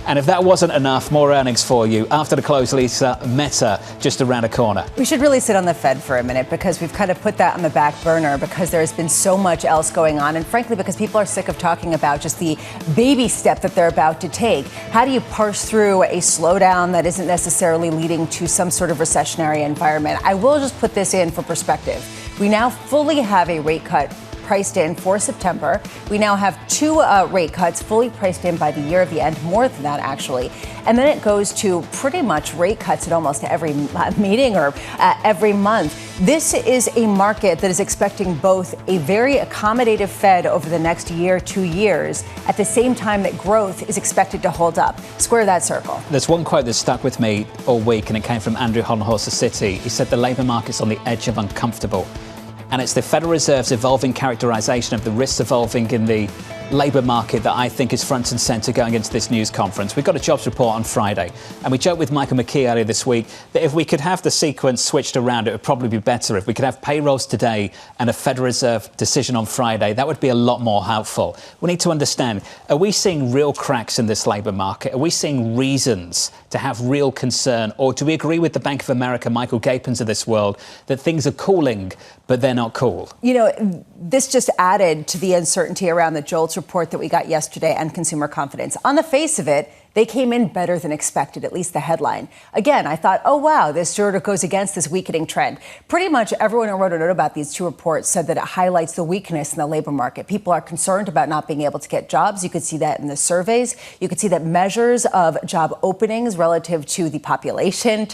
And if that wasn't enough, more earnings for you. After the close, Lisa, Meta just around the corner. We should really sit on the Fed for a minute, because we've kind of put that on the back burner because there's been so much else going on. And frankly, because people are sick of talking about just the baby step that they're about to take. How do you parse through a slowdown that isn't necessarily leading to some sort of recessionary environment? I will just put this in for perspective. We now fully have a rate cut priced in for September. We now have two rate cuts fully priced in by the year of the end, more than that actually. And then it goes to pretty much rate cuts at almost every meeting or every month. This is a market that is expecting both a very accommodative Fed over the next year, 2 years, at the same time that growth is expected to hold up. Square that circle. There's one quote that stuck with me all week, and it came from Andrew Hollenhorst City. He said the labour market's on the edge of uncomfortable. And it's the Federal Reserve's evolving characterization of the risks evolving in the labour market that I think is front and centre going into this news conference. We've got a jobs report on Friday, and we joked with Michael McKee earlier this week that if we could have the sequence switched around, it would probably be better. If we could have payrolls today and a Federal Reserve decision on Friday, that would be a lot more helpful. We need to understand, are we seeing real cracks in this labour market? Are we seeing reasons to have real concern? Or do we agree with the Bank of America, Michael Gapins of this world, that things are cooling, but they're not cool? You know, this just added to the uncertainty around the JOLTS report that we got yesterday and consumer confidence. On the face of it, they came in better than expected, at least the headline. Again, I thought, oh, wow, this sort of goes against this weakening trend. Pretty much everyone who wrote a note about these two reports said that it highlights the weakness in the labor market. People are concerned about not being able to get jobs. You could see that in the surveys. You could see that measures of job openings relative to the population,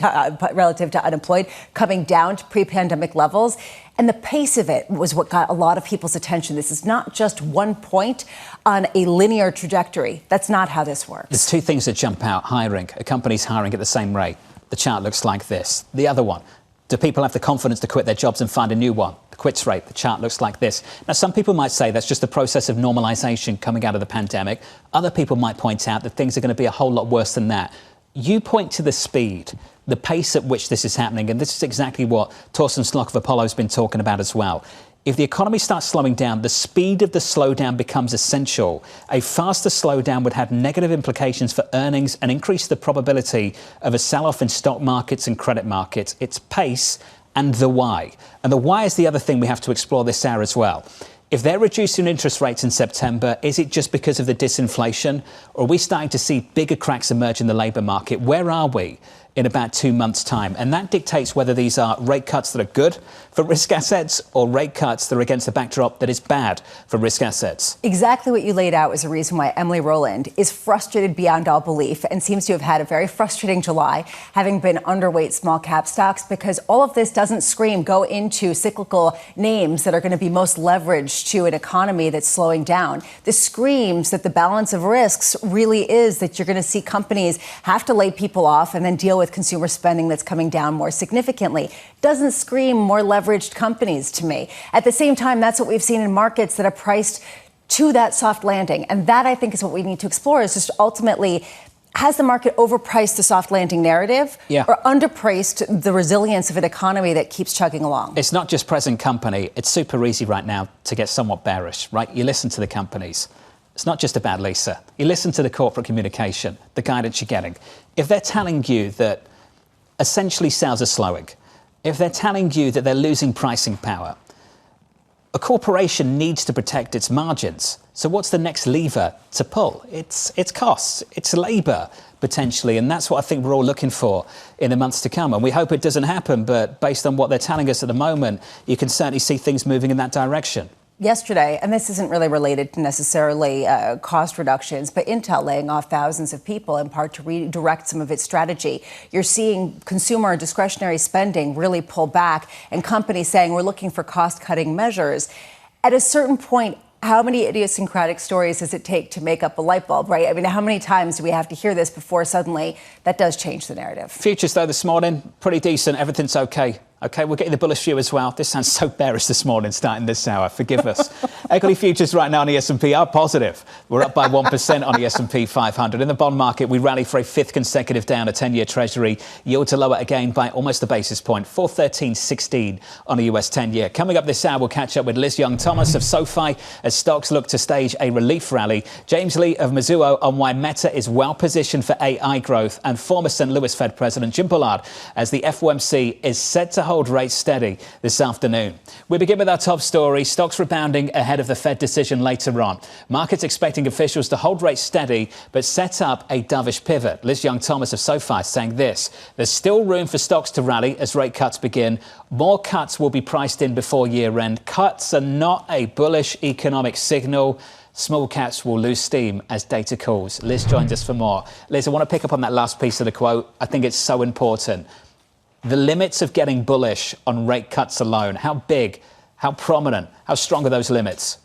relative to unemployed, coming down to pre-pandemic levels. And the pace of it was what got a lot of people's attention. This is not just one point on a linear trajectory. That's not how this works. There's two things that jump out. Hiring. A company's hiring at the same rate. The chart looks like this. The other one. Do people have the confidence to quit their jobs and find a new one? The quits rate. The chart looks like this. Now, some people might say that's just the process of normalization coming out of the pandemic. Other people might point out that things are going to be a whole lot worse than that. You point to the speed, the pace at which this is happening, and this is exactly what Torsten Slok of Apollo has been talking about as well. If the economy starts slowing down, the speed of the slowdown becomes essential. A faster slowdown would have negative implications for earnings and increase the probability of a sell-off in stock markets and credit markets. It's pace and the why. And the why is the other thing we have to explore this hour as well. If they're reducing interest rates in September, is it just because of the disinflation? Or are we starting to see bigger cracks emerge in the labour market? Where are we? in about 2 months' time. And that dictates whether these are rate cuts that are good for risk assets or rate cuts that are against the backdrop that is bad for risk assets. Exactly what you laid out was the reason why Emily Roland is frustrated beyond all belief and seems to have had a very frustrating July, having been underweight small cap stocks, because all of this doesn't scream go into cyclical names that are going to be most leveraged to an economy that's slowing down. This screams that the balance of risks really is that you're going to see companies have to lay people off and then deal with consumer spending that's coming down more significantly. Doesn't scream more leveraged companies to me. At the same time, that's what we've seen in markets that are priced to that soft landing. And that, I think, is what we need to explore, is just ultimately, has the market overpriced the soft landing narrative or underpriced the resilience of an economy that keeps chugging along? It's not just present company. It's super easy right now to get somewhat bearish, right? You listen to the companies. It's not just about Lisa. You listen to the corporate communication, the guidance you're getting. If they're telling you that essentially sales are slowing, if they're telling you that they're losing pricing power, a corporation needs to protect its margins. So what's the next lever to pull? It's costs, it's labor, potentially. And that's what I think we're all looking for in the months to come. And we hope it doesn't happen. But based on what they're telling us at the moment, you can certainly see things moving in that direction. Yesterday, and this isn't really related to necessarily cost reductions, but Intel laying off thousands of people in part to redirect some of its strategy. You're seeing consumer discretionary spending really pull back and companies saying we're looking for cost-cutting measures. At a certain point, how many idiosyncratic stories does it take to make up a light bulb, right? I mean, how many times do we have to hear this before suddenly that does change the narrative? Futures, though, this morning, pretty decent. Everything's OK. OK, we'll get you the bullish view as well. This sounds so bearish this morning, starting this hour. Forgive us. Equity futures right now on the S&P are positive. We're up by 1% on the S&P 500. In the bond market, we rally for a fifth consecutive down. A 10-year Treasury yield to lower again by almost a basis point, 413.16 on a US 10-year. Coming up this hour, we'll catch up with Liz Young-Thomas of SoFi as stocks look to stage a relief rally. James Lee of Mizuho on why Meta is well positioned for AI growth, and former St. Louis Fed President Jim Bullard as the FOMC is set to hold rates steady this afternoon. We begin with our top story. Stocks rebounding ahead of the Fed decision later on. Markets expecting officials to hold rates steady but set up a dovish pivot. Liz Young-Thomas of SoFi saying this: there's still room for stocks to rally as rate cuts begin. More cuts will be priced in before year end. Cuts are not a bullish economic signal. Small caps will lose steam as data cools. Liz joins us for more. Liz, I want to pick up on that last piece of the quote. I think it's so important. The limits of getting bullish on rate cuts alone, how big, how prominent, how strong are those limits?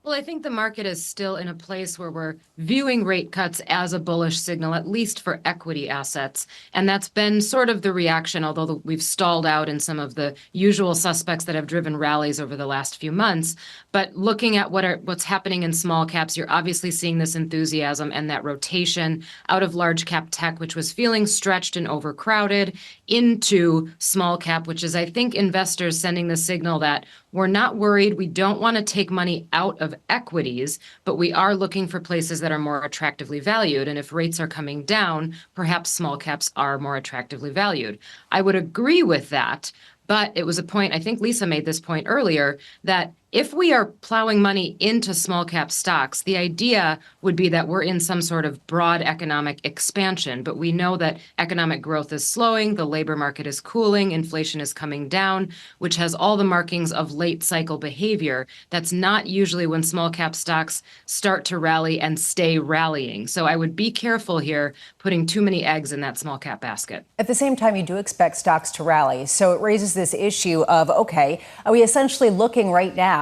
Well, I think the market is still in a place where we're viewing rate cuts as a bullish signal, at least for equity assets. And that's been sort of the reaction, although we've stalled out in some of the usual suspects that have driven rallies over the last few months. But looking at what's happening in small caps, you're obviously seeing this enthusiasm and that rotation out of large cap tech, which was feeling stretched and overcrowded, into small cap, which is, I think, investors sending the signal that we're not worried. We don't want to take money out of equities, but we are looking for places that are more attractively valued. And if rates are coming down, perhaps small caps are more attractively valued. I would agree with that. But it was a point, I think Lisa made this point earlier, that if we are plowing money into small cap stocks, the idea would be that we're in some sort of broad economic expansion. But we know that economic growth is slowing, the labor market is cooling, inflation is coming down, which has all the markings of late cycle behavior. That's not usually when small cap stocks start to rally and stay rallying. So I would be careful here putting too many eggs in that small cap basket. At the same time, you do expect stocks to rally. So it raises this issue of, okay, are we essentially looking right now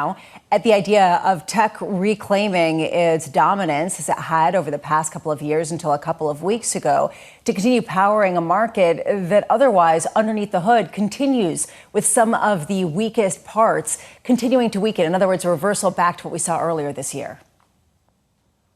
at the idea of tech reclaiming its dominance as it had over the past couple of years until a couple of weeks ago to continue powering a market that otherwise, underneath the hood, continues with some of the weakest parts continuing to weaken? In other words, a reversal back to what we saw earlier this year.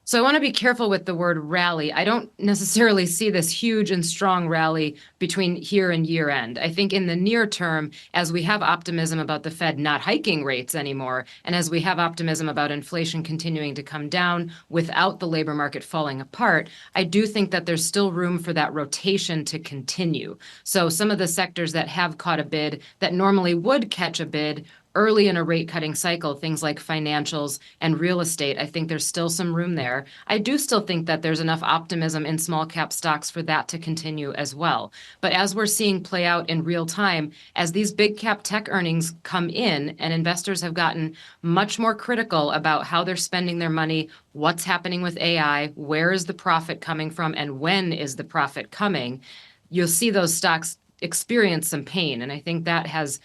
So I want to be careful with the word rally. I don't necessarily see this huge and strong rally between here and year end. I think in the near term, as we have optimism about the Fed not hiking rates anymore, and as we have optimism about inflation continuing to come down without the labor market falling apart, I do think that there's still room for that rotation to continue. So some of the sectors that have caught a bid that normally would catch a bid early in a rate cutting cycle, things like financials and real estate, I think there's still some room there. I do still think that there's enough optimism in small cap stocks for that to continue as well. But as we're seeing play out in real time, as these big cap tech earnings come in and investors have gotten much more critical about how they're spending their money, what's happening with AI, where is the profit coming from, and when is the profit coming, you'll see those stocks experience some pain. And I think that has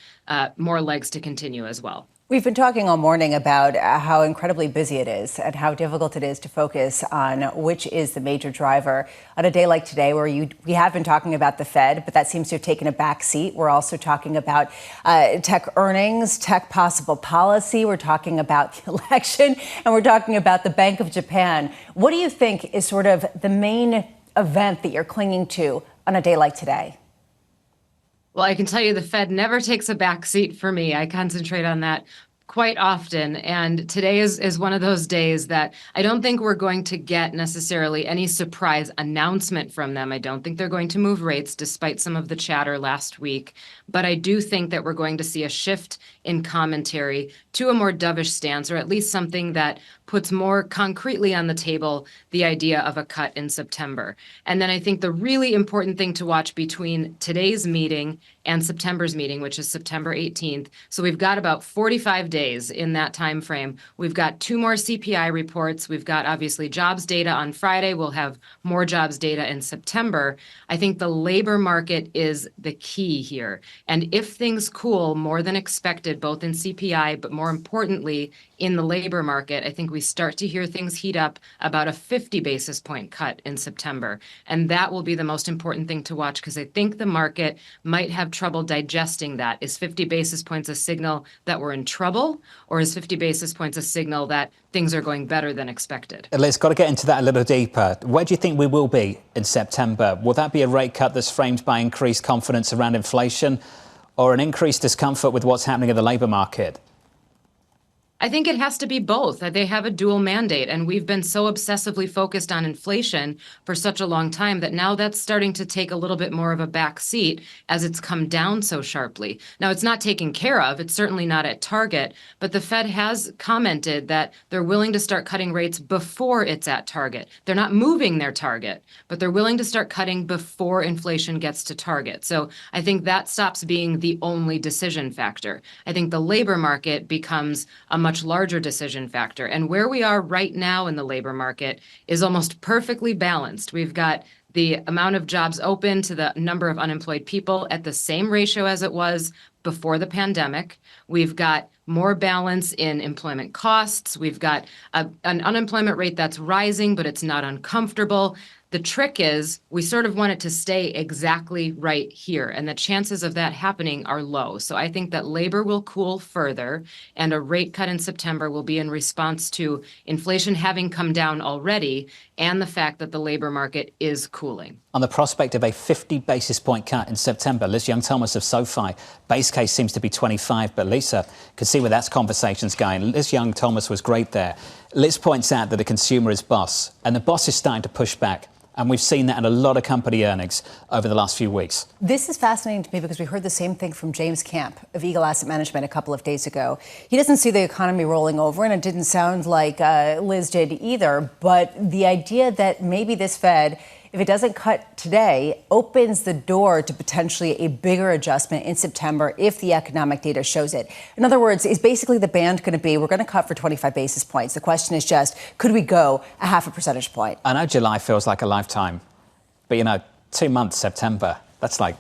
more legs to continue as well. We've been talking all morning about how incredibly busy it is and how difficult it is to focus on which is the major driver. On a day like today, where we have been talking about the Fed, but that seems to have taken a back seat. We're also talking about tech earnings, tech possible policy. We're talking about the election, and we're talking about the Bank of Japan. What do you think is sort of the main event that you're clinging to on a day like today? Well, I can tell you the Fed never takes a back seat for me. I concentrate on that quite often. And today is one of those days that I don't think we're going to get necessarily any surprise announcement from them. I don't think they're going to move rates despite some of the chatter last week. But I do think that we're going to see a shift in commentary to a more dovish stance, or at least something that puts more concretely on the table the idea of a cut in September. And then I think the really important thing to watch between today's meeting and September's meeting, which is September 18th. So we've got about 45 days in that time frame. We've got 2 more CPI reports. We've got obviously jobs data on Friday. We'll have more jobs data in September. I think the labor market is the key here. And if things cool more than expected, both in CPI, but more importantly, in the labor market, I think we start to hear things heat up about a 50 basis point cut in September. And that will be the most important thing to watch, because I think the market might have trouble digesting that. Is 50 basis points a signal that we're in trouble, or is 50 basis points a signal that things are going better than expected? Let's got to get into that a little deeper. Where do you think we will be in September? Will that be a rate cut that's framed by increased confidence around inflation, or an increased discomfort with what's happening in the labor market? I think it has to be both. They have a dual mandate, and we've been so obsessively focused on inflation for such a long time that now that's starting to take a little bit more of a back seat as it's come down so sharply. Now, it's not taken care of. It's certainly not at target, but the Fed has commented that they're willing to start cutting rates before it's at target. They're not moving their target, but they're willing to start cutting before inflation gets to target. So I think that stops being the only decision factor. I think the labor market becomes a much larger decision factor. And where we are right now in the labor market is almost perfectly balanced. We've got the amount of jobs open to the number of unemployed people at the same ratio as it was before the pandemic. We've got more balance in employment costs. We've got an unemployment rate that's rising, but it's not uncomfortable. The trick is we sort of want it to stay exactly right here, and the chances of that happening are low. So I think that labor will cool further, and a rate cut in September will be in response to inflation having come down already and the fact that the labor market is cooling. On the prospect of a 50 basis point cut in September, Liz Young-Thomas of SoFi, base case seems to be 25, but Lisa could see where that conversation's going. Liz Young-Thomas was great there. Liz points out that the consumer is boss, and the boss is starting to push back. And we've seen that in a lot of company earnings over the last few weeks. This is fascinating to me because we heard the same thing from James Camp of Eagle Asset Management a couple of days ago. He doesn't see the economy rolling over, and it didn't sound like Liz did either. But the idea that maybe this Fed, if it doesn't cut today, opens the door to potentially a bigger adjustment in September if the economic data shows it. In other words, is basically the band going to be, we're going to cut for 25 basis points. The question is just, could we go a half a percentage point? I know July feels like a lifetime, but 2 months, September, that's like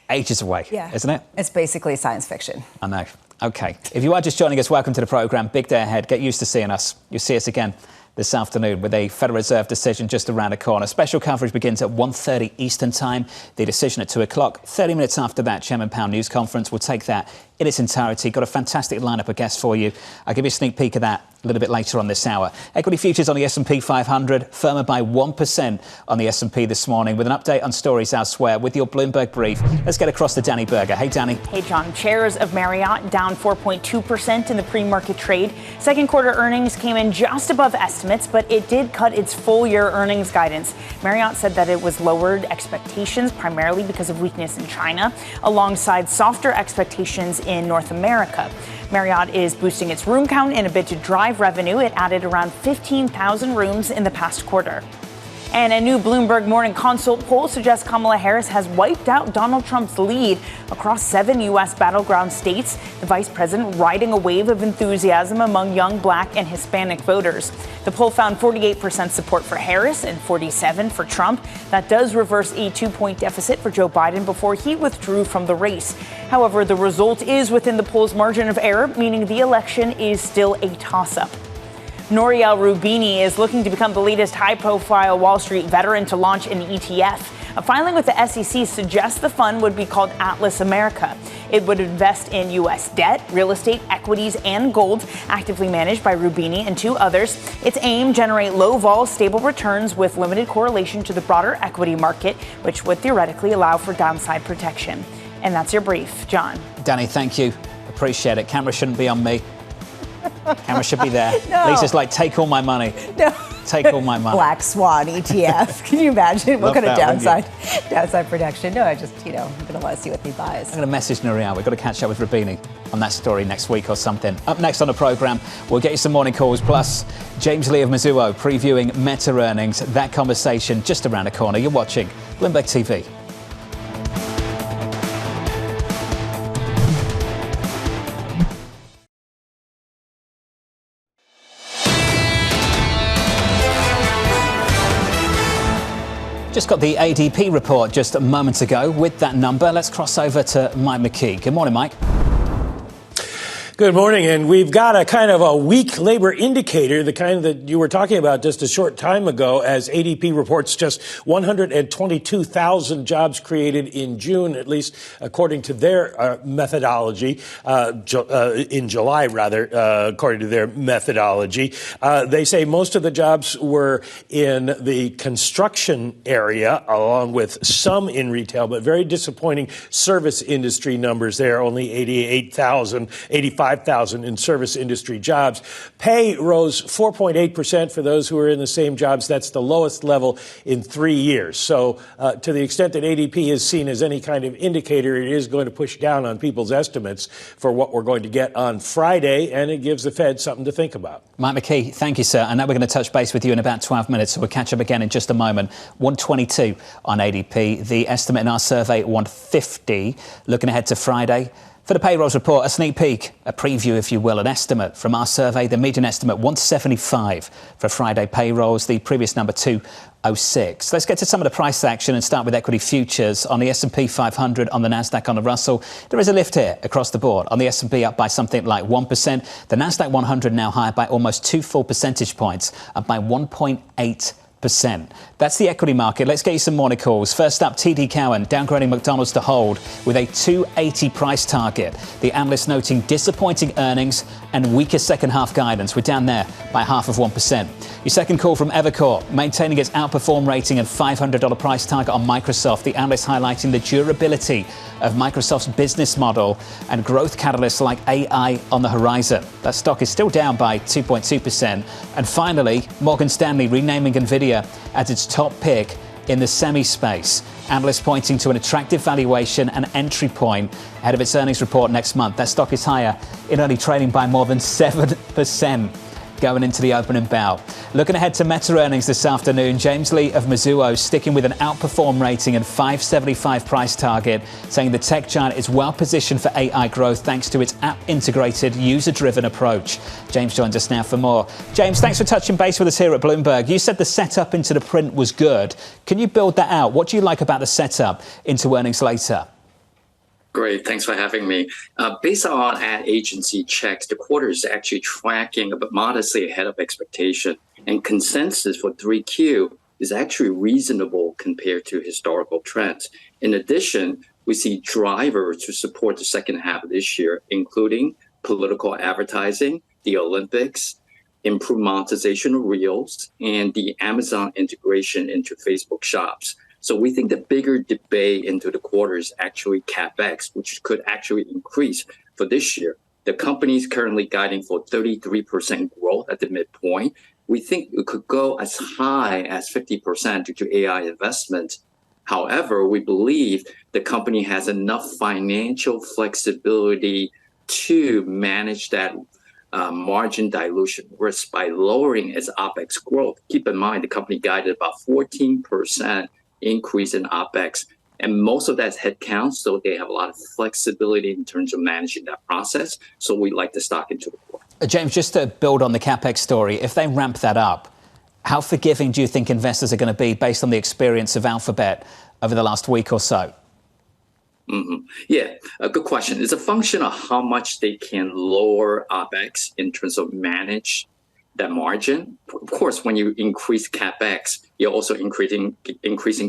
ages away, isn't it? It's basically science fiction. I know. OK. If you are just joining us, welcome to the programme. Big day ahead. Get used to seeing us. You'll see us again this afternoon with a Federal Reserve decision just around the corner. Special coverage begins at 1:30 Eastern Time. The decision at 2 o'clock. 30 minutes after that, Chairman Powell news conference. We'll take that in its entirety. Got a fantastic lineup of guests for you. I'll give you a sneak peek of that a little bit later on this hour. Equity futures on the S&P 500 firmer by 1% on the S&P this morning, with an update on stories elsewhere with your Bloomberg brief. Let's get across to Danny Berger. Hey, Danny. Hey, John. Shares of Marriott down 4.2% in the pre-market trade. Second quarter earnings came in just above estimates, but it did cut its full year earnings guidance. Marriott said that it was lowered expectations primarily because of weakness in China, alongside softer expectations in North America. Marriott is boosting its room count in a bid to drive revenue. It added around 15,000 rooms in the past quarter. And a new Bloomberg Morning Consult poll suggests Kamala Harris has wiped out Donald Trump's lead across 7 U.S. battleground states, the vice president riding a wave of enthusiasm among young Black and Hispanic voters. The poll found 48% support for Harris and 47% for Trump. That does reverse a 2-point deficit for Joe Biden before he withdrew from the race. However, the result is within the poll's margin of error, meaning the election is still a toss-up. Nouriel Roubini is looking to become the latest high-profile Wall Street veteran to launch an ETF. A filing with the SEC suggests the fund would be called Atlas America. It would invest in U.S. debt, real estate, equities, and gold, actively managed by Roubini and 2 others. Its aim, generate low-vol, stable returns with limited correlation to the broader equity market, which would theoretically allow for downside protection. And that's your brief. John. Danny, thank you. Appreciate it. Camera shouldn't be on me. Camera should be there. No. Lisa's like, take all my money. No. Take all my money. Black Swan ETF. Can you imagine what Love kind of that, downside protection? No, I just, I'm going to want to see what he buys. I'm going to message Nouriel. We've got to catch up with Roubini on that story next week or something. Up next on the programme, we'll get you some morning calls. Plus, James Lee of Mizuho previewing Meta earnings. That conversation just around the corner. You're watching Bloomberg TV. Just got the ADP report just a moment ago. With that number, let's cross over to Mike McKee. Good morning, Mike. Good morning, and we've got a kind of a weak labor indicator, the kind that you were talking about just a short time ago, as ADP reports just 122,000 jobs created in June, at least according to their methodology, in July, rather, according to their methodology. They say most of the jobs were in the construction area, along with some in retail, but very disappointing service industry numbers there, only 85,000 in service industry jobs. Pay rose 4.8% for those who are in the same jobs. That's the lowest level in 3 years. So to the extent that ADP is seen as any kind of indicator, it is going to push down on people's estimates for what we're going to get on Friday, and it gives the Fed something to think about. Mike McKee, thank you, sir. And now we're going to touch base with you in about 12 minutes, so we'll catch up again in just a moment. 122 on ADP. The estimate in our survey, 150. Looking ahead to Friday. For the payrolls report, a sneak peek, a preview, if you will, an estimate from our survey. The median estimate, 175 for Friday payrolls. The previous number, 206. Let's get to some of the price action and start with equity futures. On the S&P 500, on the Nasdaq, on the Russell, there is a lift here across the board. On the S&P, up by something like 1%. The Nasdaq 100 now higher by almost 2 full percentage points, up by 1.8%. That's the equity market. Let's get you some morning calls. First up, TD Cowen downgrading McDonald's to hold with a 280 price target. The analyst noting disappointing earnings and weaker second half guidance. We're down there by 0.5%. Your second call from Evercore, maintaining its outperform rating and $500 price target on Microsoft. The analyst highlighting the durability of Microsoft's business model and growth catalysts like AI on the horizon. That stock is still down by 2.2%. And finally, Morgan Stanley renaming NVIDIA as its top pick in the semi space. Analysts pointing to an attractive valuation and entry point ahead of its earnings report next month. That stock is higher in early trading by more than 7%. Going into the opening bell. Looking ahead to Meta earnings this afternoon, James Lee of Mizuho sticking with an outperform rating and 575 price target, saying the tech giant is well positioned for AI growth thanks to its app-integrated, user-driven approach. James joins us now for more. James, thanks for touching base with us here at Bloomberg. You said the setup into the print was good. Can you build that out? What do you like about the setup into earnings later? Great. Thanks for having me. Based on ad agency checks, the quarter is actually tracking but modestly ahead of expectation. And consensus for 3Q is actually reasonable compared to historical trends. In addition, we see drivers to support the second half of this year, including political advertising, the Olympics, improved monetization of Reels, and the Amazon integration into Facebook Shops. So we think the bigger debate into the quarter is actually CapEx, which could actually increase for this year. The company is currently guiding for 33% growth at the midpoint. We think it could go as high as 50% due to AI investment. However, we believe the company has enough financial flexibility to manage that margin dilution risk by lowering its OPEX growth. Keep in mind, the company guided about 14% increase in OPEX, and most of that's headcount, so they have a lot of flexibility in terms of managing that process. So we like the stock into the quarter. James, just to build on the CapEx story, if they ramp that up, how forgiving do you think investors are going to be based on the experience of Alphabet over the last week or so? Yeah, a good question. It's a function of how much they can lower OPEX in terms of manage that margin. Of course, when you increase CapEx, you're also increasing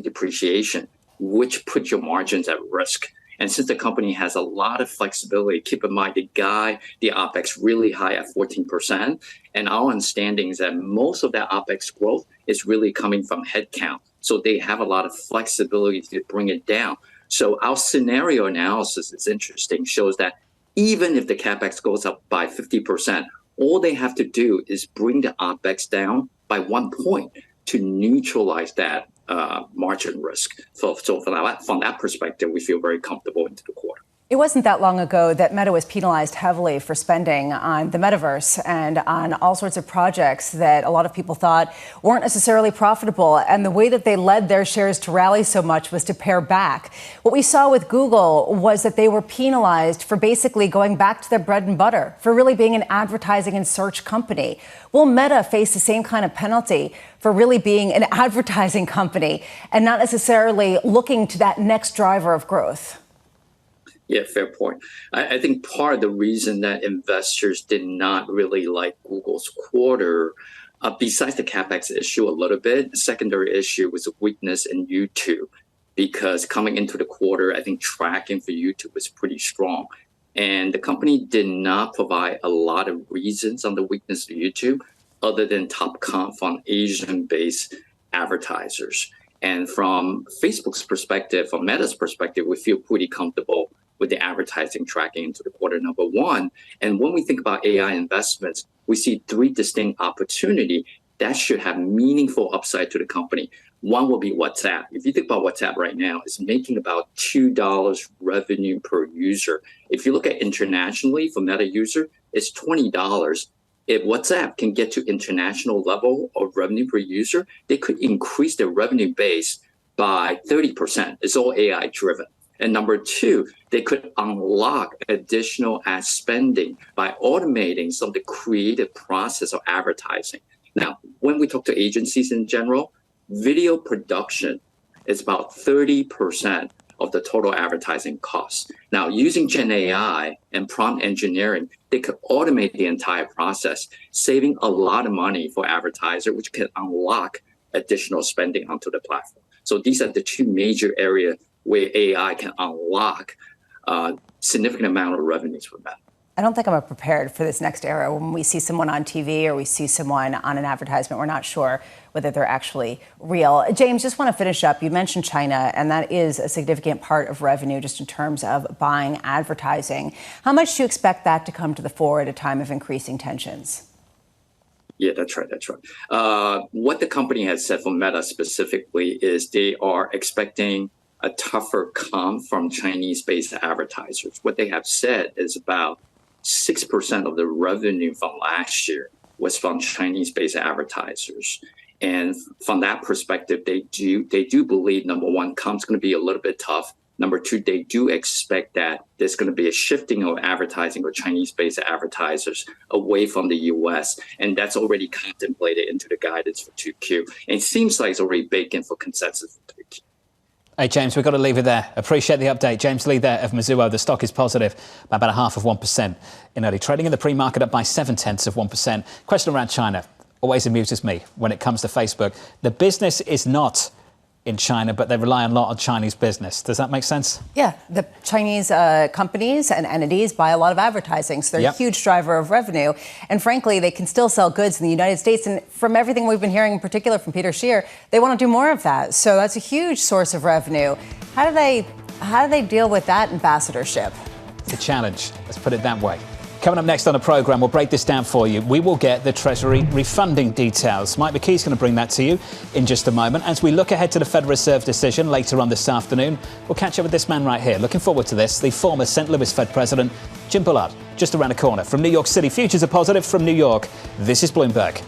depreciation, which puts your margins at risk. And since the company has a lot of flexibility, keep in mind the OPEX really high at 14%. And our understanding is that most of that OPEX growth is really coming from headcount. So they have a lot of flexibility to bring it down. So our scenario analysis is interesting, shows that even if the CapEx goes up by 50%, all they have to do is bring the OPEX down by 1 point to neutralize that margin risk. So from that perspective, we feel very comfortable into the quarter. It wasn't that long ago that Meta was penalized heavily for spending on the metaverse and on all sorts of projects that a lot of people thought weren't necessarily profitable. And the way that they led their shares to rally so much was to pare back. What we saw with Google was that they were penalized for basically going back to their bread and butter, for really being an advertising and search company. Will Meta face the same kind of penalty for really being an advertising company and not necessarily looking to that next driver of growth? Yeah, fair point. I think part of the reason that investors did not really like Google's quarter, besides the CapEx issue a little bit, the secondary issue was a weakness in YouTube, because coming into the quarter, I think tracking for YouTube was pretty strong. And the company did not provide a lot of reasons on the weakness of YouTube other than top comp on Asian-based advertisers. And from Facebook's perspective, from Meta's perspective, we feel pretty comfortable with the advertising tracking into the quarter number one. And when we think about AI investments, we see three distinct opportunities that should have meaningful upside to the company. One will be WhatsApp. If you think about WhatsApp right now, it's making about $2 revenue per user. If you look at internationally for Meta user, it's $20. If WhatsApp can get to international level of revenue per user, they could increase their revenue base by 30%. It's all AI driven. And number two, they could unlock additional ad spending by automating some of the creative process of advertising. Now, when we talk to agencies in general, video production is about 30% of the total advertising costs. Now, using Gen AI and prompt engineering, they could automate the entire process, saving a lot of money for advertisers, which can unlock additional spending onto the platform. So these are the two major areas where AI can unlock significant amount of revenues for Meta. I don't think I'm prepared for this next era. When we see someone on TV or we see someone on an advertisement, we're not sure whether they're actually real. James, just want to finish up. You mentioned China, and that is a significant part of revenue just in terms of buying advertising. How much do you expect that to come to the fore at a time of increasing tensions? Yeah, that's right. What the company has said for Meta specifically is they are expecting a tougher comp from Chinese-based advertisers. What they have said is about 6% of the revenue from last year was from Chinese-based advertisers. And from that perspective, they do believe, number one, comp's going to be a little bit tough. Number two, they do expect that there's going to be a shifting of advertising or Chinese-based advertisers away from the U.S. And that's already contemplated into the guidance for 2Q. And it seems like it's already baked in for consensus for 3Q. Hey, James, we've got to leave it there. Appreciate the update. James Lee there of Mizuho. The stock is positive by about 0.5% in early trading. In the pre-market up by 0.7%. Question around China always amuses me when it comes to Facebook. The business is not in China, but they rely a lot on Chinese business. Does that make sense? Yeah, the Chinese companies and entities buy a lot of advertising, so they're a huge driver of revenue. And frankly, they can still sell goods in the United States. And from everything we've been hearing, in particular from Peter Scheer, they want to do more of that. So that's a huge source of revenue. How do they deal with that ambassadorship? It's a challenge. Let's put it that way. Coming up next on the programme, we'll break this down for you. We will get the Treasury refunding details. Mike McKee's going to bring that to you in just a moment. As we look ahead to the Federal Reserve decision later on this afternoon, we'll catch up with this man right here. Looking forward to this, the former St. Louis Fed President, Jim Bullard, just around the corner. From New York City, futures are positive from New York. This is Bloomberg.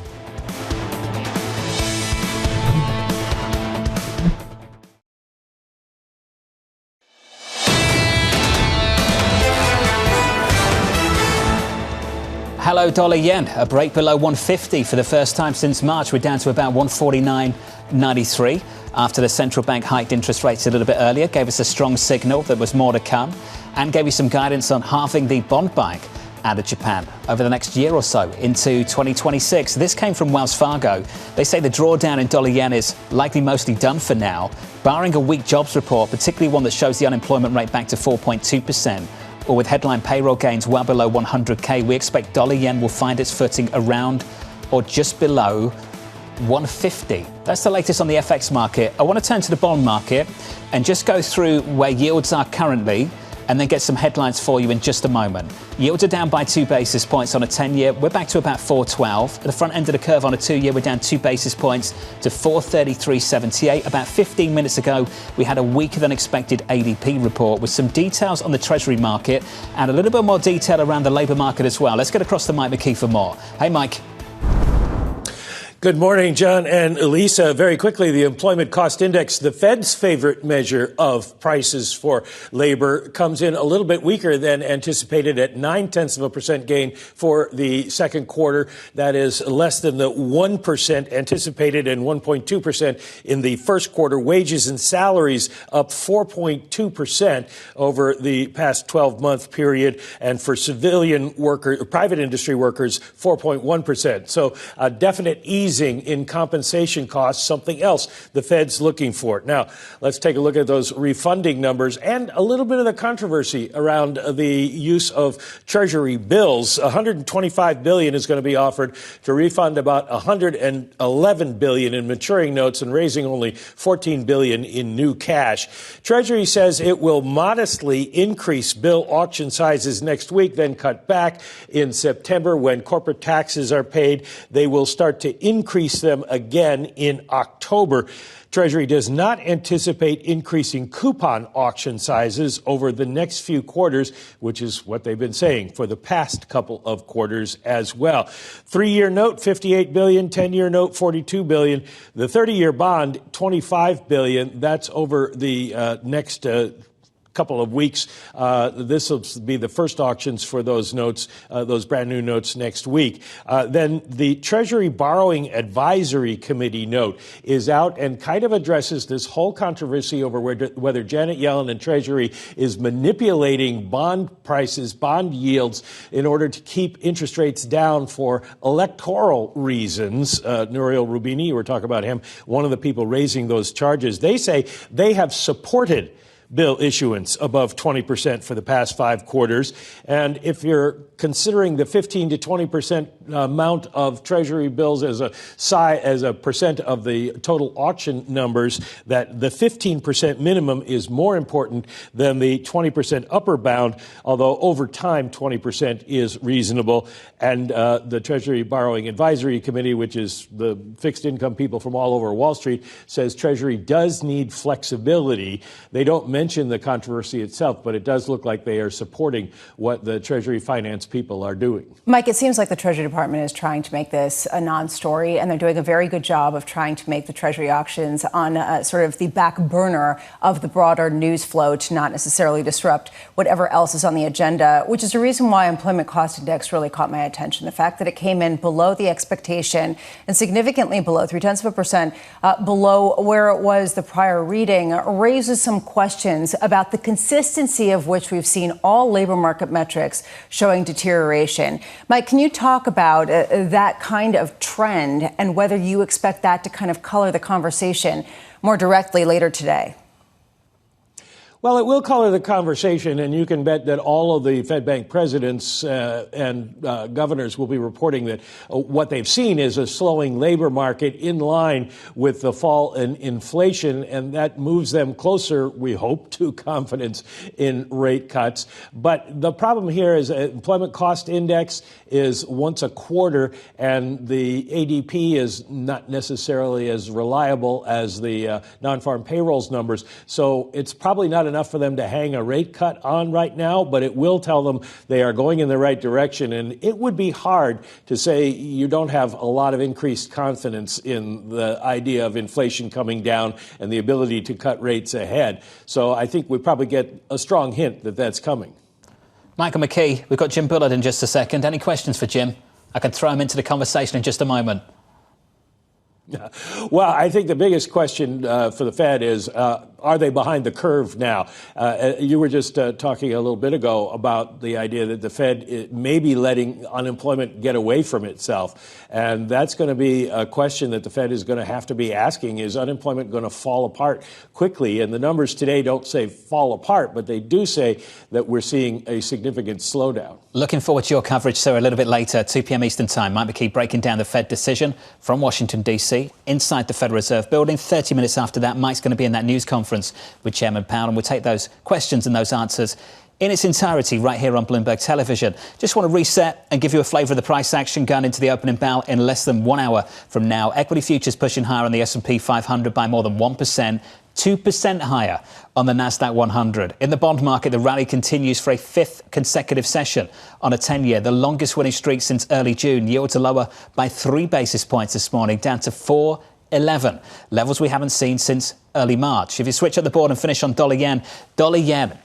Hello, dollar yen, a break below 150 for the first time since March. We're down to about 149.93 after the central bank hiked interest rates a little bit earlier, gave us a strong signal that was more to come, and gave you some guidance on halving the bond buying out of Japan over the next year or so into 2026. This came from Wells Fargo. They say the drawdown in dollar yen is likely mostly done for now, barring a weak jobs report, particularly one that shows the unemployment rate back to 4.2%. Or with headline payroll gains well below 100K, we expect dollar yen will find its footing around or just below 150. That's the latest on the FX market. I want to turn to the bond market and just go through where yields are currently and then get some headlines for you in just a moment. Yields are down by 2 basis points on a 10-year. We're back to about 412. At the front end of the curve on a 2-year, we're down 2 basis points to 433.78. About 15 minutes ago, we had a weaker than expected ADP report with some details on the Treasury market and a little bit more detail around the labour market as well. Let's get across to Mike McKee for more. Hey, Mike. Good morning, John and Elisa. Very quickly, the employment cost index, the Fed's favorite measure of prices for labor, comes in a little bit weaker than anticipated at 0.9% gain for the second quarter. That is less than the 1% anticipated and 1.2% in the first quarter. Wages and salaries up 4.2% over the past 12-month period. And for civilian workers, private industry workers, 4.1%. So a definite ease in compensation costs, something else the Fed's looking for. Now, let's take a look at those refunding numbers and a little bit of the controversy around the use of Treasury bills. $125 billion is going to be offered to refund about $111 billion in maturing notes and raising only $14 billion in new cash. Treasury says it will modestly increase bill auction sizes next week, then cut back in September when corporate taxes are paid. They will start to increase them again in October. Treasury does not anticipate increasing coupon auction sizes over the next few quarters, which is what they've been saying for the past couple of quarters as well. 3-year note, $58 billion, 10-year note, $42 billion. The 30-year bond, $25 billion. That's over the next couple of weeks. This will be the first auctions for those notes, those brand new notes next week. Then the Treasury Borrowing Advisory Committee note is out and kind of addresses this whole controversy over whether Janet Yellen and Treasury is manipulating bond prices, bond yields in order to keep interest rates down for electoral reasons. Nouriel Roubini, you were talking about him, one of the people raising those charges. They say they have supported bill issuance above 20% for the past 5 quarters. And if you're considering the 15 to 20% amount of Treasury bills as a percent of the total auction numbers, that the 15% minimum is more important than the 20% upper bound, although over time 20% is reasonable. And the Treasury Borrowing Advisory Committee, which is the fixed income people from all over Wall Street, says Treasury does need flexibility. They don't mention the controversy itself, but it does look like they are supporting what the Treasury finance people are doing. Mike, it seems like the Treasury Department is trying to make this a non-story, and they're doing a very good job of trying to make the Treasury auctions on sort of the back burner of the broader news flow to not necessarily disrupt whatever else is on the agenda, which is the reason why employment cost index really caught my attention. The fact that it came in below the expectation and significantly below, 0.3%, below where it was the prior reading, raises some questions about the consistency of which we've seen all labor market metrics showing deterioration. Mike, can you talk about that kind of trend and whether you expect that to kind of color the conversation more directly later today? Well, it will color the conversation, and you can bet that all of the Fed Bank presidents and governors will be reporting that what they've seen is a slowing labor market in line with the fall in inflation, and that moves them closer, we hope, to confidence in rate cuts. But the problem here is employment cost index is once a quarter, and the ADP is not necessarily as reliable as the non-farm payrolls numbers. So it's probably not enough for them to hang a rate cut on right now, but it will tell them they are going in the right direction. And it would be hard to say you don't have a lot of increased confidence in the idea of inflation coming down and the ability to cut rates ahead. So I think we probably get a strong hint that that's coming. Michael McKee, we've got Jim Bullard in just a second. Any questions for Jim? I can throw him into the conversation in just a moment. Well, I think the biggest question for the Fed is, are they behind the curve now? You were just talking a little bit ago about the idea that the Fed may be letting unemployment get away from itself. And that's going to be a question that the Fed is going to have to be asking. Is unemployment going to fall apart quickly? And the numbers today don't say fall apart, but they do say that we're seeing a significant slowdown. Looking forward to your coverage, sir, a little bit later, 2 p.m. Eastern Time. Mike McKee breaking down the Fed decision from Washington, D.C., inside the Federal Reserve building. 30 minutes after that, Mike's going to be in that news conference with Chairman Powell, and we'll take those questions and those answers in its entirety right here on Bloomberg Television. Just want to reset and give you a flavour of the price action going into the opening bell in less than 1 hour from now. Equity futures pushing higher on the S&P 500 by more than 1%. 2% higher on the Nasdaq 100. In the bond market, the rally continues for a fifth consecutive session on a 10-year, the longest winning streak since early June. Yields are lower by 3 basis points this morning, down to 4.11, levels we haven't seen since early March. If you switch up the board and finish on dollar yen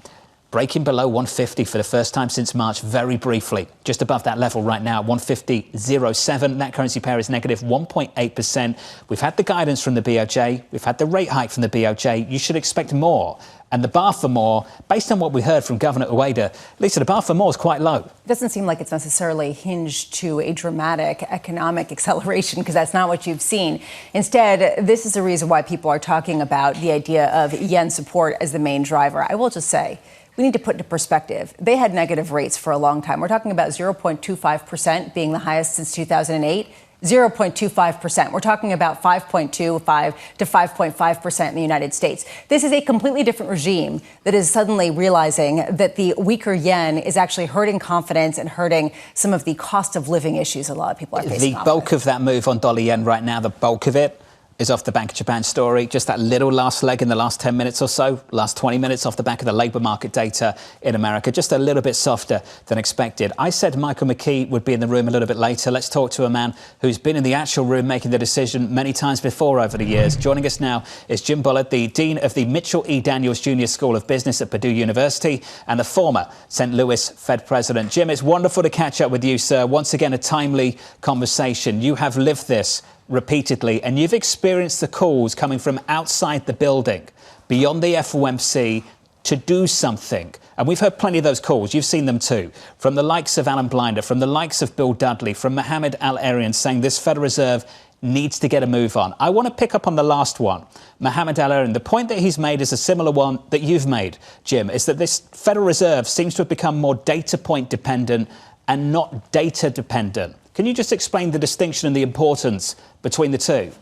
breaking below 150 for the first time since March, very briefly. Just above that level right now, 150.07. That currency pair is negative 1.8%. We've had the guidance from the BOJ. We've had the rate hike from the BOJ. You should expect more. And the bar for more, based on what we heard from Governor Ueda, Lisa, the bar for more is quite low. It doesn't seem like it's necessarily hinged to a dramatic economic acceleration, because that's not what you've seen. Instead, this is the reason why people are talking about the idea of yen support as the main driver. I will just say, we need to put into perspective. They had negative rates for a long time. We're talking about 0.25% being the highest since 2008. 0.25%. We're talking about 5.25 to 5.5% in the United States. This is a completely different regime that is suddenly realizing that the weaker yen is actually hurting confidence and hurting some of the cost of living issues a lot of people are facing. The bulk of that move on dollar yen right now, the bulk of it, is off the Bank of Japan story. Just that little last leg in the last 10 minutes or so, last 20 minutes off the back of the labour market data in America, just a little bit softer than expected. I said Michael McKee would be in the room a little bit later. Let's talk to a man who's been in the actual room making the decision many times before over the years. Joining us now is Jim Bullard, the Dean of the Mitchell E. Daniels Jr. School of Business at Purdue University and the former St. Louis Fed President. Jim, it's wonderful to catch up with you, sir. Once again, a timely conversation. You have lived this repeatedly, and you've experienced the calls coming from outside the building, beyond the FOMC, to do something. And we've heard plenty of those calls. You've seen them too. From the likes of Alan Blinder, from the likes of Bill Dudley, from Mohammed Al-Arian saying this Federal Reserve needs to get a move on. I want to pick up on the last one. Mohammed Al-Arian, the point that he's made is a similar one that you've made, Jim, is that this Federal Reserve seems to have become more data point dependent and not data dependent. Can you just explain the distinction and the importance between the two?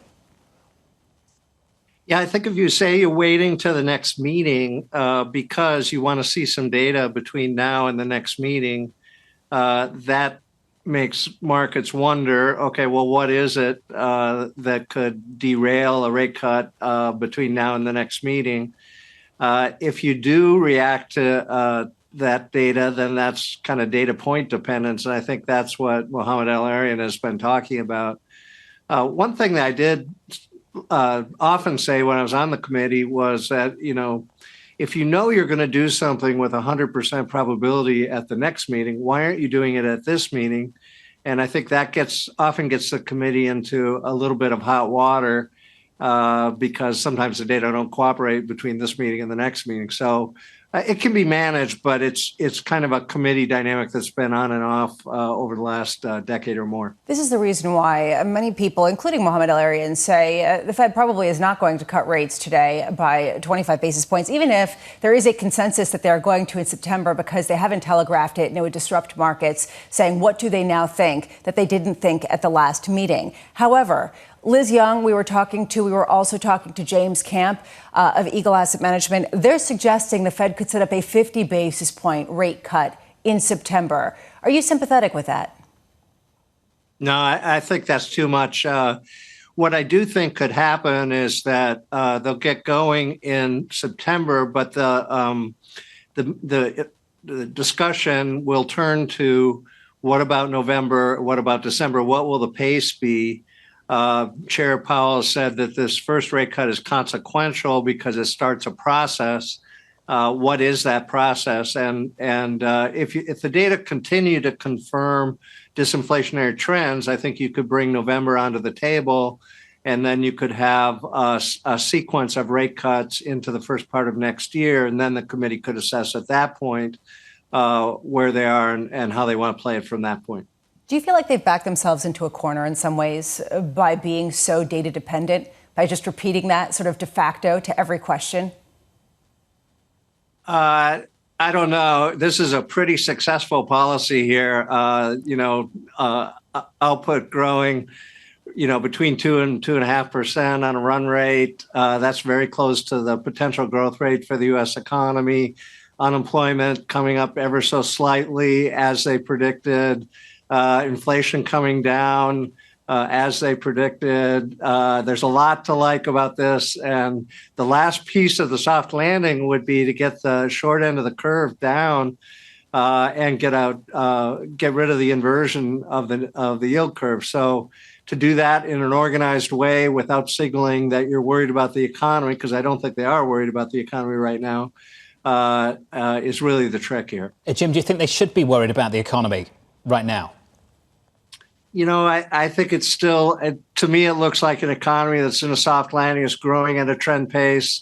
Yeah, I think if you say you're waiting to the next meeting because you want to see some data between now and the next meeting, that makes markets wonder, okay, well, what is it that could derail a rate cut between now and the next meeting? If you do react to that data, then that's kind of data point dependence. And I think that's what Mohammed Al-Arian has been talking about. One thing that I did often say when I was on the committee was that, if you know you're going to do something with 100% probability at the next meeting, why aren't you doing it at this meeting? And I think that often gets the committee into a little bit of hot water because sometimes the data don't cooperate between this meeting and the next meeting. So It can be managed, but it's kind of a committee dynamic that's been on and off over the last decade or more. This is the reason why many people, including Mohamed El-Erian, say the Fed probably is not going to cut rates today by 25 basis points, even if there is a consensus that they're going to in September, because they haven't telegraphed it and it would disrupt markets, saying what do they now think that they didn't think at the last meeting. However, Liz Young, we were also talking to James Camp of Eagle Asset Management. They're suggesting the Fed could set up a 50 basis point rate cut in September. Are you sympathetic with that? No, I think that's too much. What I do think could happen is that they'll get going in September, but the discussion will turn to what about November? What about December? What will the pace be? Chair Powell said that this first rate cut is consequential because it starts a process. What is that process? And if the data continue to confirm disinflationary trends, I think you could bring November onto the table, and then you could have a sequence of rate cuts into the first part of next year, and then the committee could assess at that point where they are and how they want to play it from that point. Do you feel like they've backed themselves into a corner in some ways by being so data dependent, by just repeating that sort of de facto to every question? I don't know. This is a pretty successful policy here. Output growing, between 2 and 2.5% on a run rate. That's very close to the potential growth rate for the U.S. economy. Unemployment coming up ever so slightly as they predicted. Inflation coming down as they predicted. There's a lot to like about this. And the last piece of the soft landing would be to get the short end of the curve down and get rid of the inversion of the yield curve. So to do that in an organized way without signaling that you're worried about the economy, because I don't think they are worried about the economy right now, is really the trick here. Jim, do you think they should be worried about the economy right now? I think it's still, to me, it looks like an economy that's in a soft landing. It's growing at a trend pace,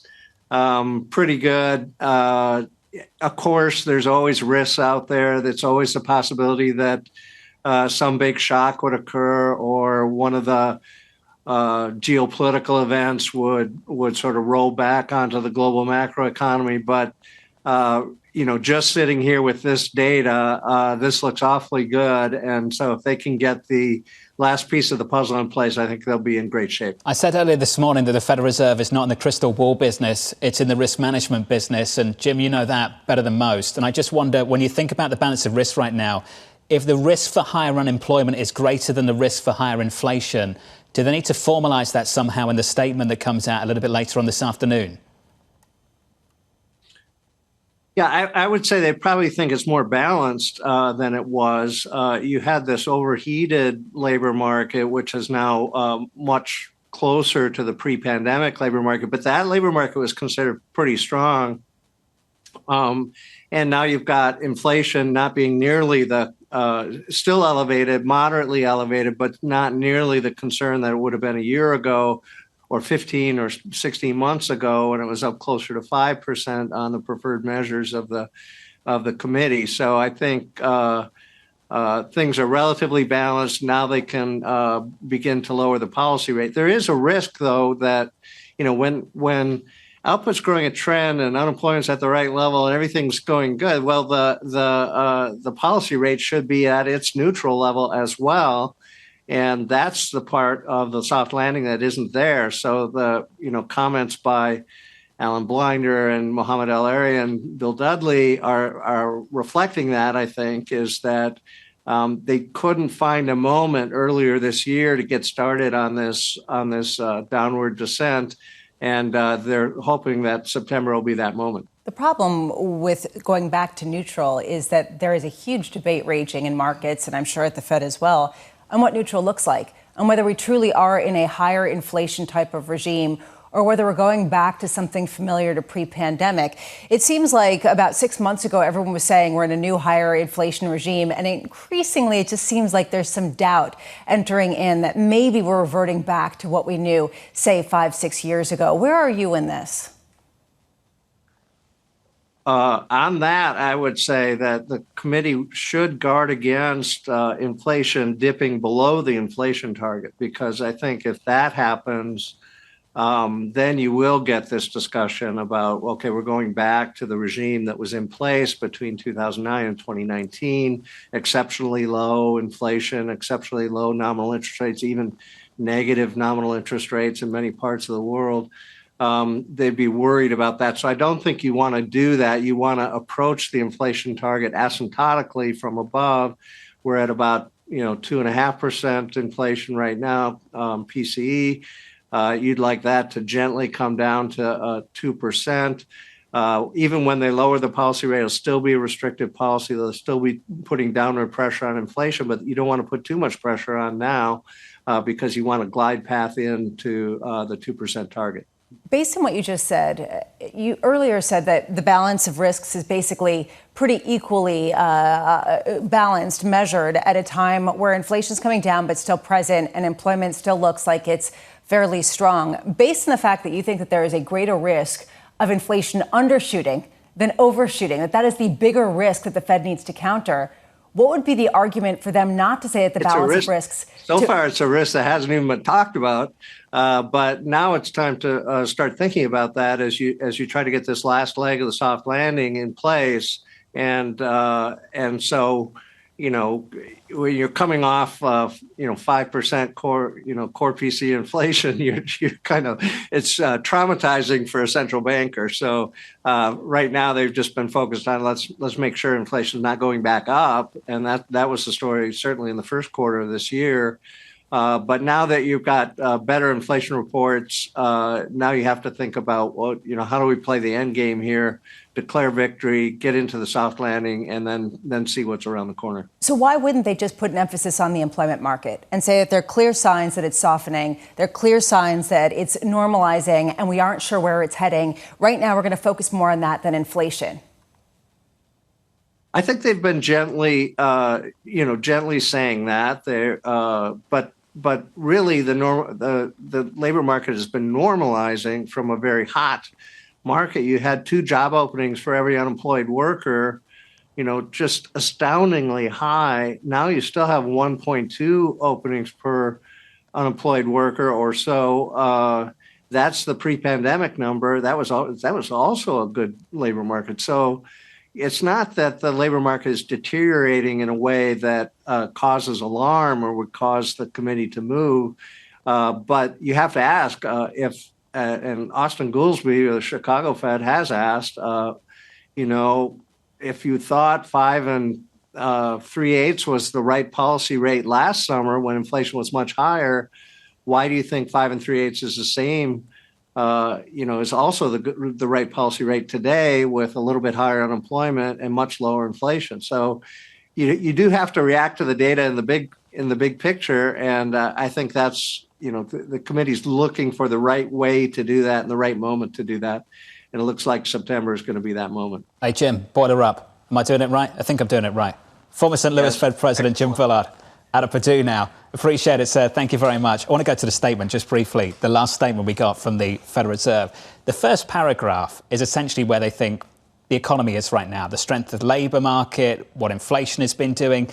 pretty good. Of course, there's always risks out there. There's always the possibility that some big shock would occur, or one of the geopolitical events would sort of roll back onto the global macroeconomy. But just sitting here with this data, this looks awfully good. And so if they can get the last piece of the puzzle in place, I think they'll be in great shape. I said earlier this morning that the Federal Reserve is not in the crystal ball business. It's in the risk management business. And Jim, you know that better than most. And I just wonder, when you think about the balance of risk right now, if the risk for higher unemployment is greater than the risk for higher inflation, do they need to formalize that somehow in the statement that comes out a little bit later on this afternoon? Yeah, I would say they probably think it's more balanced than it was. You had this overheated labor market, which is now much closer to the pre-pandemic labor market, but that labor market was considered pretty strong. And now you've got inflation not being nearly the still elevated, moderately elevated, but not nearly the concern that it would have been a year ago, or 15 or 16 months ago, when it was up closer to 5% on the preferred measures of the committee. So I think things are relatively balanced. Now they can begin to lower the policy rate. There is a risk, though, that when output's growing a trend and unemployment's at the right level and everything's going good, well, the policy rate should be at its neutral level as well. And that's the part of the soft landing that isn't there. So the comments by Alan Blinder and Mohamed El-Erian, Bill Dudley are reflecting that, I think, is that they couldn't find a moment earlier this year to get started on this downward descent. And they're hoping that September will be that moment. The problem with going back to neutral is that there is a huge debate raging in markets, and I'm sure at the Fed as well, on what neutral looks like, and whether we truly are in a higher inflation type of regime, or whether we're going back to something familiar to pre-pandemic. It seems like about 6 months ago, everyone was saying we're in a new higher inflation regime, and increasingly it just seems like there's some doubt entering in that maybe we're reverting back to what we knew, say, 5-6 years ago. Where are you in this? on that, I would say that the committee should guard against inflation dipping below the inflation target, because I think if that happens, then you will get this discussion about, okay, we're going back to the regime that was in place between 2009 and 2019, exceptionally low inflation, exceptionally low nominal interest rates, even negative nominal interest rates in many parts of the world. They'd be worried about that. So I don't think you want to do that. You want to approach the inflation target asymptotically from above. We're at about 2.5% inflation right now, PCE. You'd like that to gently come down to 2%. Even when they lower the policy rate, it'll still be a restrictive policy. They'll still be putting downward pressure on inflation, but you don't want to put too much pressure on now because you want to glide path into the 2% target. Based on what you just said, you earlier said that the balance of risks is basically pretty equally balanced, measured at a time where inflation's coming down but still present and employment still looks like it's fairly strong. Based on the fact that you think that there is a greater risk of inflation undershooting than overshooting, that is the bigger risk that the Fed needs to counter, what would be the argument for them not to say that the balance of risks? So far, it's a risk that hasn't even been talked about. But now it's time to start thinking about that as you try to get this last leg of the soft landing in place. And so, when you're coming off 5% core PCE inflation, you're kind of, it's traumatizing for a central banker. So right now they've just been focused on let's make sure inflation is not going back up, and that was the story certainly in the first quarter of this year. But now that you've got better inflation reports, now you have to think about, how do we play the end game here, declare victory, get into the soft landing, and then see what's around the corner. So why wouldn't they just put an emphasis on the employment market and say that there are clear signs that it's softening, there are clear signs that it's normalizing, and we aren't sure where it's heading? Right now, we're going to focus more on that than inflation. I think they've been gently saying that. But really, the labor market has been normalizing from a very hot market. You had 2 job openings for every unemployed worker, just astoundingly high. Now you still have 1.2 openings per unemployed worker or so. That's the pre-pandemic number. That was also a good labor market. So it's not that the labor market is deteriorating in a way that causes alarm or would cause the committee to move. But you have to ask if, and Austin Goolsbee of the Chicago Fed has asked, if you thought 5 3/8 was the right policy rate last summer when inflation was much higher, why do you think 5 3/8 is the same? Is also the right policy rate today with a little bit higher unemployment and much lower inflation. So you do have to react to the data in the big picture, and I think that's the committee's looking for the right way to do that and the right moment to do that, and it looks like September is going to be that moment. Hey Jim, boiler up. Am I doing it right? I think I'm doing it right. Former St. Louis Fed President Jim Bullard out of Purdue now. Appreciate it, sir. Thank you very much. I want to go to the statement just briefly, the last statement we got from the Federal Reserve. The first paragraph is essentially where they think the economy is right now, the strength of the labour market, what inflation has been doing.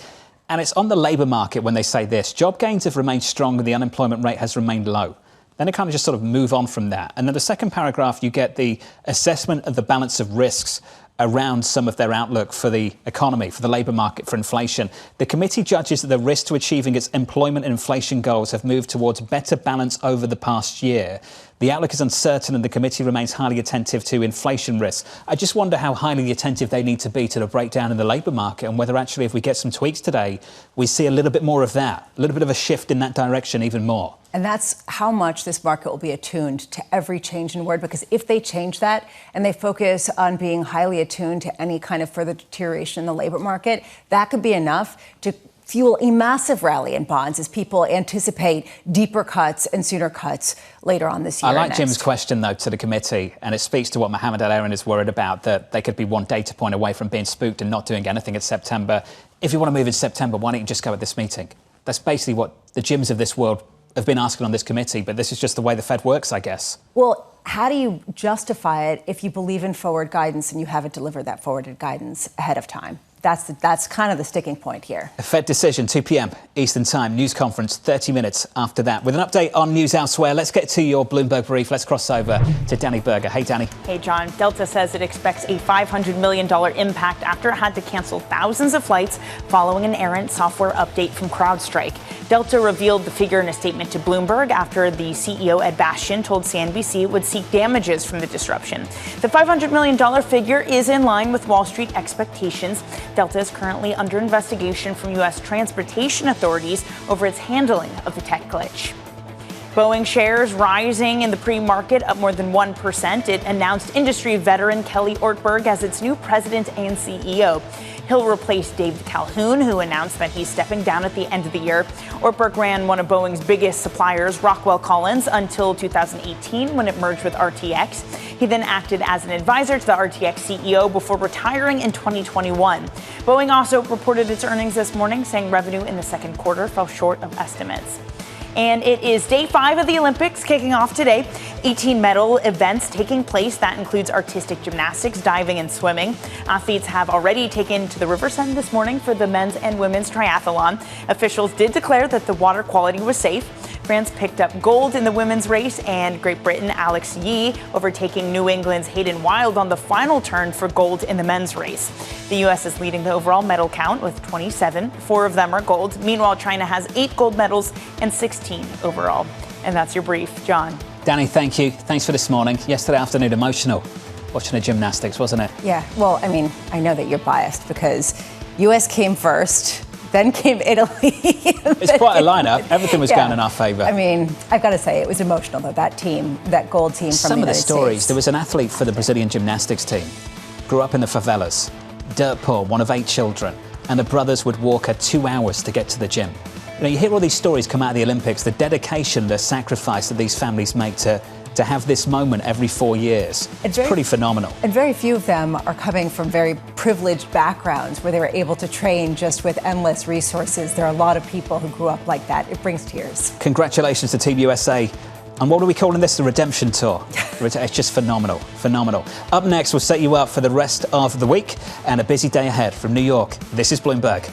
And it's on the labour market when they say this: job gains have remained strong and the unemployment rate has remained low. Then it kind of just sort of move on from that. And then the second paragraph, you get the assessment of the balance of risks around some of their outlook for the economy, for the labour market, for inflation. The committee judges that the risk to achieving its employment and inflation goals have moved towards better balance over the past year. The outlook is uncertain and the committee remains highly attentive to inflation risks. I just wonder how highly attentive they need to be to the breakdown in the labour market, and whether actually if we get some tweaks today, we see a little bit more of that, a little bit of a shift in that direction even more. And that's how much this market will be attuned to every change in word, because if they change that and they focus on being highly attuned to any kind of further deterioration in the labor market, that could be enough to fuel a massive rally in bonds as people anticipate deeper cuts and sooner cuts later on this year. I like Jim's question, though, to the committee, and it speaks to what Mohamed El-Erian is worried about, that they could be one data point away from being spooked and not doing anything in September. If you want to move in September, why don't you just go at this meeting? That's basically what the Jims of this world have been asking on this committee, but this is just the way the Fed works, I guess. Well, how do you justify it if you believe in forward guidance and you haven't delivered that forward guidance ahead of time? That's kind of the sticking point here. A Fed decision, 2 p.m. Eastern Time, news conference 30 minutes after that. With an update on news elsewhere, let's get to your Bloomberg brief. Let's cross over to Danny Berger. Hey, Danny. Hey, John. Delta says it expects a $500 million impact after it had to cancel thousands of flights following an errant software update from CrowdStrike. Delta revealed the figure in a statement to Bloomberg after the CEO, Ed Bastian, told CNBC it would seek damages from the disruption. The $500 million figure is in line with Wall Street expectations. Delta is currently under investigation from U.S. transportation authorities over its handling of the tech glitch. Boeing shares rising in the pre-market, up more than 1%. It announced industry veteran Kelly Ortberg as its new president and CEO. He'll replace Dave Calhoun, who announced that he's stepping down at the end of the year. Ortberg ran one of Boeing's biggest suppliers, Rockwell Collins, until 2018 when it merged with RTX. He then acted as an advisor to the RTX CEO before retiring in 2021. Boeing also reported its earnings this morning, saying revenue in the second quarter fell short of estimates. And it is day 5 of the Olympics kicking off today. 18 medal events taking place. That includes artistic gymnastics, diving, and swimming. Athletes have already taken to the Riverside this morning for the men's and women's triathlon. Officials did declare that the water quality was safe. France picked up gold in the women's race, and Great Britain, Alex Yee, overtaking New England's Hayden Wild on the final turn for gold in the men's race. The U.S. is leading the overall medal count with 27. 4 of them are gold. Meanwhile, China has 8 gold medals and 16 overall. And that's your brief, John. Danny, thank you. Thanks for this morning. Yesterday afternoon, emotional watching the gymnastics, wasn't it? Yeah, well, I mean, I know that you're biased because U.S. came first, then came Italy. It's quite a lineup. Everything was going in our favour. I mean, I've got to say, it was emotional, though, that team, that gold team from the United States. Some of the stories, there was an athlete for the Brazilian gymnastics team, grew up in the favelas, dirt poor, one of 8 children, and the brothers would walk her 2 hours to get to the gym. You know, you hear all these stories come out of the Olympics, the dedication, the sacrifice that these families make to have this moment every 4 years. It's pretty phenomenal. And very few of them are coming from very privileged backgrounds where they were able to train just with endless resources. There are a lot of people who grew up like that. It brings tears. Congratulations to Team USA. And what are we calling this? The Redemption Tour. It's just phenomenal, phenomenal. Up next, we'll set you up for the rest of the week and a busy day ahead from New York. This is Bloomberg.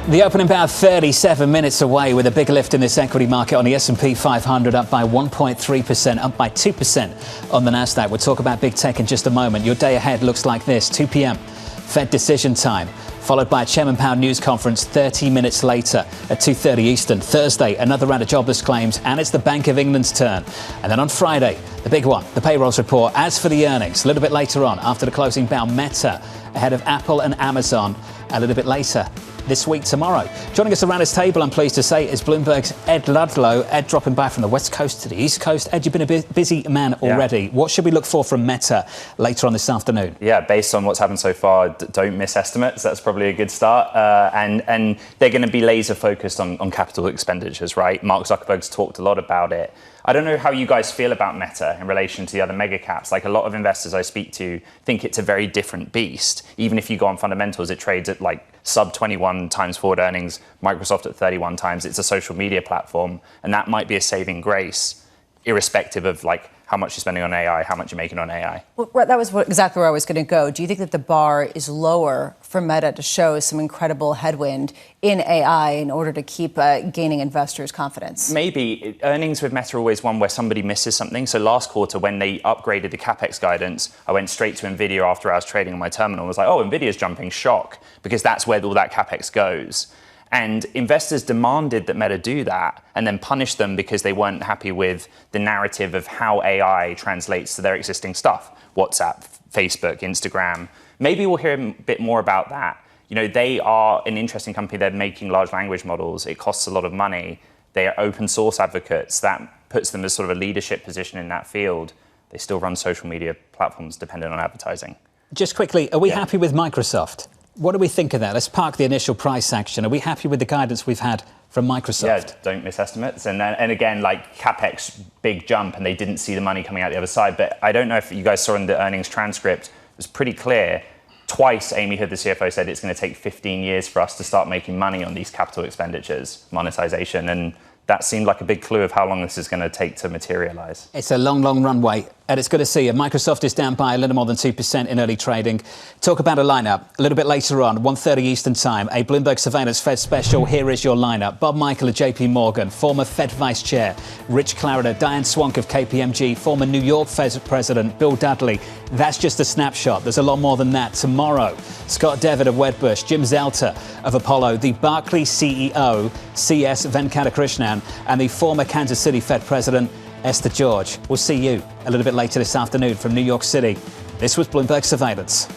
The opening about 37 minutes away with a big lift in this equity market on the S&P 500 up by 1.3%, up by 2% on the Nasdaq. We'll talk about big tech in just a moment. Your day ahead looks like this, 2 p.m. Fed decision time, followed by a Chairman Powell news conference 30 minutes later at 2:30 Eastern. Thursday, another round of jobless claims, and it's the Bank of England's turn. And then on Friday, the big one, the payrolls report. As for the earnings, a little bit later on, after the closing bell, Meta ahead of Apple and Amazon a little bit later this week tomorrow. Joining us around this table, I'm pleased to say, is Bloomberg's Ed Ludlow. Ed dropping by from the West Coast to the East Coast. Ed, you've been a busy man already. What should we look for from Meta later on this afternoon? Yeah, based on what's happened so far, don't miss estimates. That's probably a good start. And they're going to be laser focused on capital expenditures, right? Mark Zuckerberg's talked a lot about it. I don't know how you guys feel about Meta in relation to the other mega caps. Like, a lot of investors I speak to think it's a very different beast. Even if you go on fundamentals, it trades at like sub 21 times forward earnings, Microsoft at 31 times. It's a social media platform, and that might be a saving grace, irrespective of like how much you're spending on AI, how much you're making on AI. Well, that was exactly where I was going to go. Do you think that the bar is lower for Meta to show some incredible headwind in AI in order to keep gaining investors' confidence? Maybe. Earnings with Meta are always one where somebody misses something. So last quarter, when they upgraded the CapEx guidance, I went straight to NVIDIA after I was trading on my terminal. I was like, oh, NVIDIA's jumping, shock, because that's where all that CapEx goes. And investors demanded that Meta do that and then punished them because they weren't happy with the narrative of how AI translates to their existing stuff. WhatsApp, Facebook, Instagram. Maybe we'll hear a bit more about that. You know, they are an interesting company. They're making large language models. It costs a lot of money. They are open source advocates. That puts them as sort of a leadership position in that field. They still run social media platforms dependent on advertising. Just quickly, are we happy with Microsoft? What do we think of that? Let's park the initial price action. Are we happy with the guidance we've had from Microsoft. Yeah, don't miss estimates. And again, like CapEx, big jump, and they didn't see the money coming out the other side. But I don't know if you guys saw in the earnings transcript, it was pretty clear. Twice, Amy Hood, the CFO, said it's going to take 15 years for us to start making money on these capital expenditures, monetization. And that seemed like a big clue of how long this is going to take to materialize. It's a long, long runway, and it's good to see you. Microsoft is down by a little more than 2% in early trading. Talk about a lineup a little bit later on, 1:30 Eastern Time. A Bloomberg Surveillance Fed special. Here is your lineup. Bob Michael of JP Morgan, former Fed Vice Chair. Rich Clarida, Diane Swank of KPMG, former New York Fed President Bill Dudley. That's just a snapshot. There's a lot more than that tomorrow. Scott Devitt of Wedbush, Jim Zelter of Apollo, the Barclays CEO, CS Venkatakrishnan, and the former Kansas City Fed President, Esther George. We'll see you a little bit later this afternoon from New York City. This was Bloomberg Surveillance.